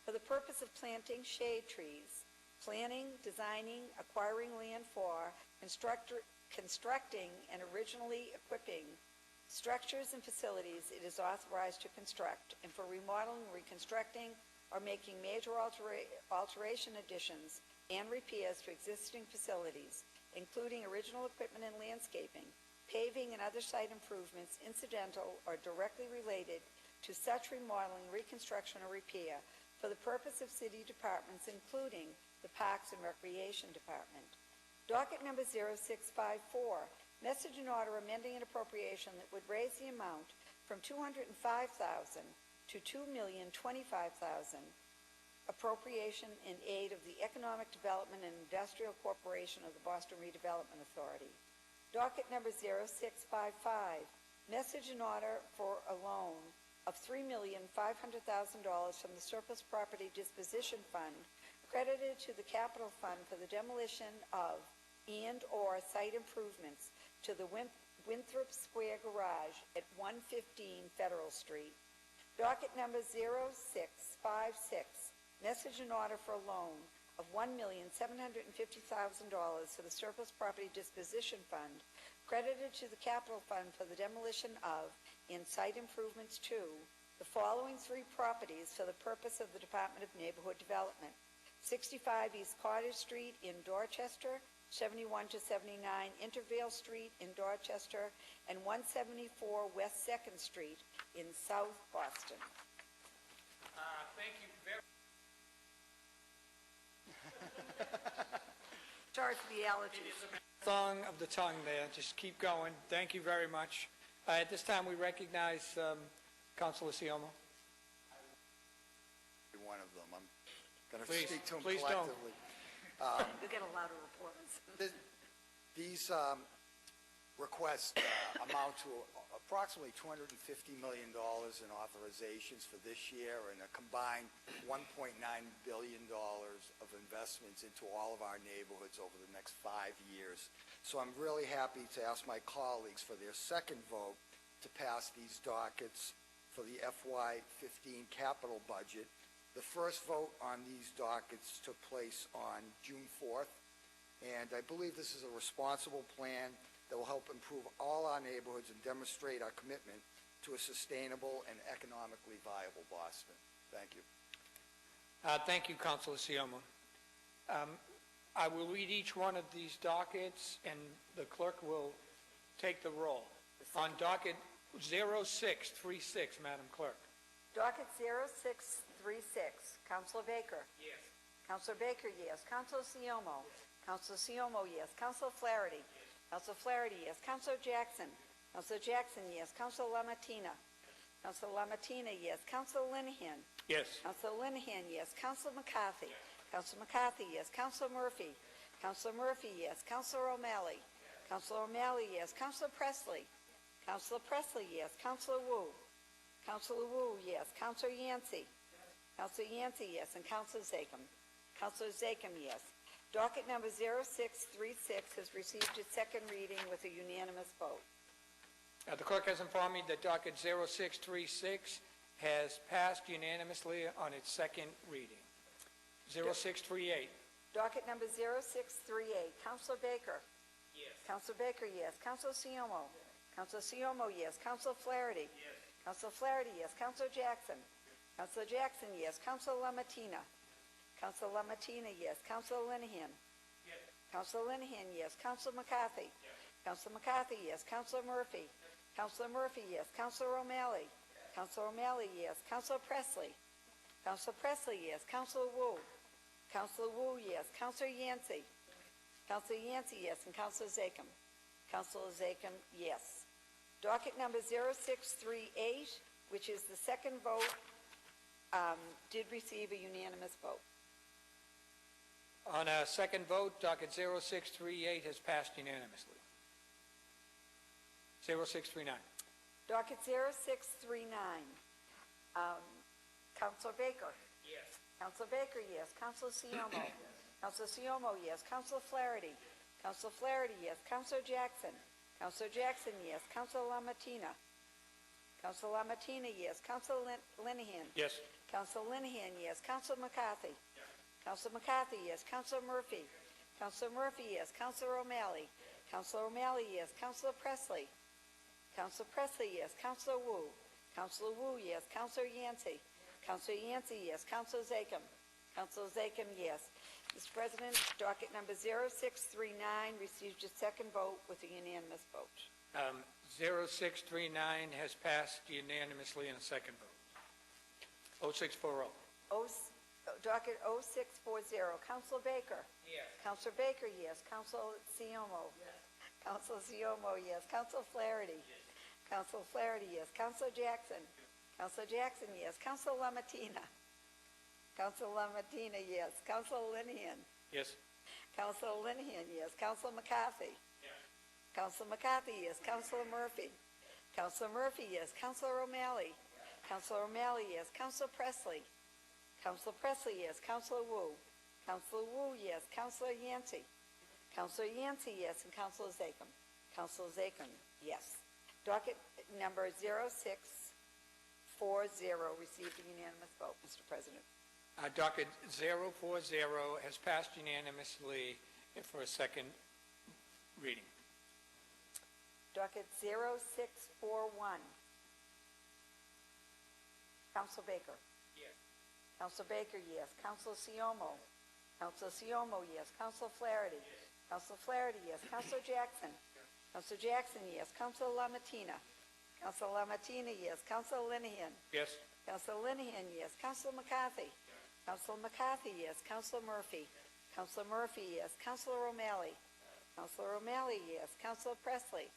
for the purpose of planting shade trees, planning, designing, acquiring land for, constructing, and originally equipping structures and facilities it is authorized to construct, and for remodeling, reconstructing, or making major alteration additions and repairs to existing facilities, including original equipment and landscaping, paving and other site improvements incidental or directly related to such remodeling, reconstruction, or repair for the purpose of city departments, including the Parks and Recreation Department. Docket number 0654, message and order amending an appropriation that would raise the amount from $205,000 to $2,025,000, appropriation in aid of the Economic Development and Industrial Corporation of the Boston Redevelopment Authority. Docket number 0655, message and order for a loan of $3,500,000 from the Surplus Property Disposition Fund credited to the Capital Fund for the demolition of and/or site improvements to the Winthrop Square Garage at 115 Federal Street. Docket number 0656, message and order for a loan of $1,750,000 for the Surplus Property Disposition Fund credited to the Capital Fund for the demolition of and site improvements to the following three properties for the purpose of the Department of Neighborhood Development: 65 East Cottage Street in Dorchester, 71 to 79 Intervale Street in Dorchester, and 174 West 2nd Street in South Boston. Thank you very Sorry for the allergies. Thong of the tongue there. Just keep going. Thank you very much. At this time, we recognize Councilor Siomo. One of them. I'm going to Please, speak to him please don't. collectively. You'll get a louder report. These requests amount to approximately $250 million in authorizations for this year and a combined $1.9 billion of investments into all of our neighborhoods over the next 5 years. So I'm really happy to ask my colleagues for their second vote to pass these dockets for the FY15 capital budget. The first vote on these dockets took place on June 4th, and I believe this is a responsible plan that will help improve all our neighborhoods and demonstrate our commitment to a sustainable and economically viable Boston. Thank you. Thank you, Councilor Siomo. I will read each one of these dockets, and the clerk will take the roll. On docket 0636, Madam Clerk. Docket 0636, Councilor Baker. Yes. Councilor Baker, yes. Councilor Siomo. Councilor Siomo, yes. Councilor Flaherty. Councilor Flaherty, yes. Councilor Jackson. Councilor Jackson, yes. Councilor LaMattina. Councilor LaMattina, yes. Councilor Linehan. Yes. Councilor Linehan, yes. Councilor McCarthy. Councilor McCarthy, yes. Councilor Murphy. Councilor Murphy, yes. Councilor O'Malley. Councilor O'Malley, yes. Councilor Presley. Councilor Presley, yes. Councilor Wu. Councilor Wu, yes. Councilor Yancey. Councilor Yancey, yes. And Councilor Zachem. Councilor Zachem, yes. Docket number 0636 has received its second reading with a unanimous vote. The clerk has informed me that docket 0636 has passed unanimously on its second reading. 0638. Docket number 0638, Councilor Baker. Counselor Baker, yes. Counselor Siomo. Counselor Siomo, yes. Counselor Flaherty. Yes. Counselor Flaherty, yes. Counselor Jackson. Counselor Jackson, yes. Counselor Lamatina. Counselor Lamatina, yes. Counselor Linehan. Yes. Counselor Linehan, yes. Counselor McCarthy. Yes. Counselor McCarthy, yes. Counselor Murphy. Counselor Murphy, yes. Counselor O'Malley. Counselor O'Malley, yes. Counselor Presley. Counselor Presley, yes. Counselor Wu. Counselor Wu, yes. Counselor Yancey. Counselor Yancey, yes. And Counselor Zachem. Counselor Zachem, yes. Docket number 0638, which is the second vote, did receive a unanimous vote. On a second vote, docket 0638 has passed unanimously. 0639. Docket 0639. Counselor Baker. Yes. Counselor Baker, yes. Counselor Siomo. Counselor Siomo, yes. Counselor Flaherty. Counselor Flaherty, yes. Counselor Jackson. Counselor Jackson, yes. Counselor Lamatina. Counselor Lamatina, yes. Counselor Linehan. Yes. Counselor Linehan, yes. Counselor McCarthy. Counselor McCarthy, yes. Counselor Murphy. Counselor Murphy, yes. Counselor O'Malley. Counselor O'Malley, yes. Counselor Presley. Counselor Presley, yes. Counselor Wu. Counselor Wu, yes. Counselor Yancey. Counselor Yancey, yes. Counselor Zachem. Counselor Zachem, yes. Mr. President, docket number 0639 received a second vote with a unanimous vote. 0639 has passed unanimously in a second vote. 0640. Docket 0640. Counselor Baker. Yes. Counselor Baker, yes. Counselor Siomo. Yes. Counselor Siomo, yes. Counselor Flaherty. Yes. Counselor Flaherty, yes. Counselor Jackson. Counselor Jackson, yes. Counselor Lamatina. Counselor Lamatina, yes. Counselor Linehan. Yes. Counselor Linehan, yes. Counselor McCarthy. Yes. Counselor McCarthy, yes. Counselor Murphy. Counselor Murphy, yes. Counselor O'Malley. Counselor O'Malley, yes. Counselor Presley. Counselor Presley, yes. Counselor Wu. Counselor Wu, yes. Counselor Yancey. Counselor Yancey, yes. And Counselor Zachem. Counselor Zachem, yes. Docket number 0640 received a unanimous vote, Mr. President. Docket 040 has passed unanimously for a second reading. Docket 0641. Counselor Baker. Yes. Counselor Baker, yes. Counselor Siomo. Counselor Siomo, yes. Counselor Flaherty. Yes. Counselor Flaherty, yes. Counselor Jackson. Counselor Jackson, yes. Counselor Lamatina. Counselor Lamatina, yes. Counselor Linehan. Yes. Counselor Linehan, yes. Counselor McCarthy. Counselor McCarthy, yes. Counselor Murphy. Counselor Murphy, yes. Counselor O'Malley. Counselor O'Malley, yes. Counselor Presley.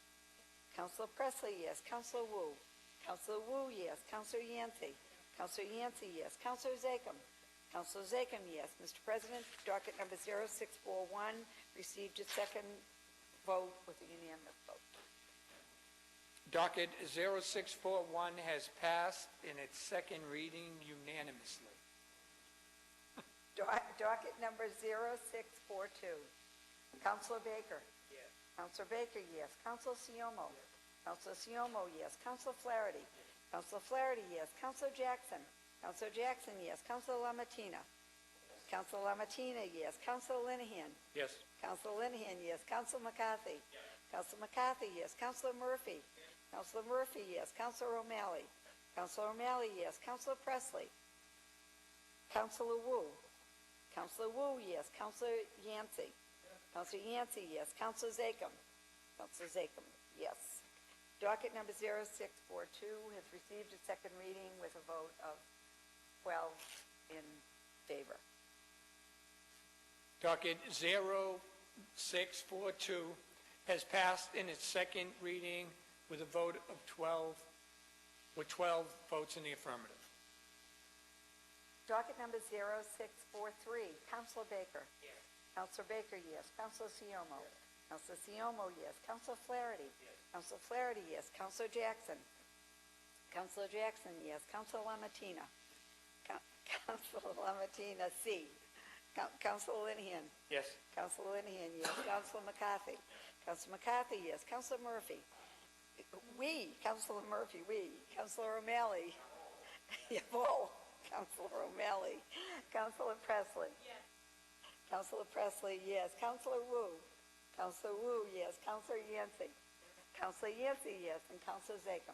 Counselor Presley, yes. Counselor Wu. Counselor Wu, yes. Counselor Yancey. Counselor Yancey, yes. Counselor Zachem. Counselor Zachem, yes. Mr. President, docket number 0641 received a second vote with a unanimous vote. Docket 0641 has passed in its second reading unanimously. Docket number 0642. Counselor Baker. Yes. Counselor Baker, yes. Counselor Siomo. Yes. Counselor Siomo, yes. Counselor Flaherty. Yes. Counselor Flaherty, yes. Counselor Jackson. Counselor Jackson, yes. Counselor Lamatina. Yes. Counselor Lamatina, yes. Counselor Linehan. Yes. Counselor Linehan, yes. Counselor McCarthy. Yes. Counselor McCarthy, yes. Counselor Murphy. Yes. Counselor Murphy, yes. Counselor O'Malley. Counselor O'Malley, yes. Counselor Presley. Counselor Wu. Counselor Wu, yes. Counselor Yancey. Counselor Yancey, yes. Counselor Zachem. Counselor Zachem, yes. Docket number 0642 has received a second reading with a vote of 12 in favor. Docket 0642 has passed in its second reading with a vote of 12 votes in the affirmative. Docket number 0643, Counselor Baker. Yes. Counselor Baker, yes. Counselor Siomo. Yes. Counselor Siomo, yes. Counselor Flaherty. Yes. Counselor Flaherty, yes. Counselor Jackson. Counselor Jackson, yes. Counselor Lamatina. Counselor Lamatina, C. Counselor Linehan. Yes. Counselor Linehan, yes. Counselor McCarthy. Counselor McCarthy, yes. Counselor Murphy. Counselor Murphy, Counselor O'Malley. Whoa. Counselor O'Malley. Counselor Presley. Yes. Counselor Presley, yes. Counselor Wu. Counselor Wu, yes. Counselor Yancey. Counselor Yancey, yes. And Counselor Zachem.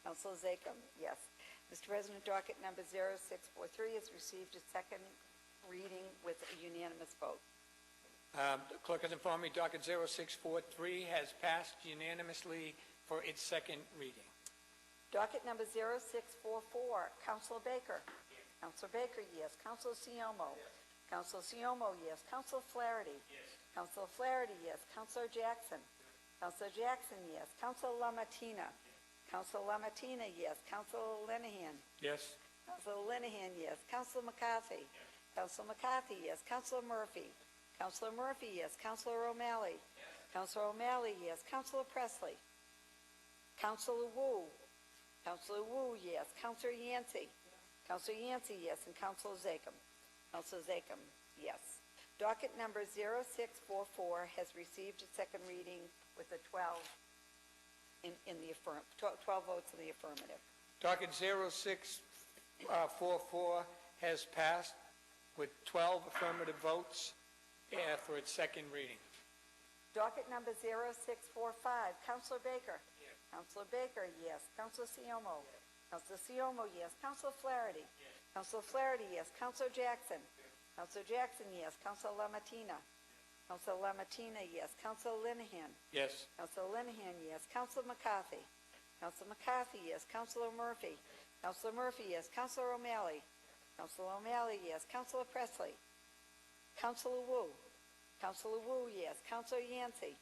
Counselor Zachem, yes. Mr. President, docket number 0643 has received its second reading with a unanimous vote. The clerk has informed me docket 0643 has passed unanimously for its second reading. Docket number 0644, Counselor Baker. Counselor Baker, yes. Counselor Siomo. Counselor Siomo, yes. Counselor Flaherty. Counselor Flaherty, yes. Counselor Jackson. Counselor Jackson, yes. Counselor Lamatina. Counselor Lamatina, yes. Counselor Linehan. Yes. Counselor Linehan, yes. Counselor McCarthy. Counselor McCarthy, yes. Counselor Murphy. Counselor Murphy, yes. Counselor O'Malley. Counselor O'Malley, yes. Counselor Presley. Counselor Wu. Counselor Wu, yes. Counselor Yancey. Counselor Yancey, yes. And Counselor Zachem. Counselor Zachem, yes. Docket number 0644 has received its second reading with a 12 votes in the affirmative. Docket 0644 has passed with 12 affirmative votes for its second reading. Docket number 0645, Counselor Baker. Counselor Baker, yes. Counselor Siomo. Counselor Siomo, yes. Counselor Flaherty. Counselor Flaherty, yes. Counselor Jackson. Counselor Jackson, yes. Counselor Lamatina. Counselor Lamatina, yes. Counselor Linehan. Yes. Counselor Linehan, yes. Counselor McCarthy. Counselor McCarthy, yes. Counselor Murphy. Counselor Murphy, yes. Counselor O'Malley. Counselor O'Malley, yes. Counselor Presley. Counselor Wu. Counselor Wu, yes. Counselor Yancey.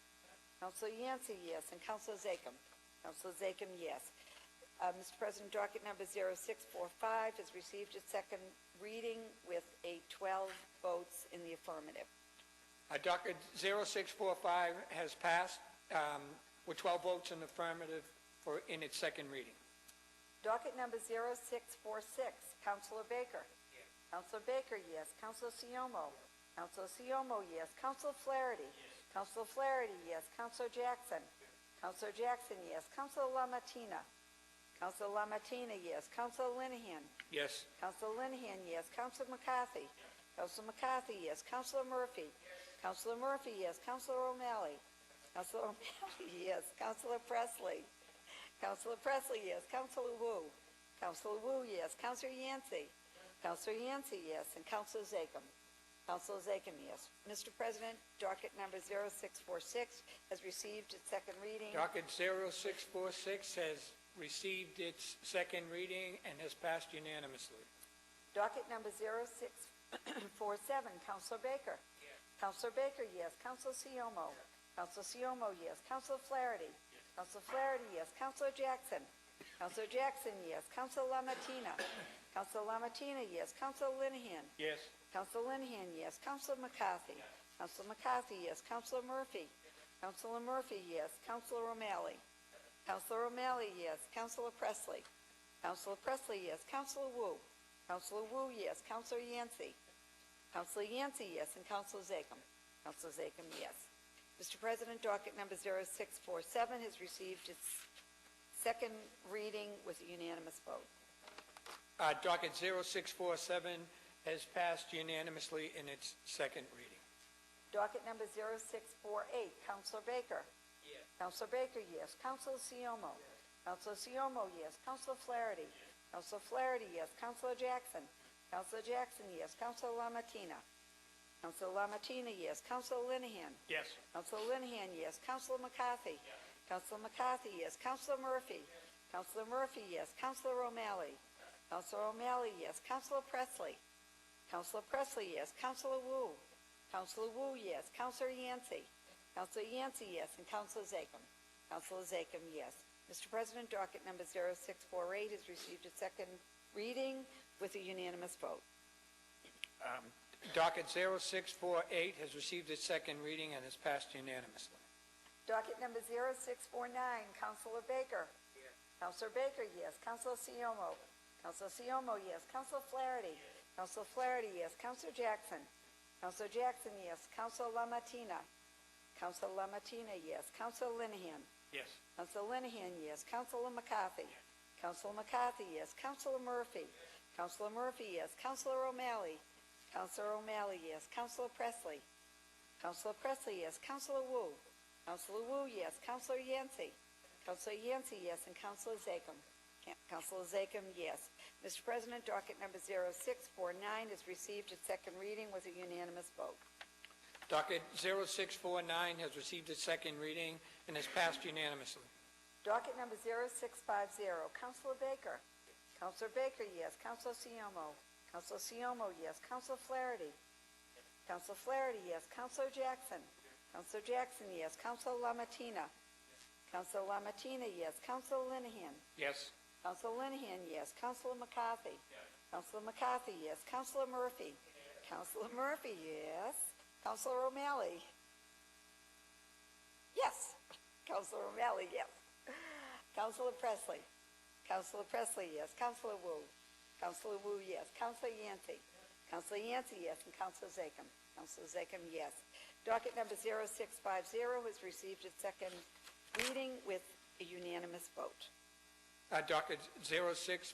Counselor Yancey, yes. And Counselor Zachem. Counselor Zachem, yes. Mr. President, docket number 0645 has received its second reading with a 12 votes in the affirmative. Docket 0645 has passed with 12 votes in the affirmative in its second reading. Docket number 0646, Counselor Baker. Counselor Baker, yes. Counselor Siomo. Counselor Siomo, yes. Counselor Flaherty. Counselor Flaherty, yes. Counselor Jackson. Counselor Jackson, yes. Counselor Lamatina. Counselor Lamatina, yes. Counselor Linehan. Yes. Counselor Linehan, yes. Counselor McCarthy. Counselor McCarthy, yes. Counselor Murphy. Counselor Murphy, yes. Counselor O'Malley. Counselor O'Malley, yes. Counselor Presley. Counselor Presley, yes. Counselor Wu. Counselor Wu, yes. Counselor Yancey. Counselor Yancey, yes. And Counselor Zachem. Counselor Zachem, yes. Mr. President, docket number 0646 has received its second reading. Docket 0646 has received its second reading and has passed unanimously. Docket number 0647, Counselor Baker. Counselor Baker, yes. Counselor Siomo. Counselor Siomo, yes. Counselor Flaherty. Counselor Flaherty, yes. Counselor Jackson. Counselor Jackson, yes. Counselor Lamatina. Counselor Lamatina, yes. Counselor Linehan. Yes. Counselor Linehan, yes. Counselor McCarthy. Counselor McCarthy, yes. Counselor Murphy. Counselor Murphy, yes. Counselor O'Malley. Counselor O'Malley, yes. Counselor Presley. Counselor Presley, yes. Counselor Wu. Counselor Wu, yes. Counselor Yancey. Counselor Yancey, yes. And Counselor Zachem. Counselor Zachem, yes. Mr. President, docket number 0647 has received its second reading with a unanimous vote. Docket 0647 has passed unanimously in its second reading. Docket number 0648, Counselor Baker. Yes. Counselor Baker, yes. Counselor Siomo. Counselor Siomo, yes. Counselor Flaherty. Counselor Flaherty, yes. Counselor Jackson. Counselor Jackson, yes. Counselor Lamatina. Counselor Lamatina, yes. Counselor Linehan. Yes. Counselor Linehan, yes. Counselor McCarthy. Yes. Counselor McCarthy, yes. Counselor Murphy. Yes. Counselor Murphy, yes. Counselor O'Malley. Counselor O'Malley, yes. Counselor Presley. Counselor Presley, yes. Counselor Wu. Counselor Wu, yes. Counselor Yancey. Counselor Yancey, yes. And Counselor Zachem. Counselor Zachem, yes. Mr. President, docket number 0648 has received its second reading with a unanimous vote. Docket 0648 has received its second reading and has passed unanimously. Docket number 0649, Counselor Baker. Yes. Counselor Baker, yes. Counselor Siomo. Counselor Siomo, yes. Counselor Flaherty. Yes. Counselor Flaherty, yes. Counselor Jackson. Counselor Jackson, yes. Counselor Lamatina. Counselor Lamatina, yes. Counselor Linehan. Yes. Counselor Linehan, yes. Counselor McCarthy. Yes. Counselor McCarthy, yes. Counselor Murphy. Yes. Counselor Murphy, yes. Counselor O'Malley. Counselor O'Malley, yes. Counselor Presley. Counselor Presley, yes. Counselor Wu. Counselor Wu, yes. Counselor Yancey. Counselor Yancey, yes. And Counselor Zachem. Counselor Zachem, yes. Mr. President, docket number 0649 is received its second reading with a unanimous vote. Docket 0649 has received its second reading and has passed unanimously. Docket number 0650, Counselor Baker. Counselor Baker, yes. Counselor Siomo. Counselor Siomo, yes. Counselor Flaherty. Counselor Flaherty, yes. Counselor Jackson. Counselor Jackson, yes. Counselor LaMattina. Counselor LaMattina, yes. Counselor Linehan. Yes. Counselor Linehan, yes. Counselor McCarthy. Counselor McCarthy, yes. Counselor Murphy. Counselor Murphy, yes. Counselor O'Malley. Yes. Counselor O'Malley, yes. Counselor Presley. Counselor Presley, yes. Counselor Wu. Counselor Wu, yes. Counselor Yancey. Counselor Yancey, yes. And Counselor Zachem. Counselor Zachem, yes. Docket number 0650 has received its second reading with a unanimous vote. Docket 0650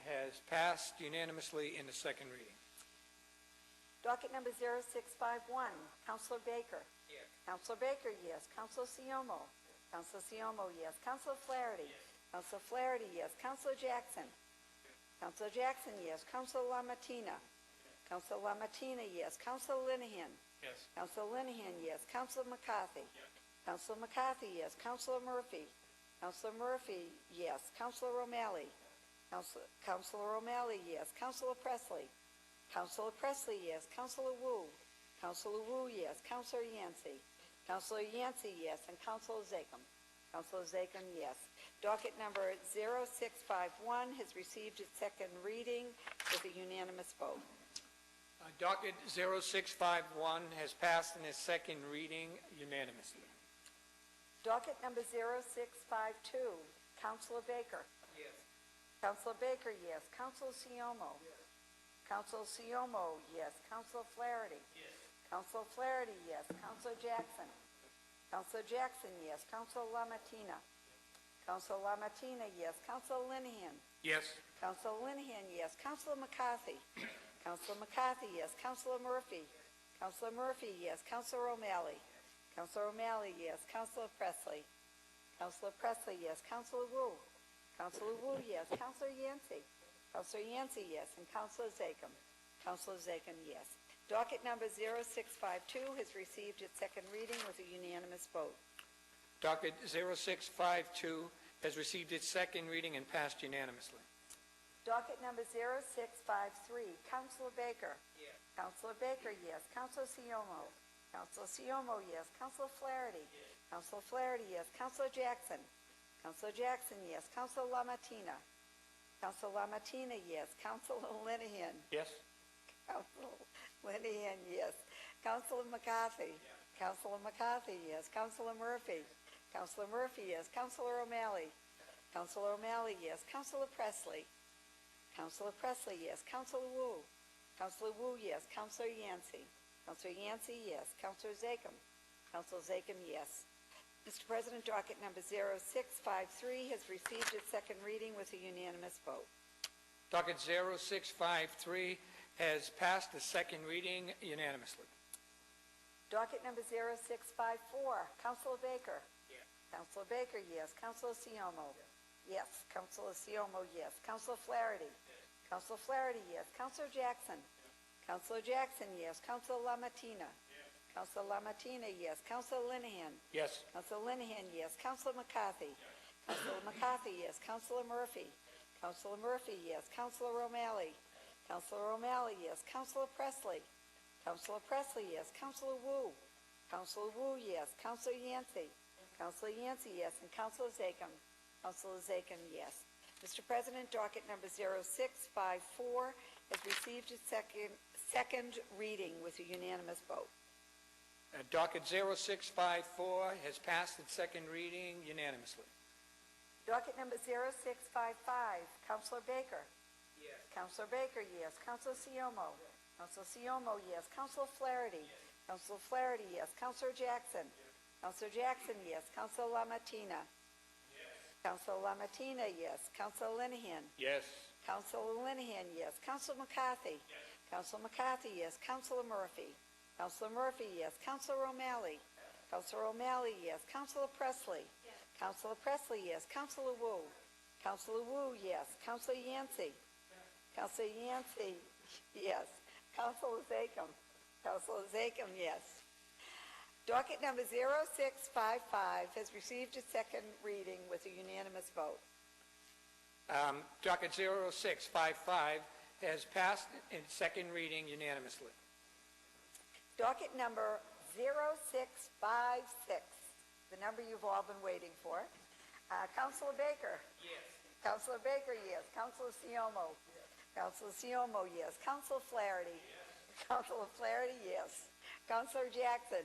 has passed unanimously in the second reading. Docket number 0651, Counselor Baker. Yes. Counselor Baker, yes. Counselor Siomo. Counselor Siomo, yes. Counselor Flaherty. Yes. Counselor Flaherty, yes. Counselor Jackson. Counselor Jackson, yes. Counselor LaMattina. Counselor LaMattina, yes. Counselor Linehan. Yes. Counselor Linehan, yes. Counselor McCarthy. Yes. Counselor McCarthy, yes. Counselor Murphy. Counselor Murphy, yes. Counselor O'Malley. Counselor O'Malley, yes. Counselor Presley. Counselor Presley, yes. Counselor Wu. Counselor Wu, yes. Counselor Yancey. Counselor Yancey, yes. And Counselor Zachem. Counselor Zachem, yes. Docket number 0651 has received its second reading with a unanimous vote. Docket 0651 has passed in its second reading unanimously. Docket number 0652, Counselor Baker. Yes. Counselor Baker, yes. Counselor Siomo. Yes. Counselor Siomo, yes. Counselor Flaherty. Yes. Counselor Flaherty, yes. Counselor Jackson. Counselor Jackson, yes. Counselor LaMattina. Counselor LaMattina, yes. Counselor Linehan. Yes. Counselor Linehan, yes. Counselor McCarthy. Counselor McCarthy, yes. Counselor Murphy. Counselor Murphy, yes. Counselor O'Malley. Counselor O'Malley, yes. Counselor Presley. Counselor Presley, yes. Counselor Wu. Counselor Wu, yes. Counselor Yancey. Counselor Yancey, yes. And Counselor Zachem. Counselor Zachem, yes. Docket number 0652 has received its second reading with a unanimous vote. Docket 0652 has received its second reading and passed unanimously. Docket number 0653, Counselor Baker. Yes. Counselor Baker, yes. Counselor Siomo. Counselor Siomo, yes. Counselor Flaherty. Yes. Counselor Flaherty, yes. Counselor Jackson. Counselor Jackson, yes. Counselor LaMattina. Counselor LaMattina, yes. Counselor Linehan. Yes. Counselor Linehan, yes. Counselor McCarthy. Yes. Counselor McCarthy, yes. Counselor Murphy. Counselor Murphy, yes. Counselor O'Malley. Counselor O'Malley, yes. Counselor Presley. Counselor Presley, yes. Counselor Wu. Counselor Wu, yes. Counselor Yancey. Counselor Yancey, yes. Counselor Zachem. Counselor Zachem, yes. Mr. President, docket number 0653 has received its second reading with a unanimous vote. Docket 0653 has passed the second reading unanimously. Docket number 0654, Counselor Baker. Yes. Counselor Baker, yes. Counselor Siomo. Yes. Counselor Siomo, yes. Counselor Flaherty. Yes. Counselor Flaherty, yes. Counselor Jackson. Counselor Jackson, yes. Counselor LaMattina. Yes. Counselor LaMattina, yes. Counselor Linehan. Yes. Counselor Linehan, yes. Counselor McCarthy. Yes. Counselor McCarthy, yes. Counselor Murphy. Yes. Counselor Murphy, yes. Counselor O'Malley. Yes. Counselor O'Malley, yes. Counselor Presley. Counselor Presley, yes. Counselor Wu. Counselor Wu, yes. Counselor Yancey. Counselor Yancey, yes. And Counselor Zachem. Counselor Zachem, yes. Mr. President, docket number 0654 has received its second reading with a unanimous vote. Docket 0654 has passed its second reading unanimously. Docket number 0655, Counselor Baker. Yes. Counselor Baker, yes. Counselor Siomo. Yes. Counselor Siomo, yes. Counselor Flaherty. Yes. Counselor Flaherty, yes. Counselor Jackson. Yes. Counselor Jackson, yes. Counselor LaMattina. Yes. Counselor LaMattina, yes. Counselor Linehan. Yes. Counselor Linehan, yes. Counselor McCarthy. Yes. Counselor McCarthy, yes. Counselor Murphy. Counselor Murphy, yes. Counselor O'Malley? Counselor O'Malley, yes. Counselor Presley? Counselor Presley, yes. Counselor Wu? Counselor Wu, yes. Counselor Yancey? Counselor Yancey, yes. Counselor Zachem? Counselor Zachem, yes. Docket number 0655 has received its second reading with a unanimous vote. Docket 0655 has passed in second reading unanimously. Docket number 0656, the number you've all been waiting for. Counselor Baker? Yes. Counselor Baker, yes. Counselor Siomo? Yes. Counselor Siomo, yes. Counselor Flaherty? Yes. Counselor Flaherty, yes. Counselor Jackson?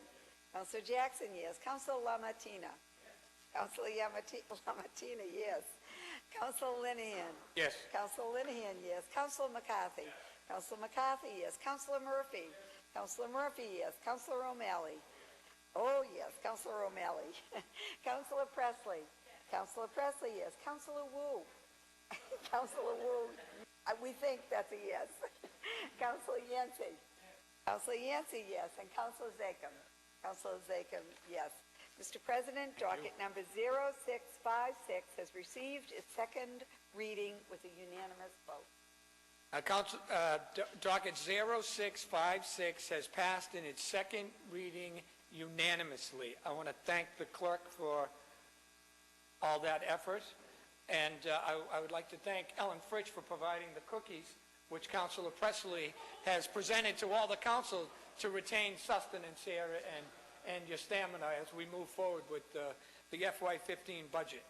Counselor Jackson, yes. Counselor Lamartina? Yes. Counselor Lamartina, yes. Counselor Linehan? Yes. Counselor Linehan, yes. Counselor McCarthy? Counselor McCarthy, yes. Counselor Murphy? Counselor Murphy, yes. Counselor O'Malley? Oh, yes. Counselor O'Malley. Counselor Presley? Counselor Presley, yes. Counselor Wu? Counselor Wu, we think that's a yes. Counselor Yancey? Counselor Yancey, yes. And Counselor Zachem? Counselor Zachem, yes. Mr. President, docket number 0656 has received its second reading with a unanimous vote. Docket 0656 has passed in its second reading unanimously. I want to thank the clerk for all that effort, and I would like to thank Ellen Fritsch for providing the cookies, which Councilor Presley has presented to all the council to retain sustenance here and your stamina as we move forward with the FY15 budget.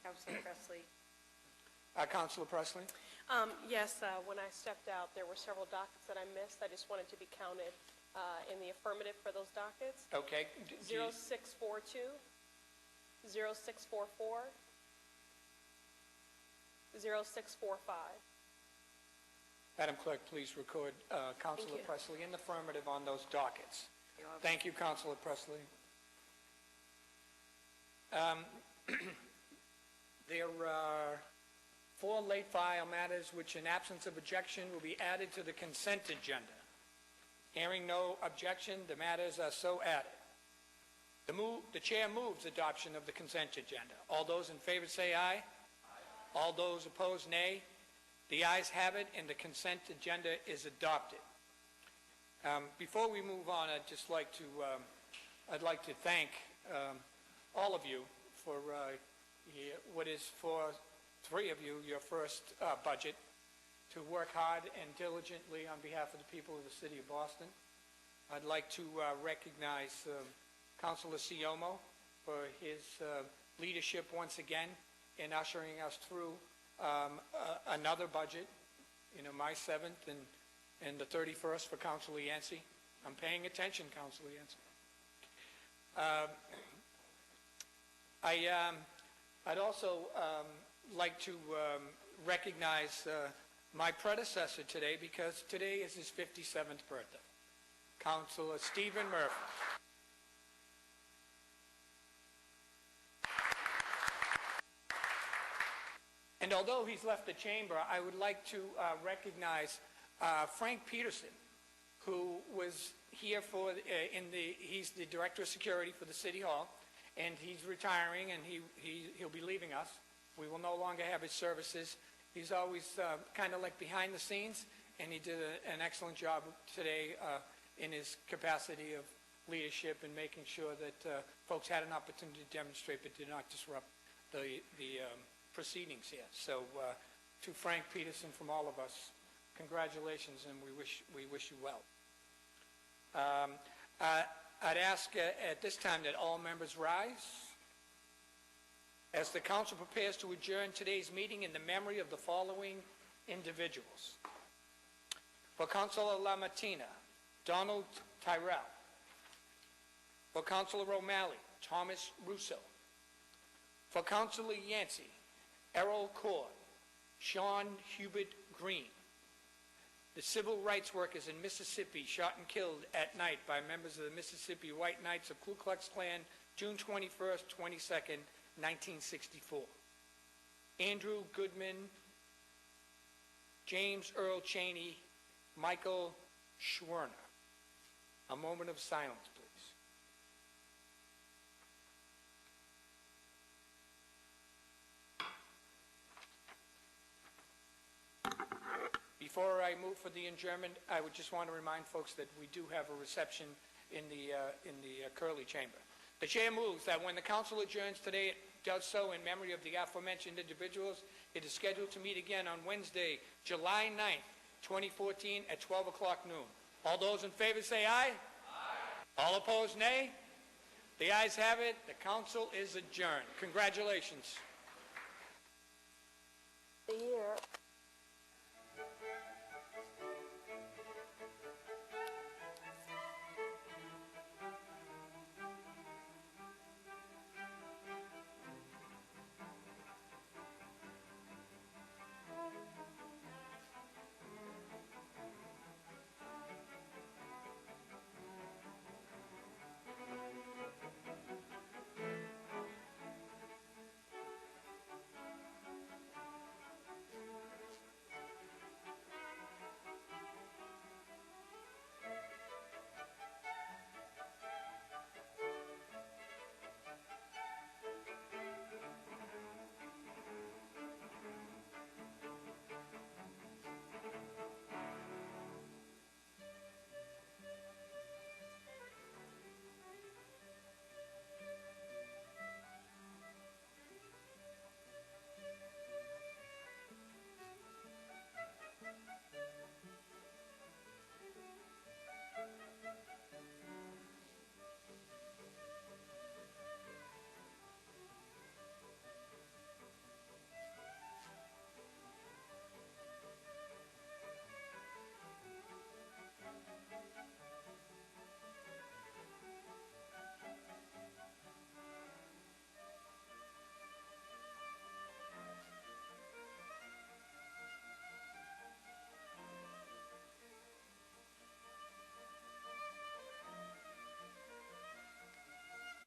Councilor Presley. Councilor Presley? Yes, when I stepped out, there were several dockets that I missed. I just wanted to be counted in the affirmative for those dockets. Okay. 0642, 0644, 0645. Madam Clerk, please record Councilor Presley in the affirmative on those dockets. Thank you, Councilor Presley. There are 4 late file matters which, in absence of objection, will be added to the consent agenda. Hearing no objection, the matters are so added. The chair moves adoption of the consent agenda. All those in favor say aye. Aye. All those opposed, nay. The ayes have it, and the consent agenda is adopted. Before we move on, I'd like to thank all of you for what is for 3 of you your first budget, to work hard and diligently on behalf of the people of the city of Boston. I'd like to recognize Councilor Siomo for his leadership once again in ushering us through another budget, my 7th and the 31st for Councilor Yancey. I'm paying attention, Councilor Yancey. I'd also like to recognize my predecessor today, because today is his 57th birthday, Councilor Stephen Murphy. And although he's left the chamber, I would like to recognize Frank Peterson, who was here he's the Director of Security for the City Hall, and he's retiring, and he'll be leaving us. We will no longer have his services. He's always kind of like behind the scenes, and he did an excellent job today in his capacity of leadership and making sure that folks had an opportunity to demonstrate but did not disrupt the proceedings here. So to Frank Peterson, from all of us, congratulations, and we wish you well. I'd ask at this time that all members rise as the council prepares to adjourn today's meeting in the memory of the following individuals. For Councilor Lamartina, Donald Tyrell. For Councilor O'Malley, Thomas Russo. For Councilor Yancey, Errol Cord, Sean Hubert Green. The civil rights workers in Mississippi shot and killed at night by members of the Mississippi White Knights of Ku Klux Klan, June 21st, 22nd, 1964. Andrew Goodman, James Earl Cheney, Michael Schwerner. A moment of silence, please. Before I move for the adjournment, I would just want to remind folks that we do have a reception in the Curley Chamber. The chair moves that when the council adjourns today, it does so in memory of the aforementioned individuals. It is scheduled to meet again on Wednesday, July 9th, 2014, at 12 o'clock noon. All those in favor say aye. Aye. All opposed, nay. The ayes have it. The council is adjourned. Congratulations.